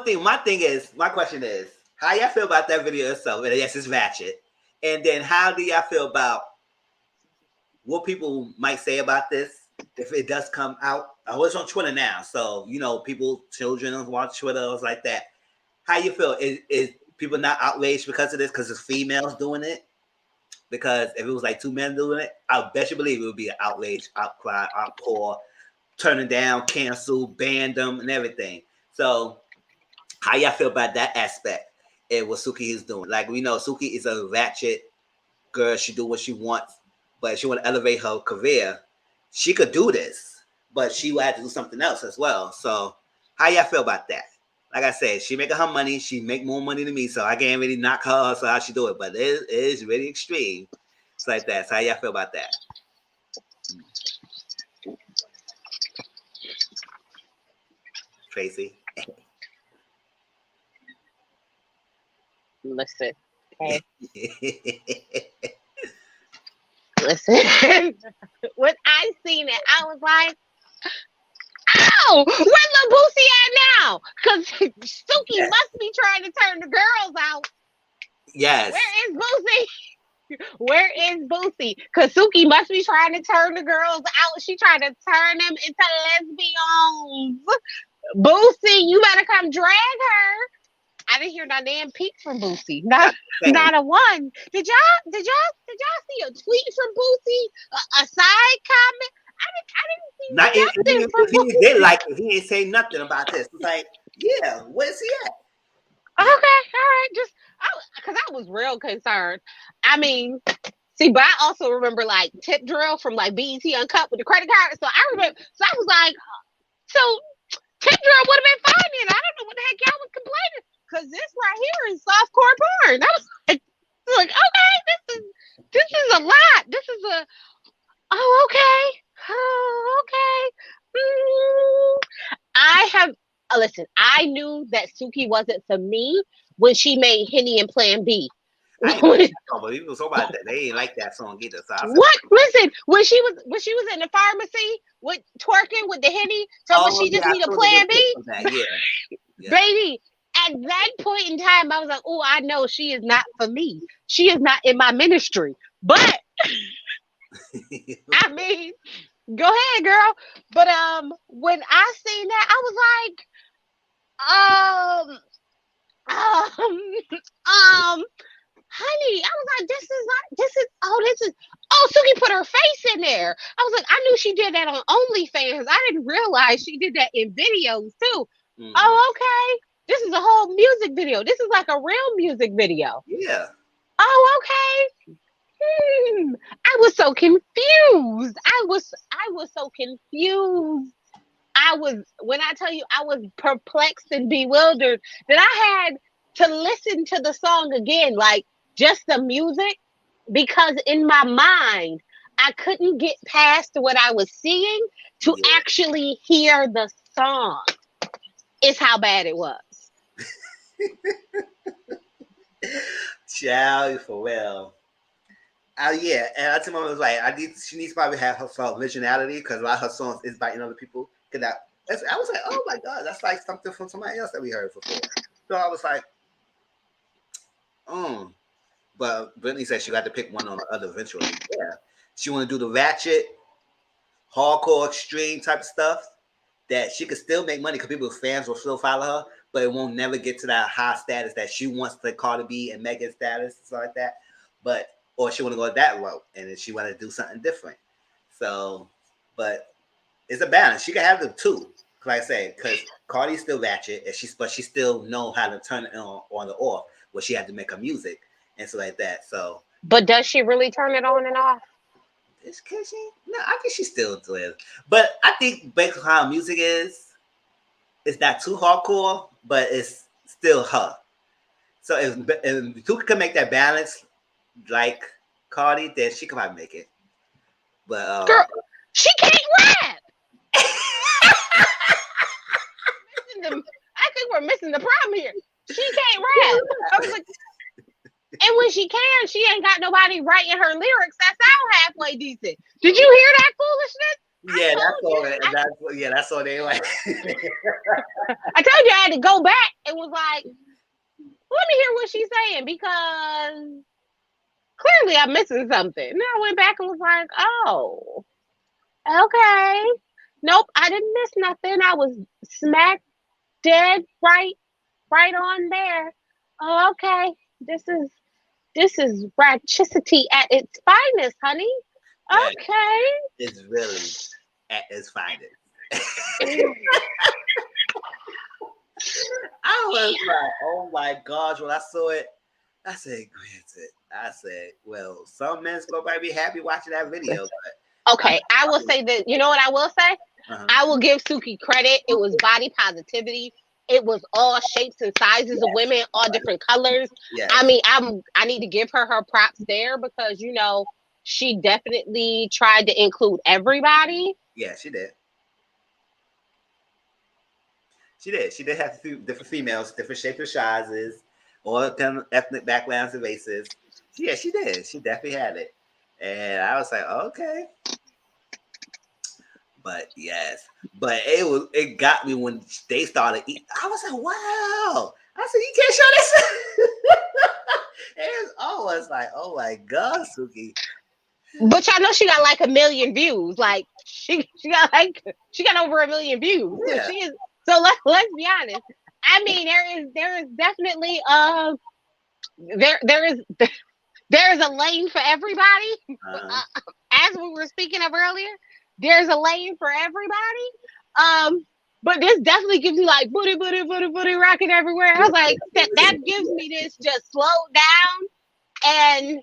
A: thing, my question is, how y'all feel about that video itself? And yes, it's ratchet. And then how do y'all feel about what people might say about this if it does come out? I was on Twitter now, so people, children watch Twitter like that. How you feel? Is people not outraged because of this? Because it's females doing it? Because if it was like two men doing it, I bet you believe it would be an outrage, outcry, outpour, turning down, cancel, ban them, and everything. So, how y'all feel about that aspect and what Suki is doing? Like, we know Suki is a ratchet girl. She do what she wants, but if she want to elevate her career, she could do this, but she would have to do something else as well. So, how y'all feel about that? Like I said, she making her money. She make more money than me, so I can't really knock her. So how she do it, but it is really extreme. It's like that. So how y'all feel about that? Tracy.
B: Listen. Okay. Listen. When I seen it, I was like, "Ow! Where's Lil Boosie at now?" Because Suki must be trying to turn the girls out.
A: Yes.
B: Where is Boosie? Where is Boosie? Because Suki must be trying to turn the girls out. She trying to turn them into lesbians. Boosie, you better come drag her. I didn't hear no damn peep from Boosie. Not a one. Did y'all see a tweet from Boosie? A side comment? I didn't see nothing from Boosie.
A: He did like it. He ain't say nothing about this. It's like, yeah, where's he at?
B: Okay, all right. Just because I was real concerned. I mean, see, but I also remember like Tip Drill from like BET Uncut with the credit card. So I remember. So I was like, so Tip Drill would have been fine then. I don't know what the heck y'all was complaining, because this right here is softcore porn. I was like, okay, this is a lot. This is a okay. I have listen. I knew that Suki wasn't for me when she made Henny and Plan B.
A: I ain't like that song, but people talk about that. They ain't like that song either. So
B: What? Listen, when she was in the pharmacy with twerking with the Henny, she just need a Plan B.
A: Yeah.
B: Baby, at that point in time, I was like, oh, I know she is not for me. She is not in my ministry. But I mean, go ahead, girl. But when I seen that, I was like, honey, I was like, Suki put her face in there. I was like, I knew she did that on OnlyFans. I didn't realize she did that in videos too. Mm-hmm. Oh, okay. This is a whole music video. This is like a real music video.
A: Yeah.
B: Oh, okay. I was so confused. I was so confused. When I tell you, I was perplexed and bewildered that I had to listen to the song again, like just the music, because in my mind, I couldn't get past what I was seeing to actually hear the song. It's how bad it was.
A: Child, for real. Yeah, and I told my mom, was like, she needs to probably have her originality, because a lot of her songs is biting other people. Cause I was like, oh my God, that's like something from somebody else that we heard before. So I was like, But Brittany said she got to pick one or the other eventually. Yeah, she want to do the ratchet, hardcore, extreme type of stuff that she could still make money because people's fans will still follow her, but it won't never get to that high status that she wants to Cardi B and Megan status and stuff like that. Or she want to go that route, and then she want to do something different. So, but it's a balance. She can have the two, like I say, because Cardi's still ratchet, and she still know how to turn it on or off. Where she had to make her music and stuff like that. So,
B: but does she really turn it on and off?
A: Can she? No, I think she still does. But I think based on how music is, it's not too hardcore, but it's still her. So if Tuka can make that balance like Cardi, then she can probably make it. But
B: girl, she can't rap. I think we're missing the problem here. She can't rap. I was like, and when she can, she ain't got nobody writing her lyrics that sound halfway decent. Did you hear that foolishness?
A: yeah, that's all they like.
B: I told you I had to go back and was like, let me hear what she's saying, because clearly I'm missing something. And I went back and was like, oh, okay. Nope, I didn't miss nothing. I was smack dead right on there. Oh, okay. This is ratchicity at its finest, honey. Okay.
A: It's really at its finest. I was like, oh my gosh, when I saw it, I said, granted. I said, well, some men's gonna probably be happy watching that video. But
B: okay, I will say that, you know what I will say? I will give Suki credit. It was body positivity. It was all shapes and sizes of women, all different colors.
A: Yes.
B: I mean, I need to give her props there, because, you know, she definitely tried to include everybody.
A: Yeah, she did. She did have different females, different shapes and sizes, all different ethnic backgrounds and races. Yeah, she did. She definitely had it. And I was like, okay. But yes, but it got me when they started eating. I was like, wow. I said, you can't show this. It was always like, oh my God, Suki.
B: But y'all know she got like 1 million views. Like she got over 1 million views.
A: Yeah.
B: So let's be honest. I mean, there is definitely there is a lane for everybody. As we were speaking of earlier, there's a lane for everybody. But this definitely gives you like booty rocking everywhere. I was like, that gives me this just slow down, and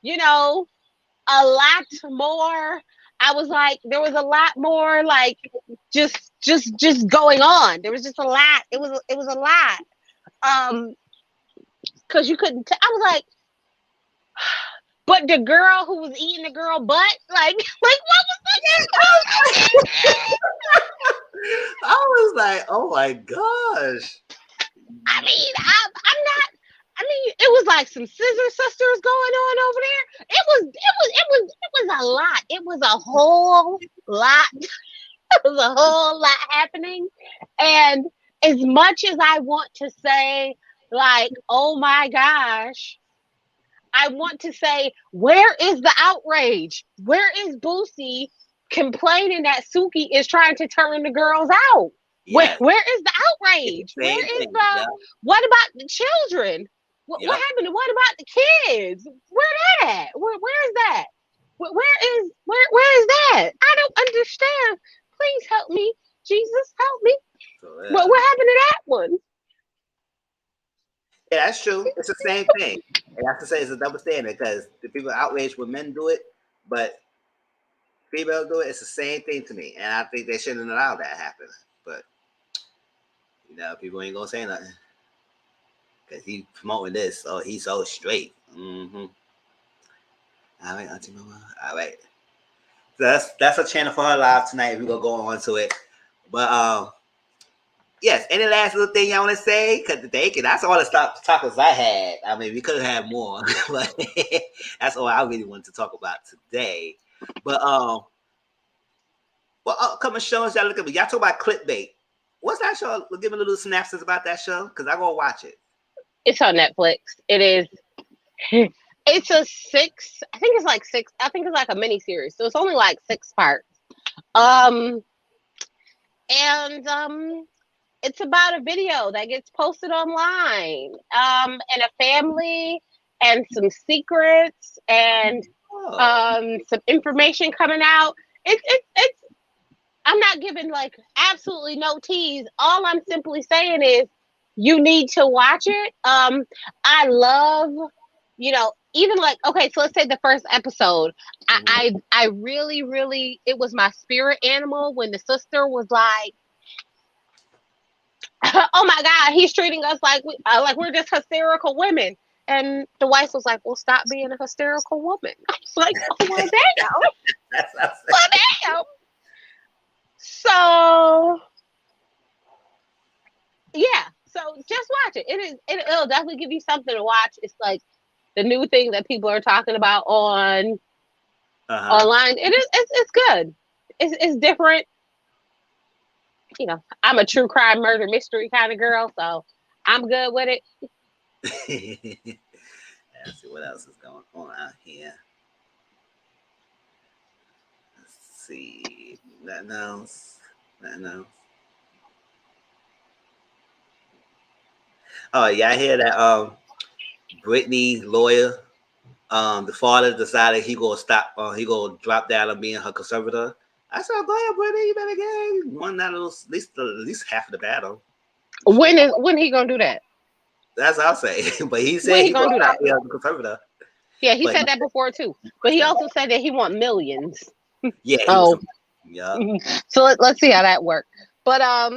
B: you know, a lot more. I was like, there was a lot more like just going on. There was just a lot. It was a lot. Because you couldn't. I was like, but the girl who was eating the girl butt, like what was that?
A: I was like, oh my gosh.
B: I mean, I'm not. I mean, it was like some scissor sisters going on over there. It was a lot. It was a whole lot. It was a whole lot happening. And as much as I want to say, like, oh my gosh, I want to say, where is the outrage? Where is Boosie complaining that Suki is trying to turn the girls out? Yes. Where is the outrage? Where is what about the children? What happened? What about the kids? Where that at? Where is that? Where is that? I don't understand. Please help me. Jesus, help me. So, what happened to that one?
A: Yeah, that's true. It's the same thing. And I have to say it's a double standard, because the people outraged when men do it, but females do it. It's the same thing to me. And I think they shouldn't allow that to happen. But, you know, people ain't going to say nothing. Because he's promoting this. So he's so straight. Mm-hmm. All right, Auntie Mama. All right. So that's a channel for her live tonight. We're going to go on to it. But, yes, any last little thing y'all want to say? Because that's all the topics I had. I mean, we could have had more, but that's all I really wanted to talk about today. But what upcoming shows y'all look at? Y'all talk about clickbait. What's that show? Give me a little synopsis about that show, because I'm gonna watch it.
B: It's on Netflix. It is. It's a 6. I think it's like 6. I think it's like a mini series, so it's only like 6 parts. It's about a video that gets posted online, and a family, and some secrets, and some information coming out. It's. I'm not giving like absolutely no tease. All I'm simply saying is you need to watch it. I love, you know, even like, okay, so let's say the first episode. I really, it was my spirit animal when the sister was like, oh my God, he's treating us like we're just hysterical women. And the wife was like, well, stop being a hysterical woman. I was like, oh, well, damn.
A: That's what I'm
B: Well, damn. So, yeah. So just watch it. It'll definitely give you something to watch. It's like the new thing that people are talking about on online. It's good. It's different. You know, I'm a true crime murder mystery kind of girl, so I'm good with it.
A: Let's see what else is going on out here. Let's see. Nothing else. Oh yeah, I hear that Brittany lawyer, the father decided he gonna stop he gonna drop down on being her conservator. I said, go ahead, Brittany, you better get one out of those, at least half of the battle.
B: When he gonna do that?
A: That's what I'll say. But he said
B: When
A: he
B: gonna do that?
A: Be a conservator.
B: Yeah, he said that before too. But he also said that he want millions.
A: Yeah. Yeah.
B: So let's see how that works. But I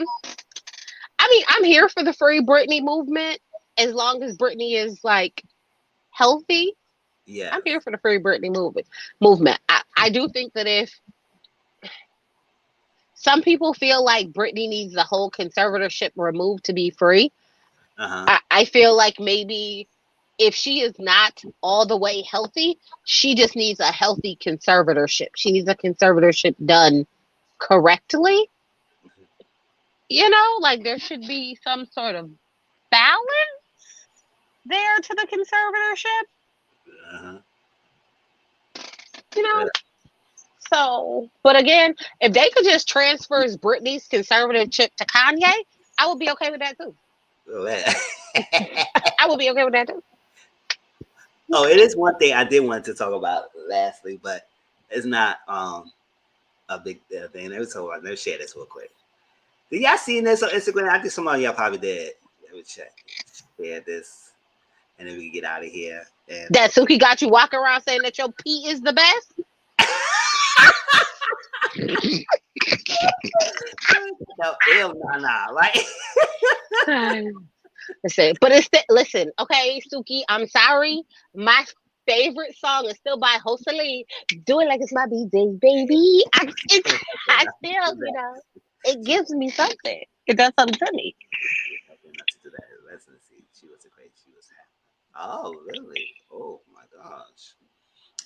B: mean, I'm here for the Free Britney movement as long as Britney is like healthy.
A: Yeah.
B: I'm here for the Free Britney movement. I do think that if some people feel like Britney needs the whole conservatorship removed to be free, I feel like maybe if she is not all the way healthy, she just needs a healthy conservatorship. She needs a conservatorship done correctly. You know, like there should be some sort of balance there to the conservatorship. You know? So, but again, if they could just transfer Britney's conservatorship to Kanye, I would be okay with that too. I would be okay with that too.
A: Oh, it is one thing I did want to talk about lastly, but it's not a big thing. Let me share this real quick. Did y'all see this on Instagram? I think some of y'all probably did. Let me check. Share this, and then we can get out of here. And
B: that Suki got you walking around saying that your pee is the best.
A: No, right?
B: Listen, okay, Suki, I'm sorry. My favorite song is still by Hazel. Do it like it's my BJ, baby. I still, you know, it gives me something. It does something to me.
A: Let's see. She was great. She was happy. Oh, really? Oh my gosh.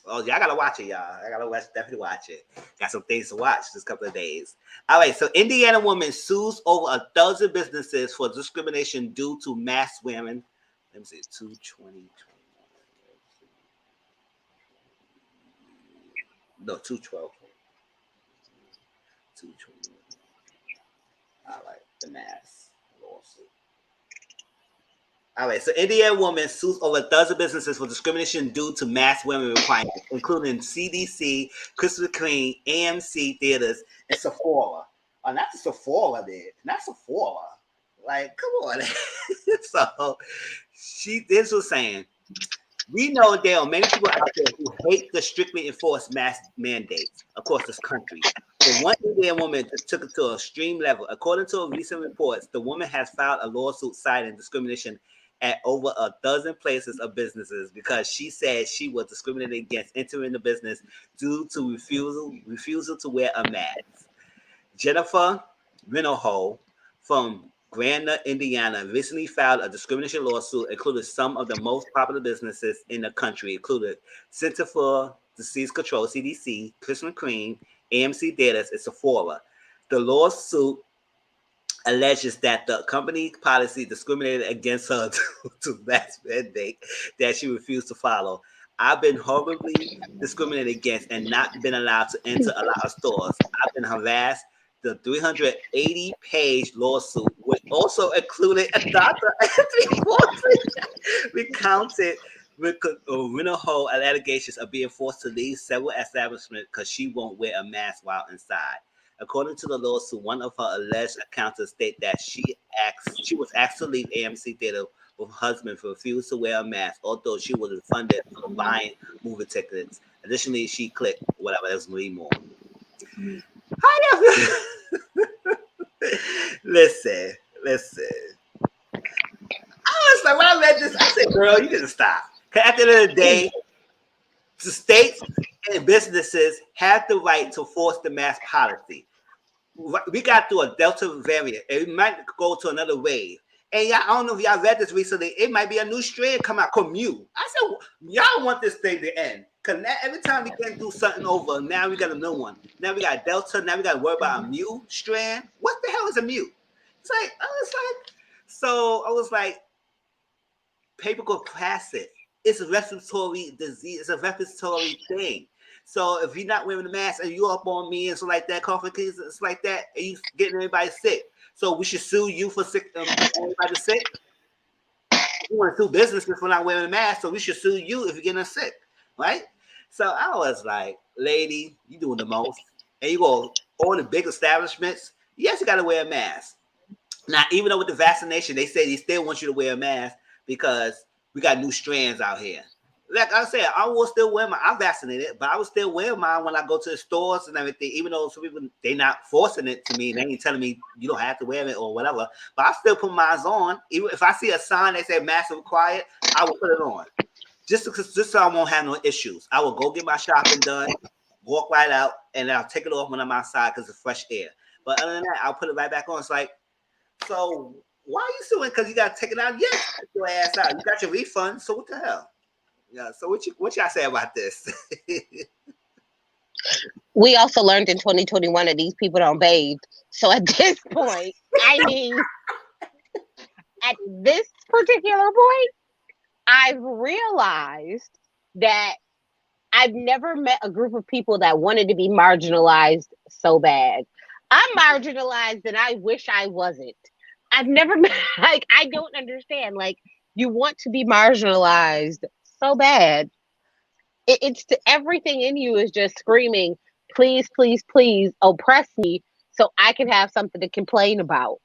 A: Oh, y'all gotta watch it, y'all. I gotta definitely watch it. Got some things to watch this couple of days. All right, so Indiana woman sues over a dozen businesses for discrimination due to mask wearing. Let me see, 220. No, 212. 220. All right, the mask lawsuit. All right, so Indiana woman sues over a dozen businesses for discrimination due to mask wearing requirements, including CDC, Krispy Kreme, AMC theaters, and Sephora. Oh, not the Sephora, dude. Not Sephora. Like, come on. So this was saying, we know there are many people out there who hate the strictly enforced mask mandates across this country. But one Indian woman took it to an extreme level. According to recent reports, the woman has filed a lawsuit citing discrimination at over a dozen places of businesses because she said she was discriminated against entering the business due to refusal to wear a mask. Jennifer Renoho from Granada, Indiana, recently filed a discrimination lawsuit, including some of the most popular businesses in the country, including Center for Disease Control, CDC, Krispy Kreme, AMC Theaters, and Sephora. The lawsuit alleges that the company policy discriminated against her to mask mandate that she refused to follow. I've been horribly discriminated against and not been allowed to enter a lot of stores. I've been harassed. The 380-page lawsuit, which also included a Dr. Anthony Fauci, recounted Renoho allegations of being forced to leave several establishments because she won't wear a mask while inside. According to the lawsuit, one of her alleged accountants state that she was asked to leave AMC Theater with her husband for refusing to wear a mask, although she was refunded for buying movie tickets. Additionally, she clicked whatever, there's read more. Listen, Listen. I was like, when I read this, I said, girl, you gotta stop. Because at the end of the day, the states and businesses have the right to force the mask policy. We got through a Delta variant, and we might go to another wave. And y'all, I don't know if y'all read this recently. It might be a new strand come out called Mu. I said, y'all want this thing to end. Because every time we can do something over, now we got a new one. Now we got Delta. Now we got to worry about a Mu strand. What the hell is a Mu? So I was like, paper go plastic. It's a respiratory disease. It's a respiratory thing. So if you're not wearing a mask and you up on me and so like that, coughing kids, it's like that, and you getting everybody sick. So we should sue you for sick. Everybody sick. We want to sue businesses for not wearing a mask, so we should sue you if you're getting us sick, right? So I was like, lady, you doing the most, and you go all the big establishments. Yes, you got to wear a mask. Now, even though with the vaccination, they say they still want you to wear a mask because we got new strands out here. Like I said, I will still wear I'm vaccinated, but I will still wear mine when I go to the stores and everything, even though some people, they not forcing it to me. They ain't telling me you don't have to wear it or whatever, but I still put mine on. Even if I see a sign that says mask required, I will put it on. Just so I won't have no issues. I will go get my shopping done, walk right out, and then I'll take it off when I'm outside because it's fresh air. But other than that, I'll put it right back on. It's like, so why are you suing? Because you got to take it out? Yes, take your ass out. You got your refund, so what the hell? Yeah, so what y'all say about this?
B: We also learned in 2021 that these people don't bathe. So at this point, I mean, at this particular point, I've realized that I've never met a group of people that wanted to be marginalized so bad. I'm marginalized and I wish I wasn't. I've never met, like, I don't understand. Like, you want to be marginalized so bad. It's everything in you is just screaming, please, please, please oppress me so I can have something to complain about.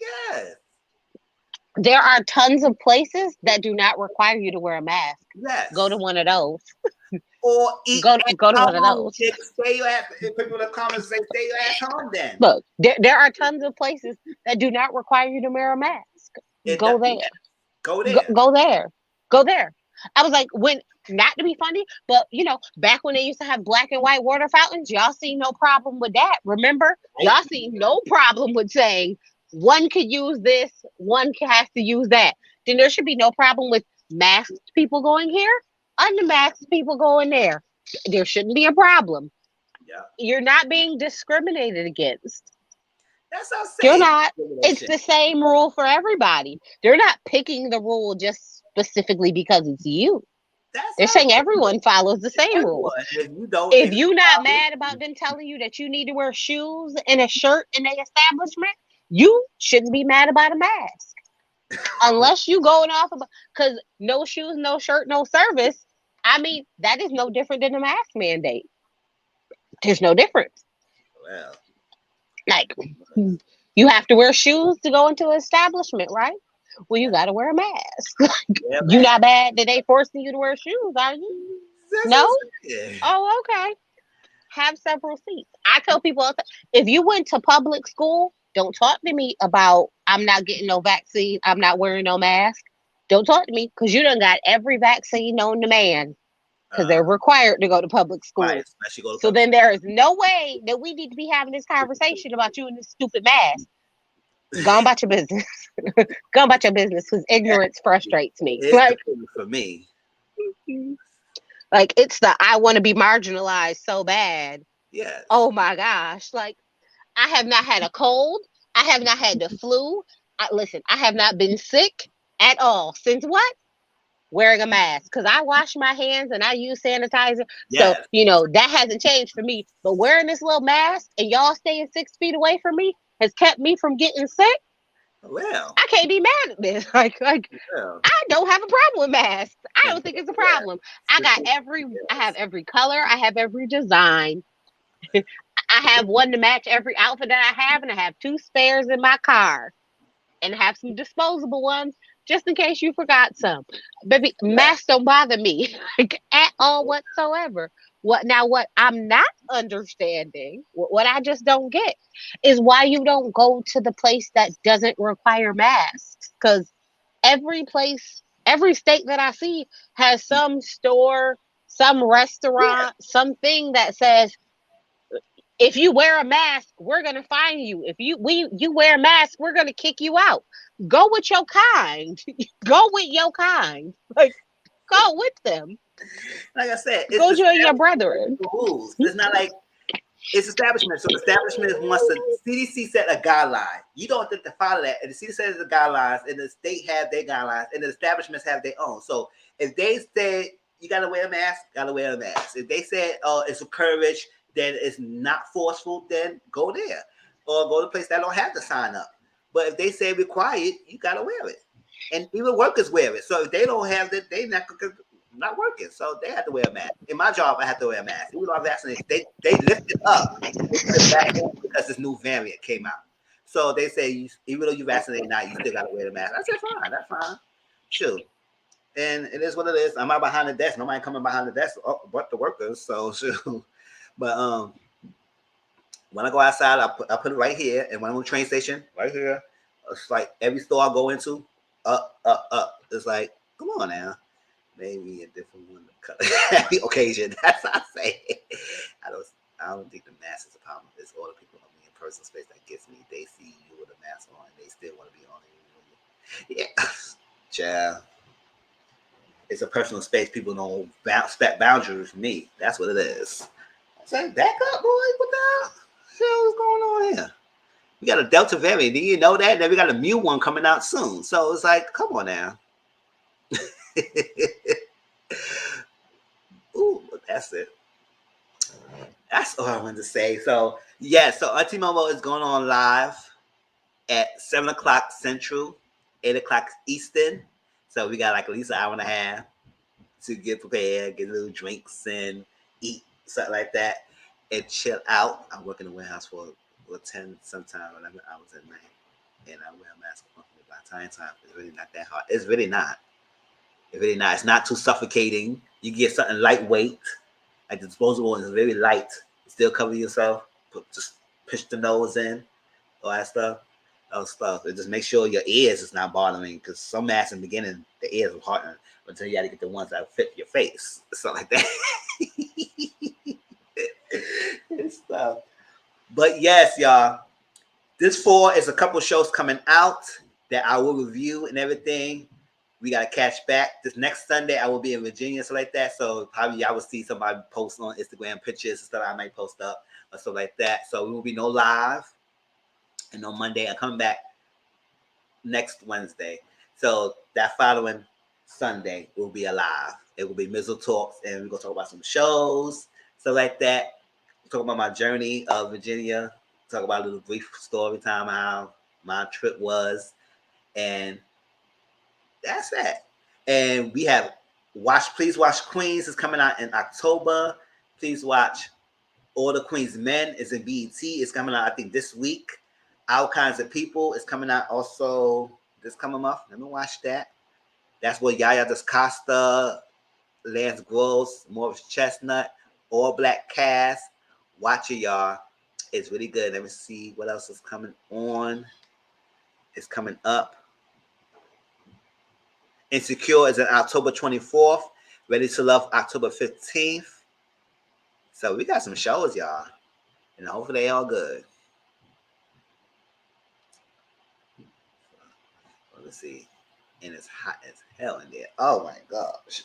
A: Yes.
B: There are tons of places that do not require you to wear a mask.
A: Yes.
B: Go to one of those.
A: Or eat
B: go to one of those.
A: Stay your ass. People in the comments say, stay your ass home then.
B: Look, there are tons of places that do not require you to wear a mask. Go there.
A: Go there.
B: Go there. Go there. I was like, not to be funny, but you know, back when they used to have black and white water fountains, y'all see no problem with that. Remember? Y'all see no problem with saying one could use this, one has to use that. Then there should be no problem with masked people going here, unmasked people going there. There shouldn't be a problem.
A: Yeah.
B: You're not being discriminated against.
A: That's what I'm saying.
B: You're not. It's the same rule for everybody. They're not picking the rule just specifically because it's you. They're saying everyone follows the same rules. If you're not mad about them telling you that you need to wear shoes and a shirt in their establishment, you shouldn't be mad about a mask. Unless you going off of, because no shoes, no shirt, no service. I mean, that is no different than a mask mandate. There's no difference.
A: Well,
B: like, you have to wear shoes to go into an establishment, right? Well, you got to wear a mask. You're not bad that they forcing you to wear shoes, are you? No? Oh, okay. Have several seats. I tell people, if you went to public school, don't talk to me about I'm not getting no vaccine, I'm not wearing no mask. Don't talk to me because you done got every vaccine known to man because they're required to go to public school. Right, so then there is no way that we need to be having this conversation about you and this stupid mask. Go on about your business. Go on about your business because ignorance frustrates me.
A: It's like, for me.
B: Like, it's the I want to be marginalized so bad.
A: Yes.
B: Oh my gosh. Like, I have not had a cold. I have not had the flu. Listen, I have not been sick at all. Since what? Wearing a mask. Because I wash my hands and I use sanitizer. Yes. So, you know, that hasn't changed for me. But wearing this little mask and y'all staying 6 feet away from me has kept me from getting sick.
A: Well,
B: I can't be mad at this. I don't have a problem with masks. I don't think it's a problem. I have every color. I have every design. I have one to match every outfit that I have, and I have 2 spares in my car, and have some disposable ones just in case you forgot some. Baby, masks don't bother me like at all whatsoever. What I'm not understanding, what I just don't get, is why you don't go to the place that doesn't require masks. Because every state that I see has some store, some
A: Yeah.
B: restaurant, something that says, if you wear a mask, we're gonna fine you. If you wear a mask, we're gonna kick you out. Go with your kind. Go with your kind. Like, go with them.
A: Like I said, it's
B: Go
A: the
B: join your brethren.
A: rules. It's not like it's establishment. So the establishment wants the CDC set a guideline. You don't have to follow that. And the CDC says the guidelines, and the state have their guidelines, and the establishments have their own. So if they say you gotta wear a mask, gotta wear a mask. If they said, oh, it's encouraged, then it's not forceful, then go there. Or go to a place that don't have to sign up. But if they say required, you gotta wear it. And even workers wear it. So if they don't have it, they not working, so they have to wear a mask. In my job, I have to wear a mask. Even though I'm vaccinated, they lift it up because this new variant came out. So they say, even though you're vaccinated now, you still got to wear the mask. I said, fine, that's fine. Sure. And it is what it is. I'm out behind the desk. Nobody coming behind the desk but the workers. So sure. But when I go outside, I put it right here. And when I'm on the train station, right here, it's like every store I go into, up. It's like, come on now. Maybe a different one to cut every occasion. That's what I say. I don't think the mask is a problem. It's all the people on me in personal space that gets me. They see you with a mask on and they still want to be on it. Yeah. Child. It's a personal space. People don't respect boundaries with me. That's what it is. I said, back up, boy. What the hell is going on here? We got a Delta variant. Do you know that? Then we got a Mu one coming out soon. So it's like, come on now. Ooh, that's it. That's all I wanted to say. So yeah, so Auntie Momo is going on live at 7 o'clock Central, 8 o'clock Eastern. So we got like at least an hour and a half to get prepared, get little drinks and eat, something like that, and chill out. I work in the warehouse for 10, sometime 11 hours at night, and I wear a mask by time. It's really not that hard. It's really not. It's not too suffocating. You get something lightweight, like the disposable one is very light. You still cover yourself. Just push the nose in, all that stuff. It just make sure your ears is not bothering, because some masks in the beginning, the ears were hurting until you had to get the ones that fit your face, something like that. And stuff. But yes, y'all, this fall is a couple shows coming out that I will review and everything. We got to catch back. This next Sunday, I will be in Virginia, stuff like that. So probably y'all will see somebody post on Instagram pictures and stuff I might post up or stuff like that. So we will be no live. And on Monday, I'm coming back next Wednesday. So that following Sunday will be alive. It will be Mizzle Talks, and we're going to talk about some shows, stuff like that. Talk about my journey of Virginia. Talk about a little brief story time, how my trip was. And that's that. And we have Please Watch Queens is coming out in October. Please watch All the Queens Men is in BET. It's coming out, I think, this week. All Kinds of People is coming out also this coming month. Let me watch that. That's where Yaya Costa, Lance Gross, Morris Chestnut, all black cast. Watch it, y'all. It's really good. Let me see what else is coming on. It's coming up. Insecure is on October 24th. Ready to Love October 15th. So we got some shows, y'all. And hopefully they all good. Let's see. And it's hot as hell in there. Oh my gosh.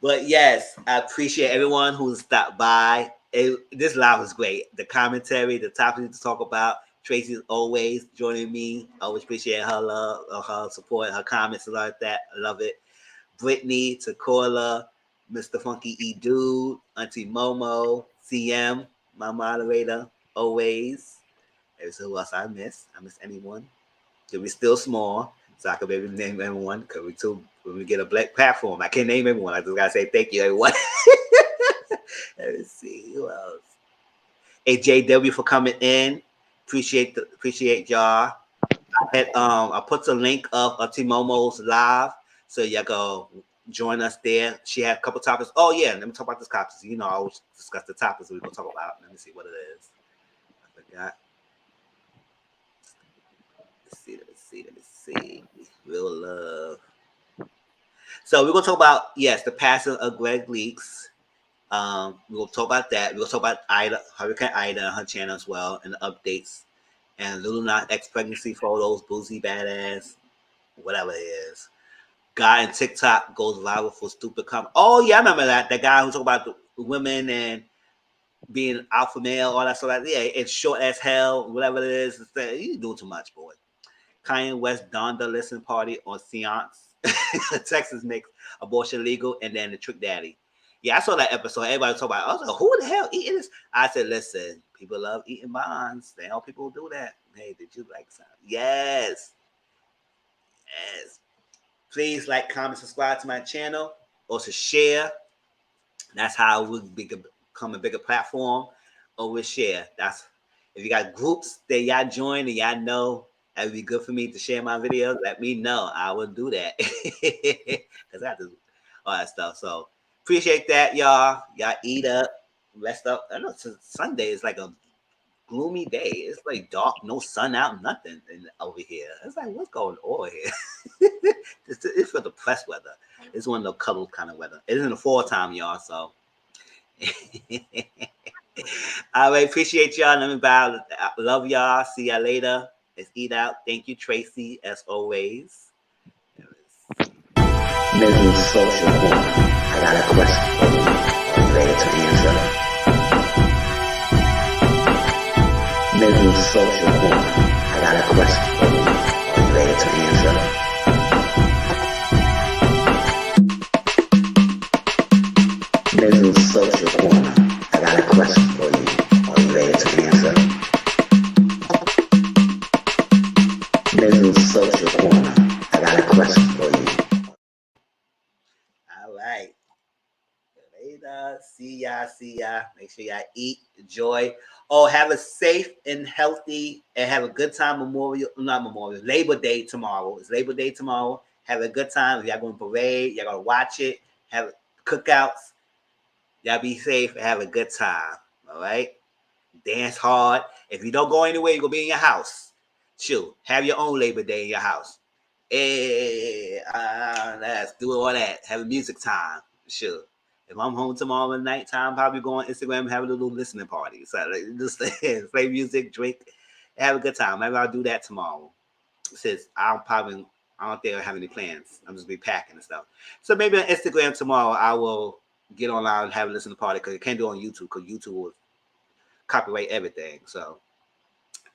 A: But yes, I appreciate everyone who stopped by. This live was great. The commentary, the topics to talk about. Tracy's always joining me. I always appreciate her love, her support, her comments and like that. I love it. Brittany, Takola, Mr. Funky E Dude, Auntie Momo, CM, my moderator, always. There's who else I miss. I miss anyone. We're still small, so I can maybe name everyone. Because when we get a black platform, I can't name everyone. I just gotta say thank you, everyone. Let me see who else. Hey, JW for coming in. Appreciate y'all. I put the link of Auntie Momo's live, so y'all go join us there. She had a couple topics. Oh yeah, let me talk about this topic. You know, I always discuss the topics we're gonna talk about. Let me see what it is. I forgot. Let me see. Real love. So we're gonna talk about, yes, the passing of Greg Leaks. We're gonna talk about that. We're gonna talk about Ida, Hurricane Ida, and her channel as well, and the updates, and Lil Nas X pregnancy photos, boozy badass, whatever it is. Guy in TikTok goes viral for stupid comment. Oh yeah, I remember that. That guy who talked about the women and being alpha male, all that sort of, yeah, it's short as hell, whatever it is. You're doing too much, boy. Kanye West Donda listen party on Seance. Texas makes abortion legal, and then the Trick Daddy. Yeah, I saw that episode. Everybody talking about it. I was like, who the hell eating this? I said, listen, people love eating bonds. They all people do that. Hey, did you like some? Yes. Yes. Please like, comment, subscribe to my channel. Also share. That's how we become a bigger platform. Always share. That's if you got groups that y'all join and y'all know that would be good for me to share my videos, let me know. I will do that. Because I have to do all that stuff. So appreciate that, y'all. Y'all eat up, rest up. I know Sunday is like a gloomy day. It's like dark, no sun out, nothing over here. It's like, what's going on here? It's for the depressed weather. It's one of the cuddle kind of weather. It is in the fall time, y'all. So, all right, appreciate y'all. Let me bow. Love y'all. See y'all later. Let's eat out. Thank you, Tracy, as always.
D: Mizzle Social Corner. I got a question for you. Are you ready to answer? Mizzle Social Corner. I got a question for you. Are you ready to answer? Mizzle Social Corner. I got a question for you. Are you ready to answer? Mizzle Social Corner. I got a question for you.
A: All right. Later. See ya. Make sure y'all eat, enjoy. Oh, have a safe and healthy and have a good time. Labor Day tomorrow. It's Labor Day tomorrow. Have a good time. If y'all going to parade, y'all going to watch it. Have cookouts. Y'all be safe and have a good time. All right? Dance hard. If you don't go anywhere, you're going to be in your house. Shoot. Have your own Labor Day in your house. Hey, let's do all that. Have a music time. Sure. If I'm home tomorrow at nighttime, probably go on Instagram and have a little listening party. So just play music, drink, have a good time. Maybe I'll do that tomorrow. Since I don't think I have any plans. I'm just be packing and stuff. So maybe on Instagram tomorrow, I will get online and have a listening party because I can't do it on YouTube because YouTube will copyright everything. So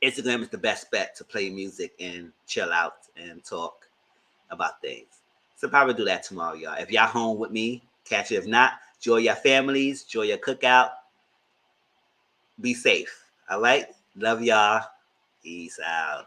A: Instagram is the best bet to play music and chill out and talk about things. So probably do that tomorrow, y'all. If y'all home with me, catch it. If not, enjoy your families, enjoy your cookout. Be safe. All right? Love y'all. Peace out.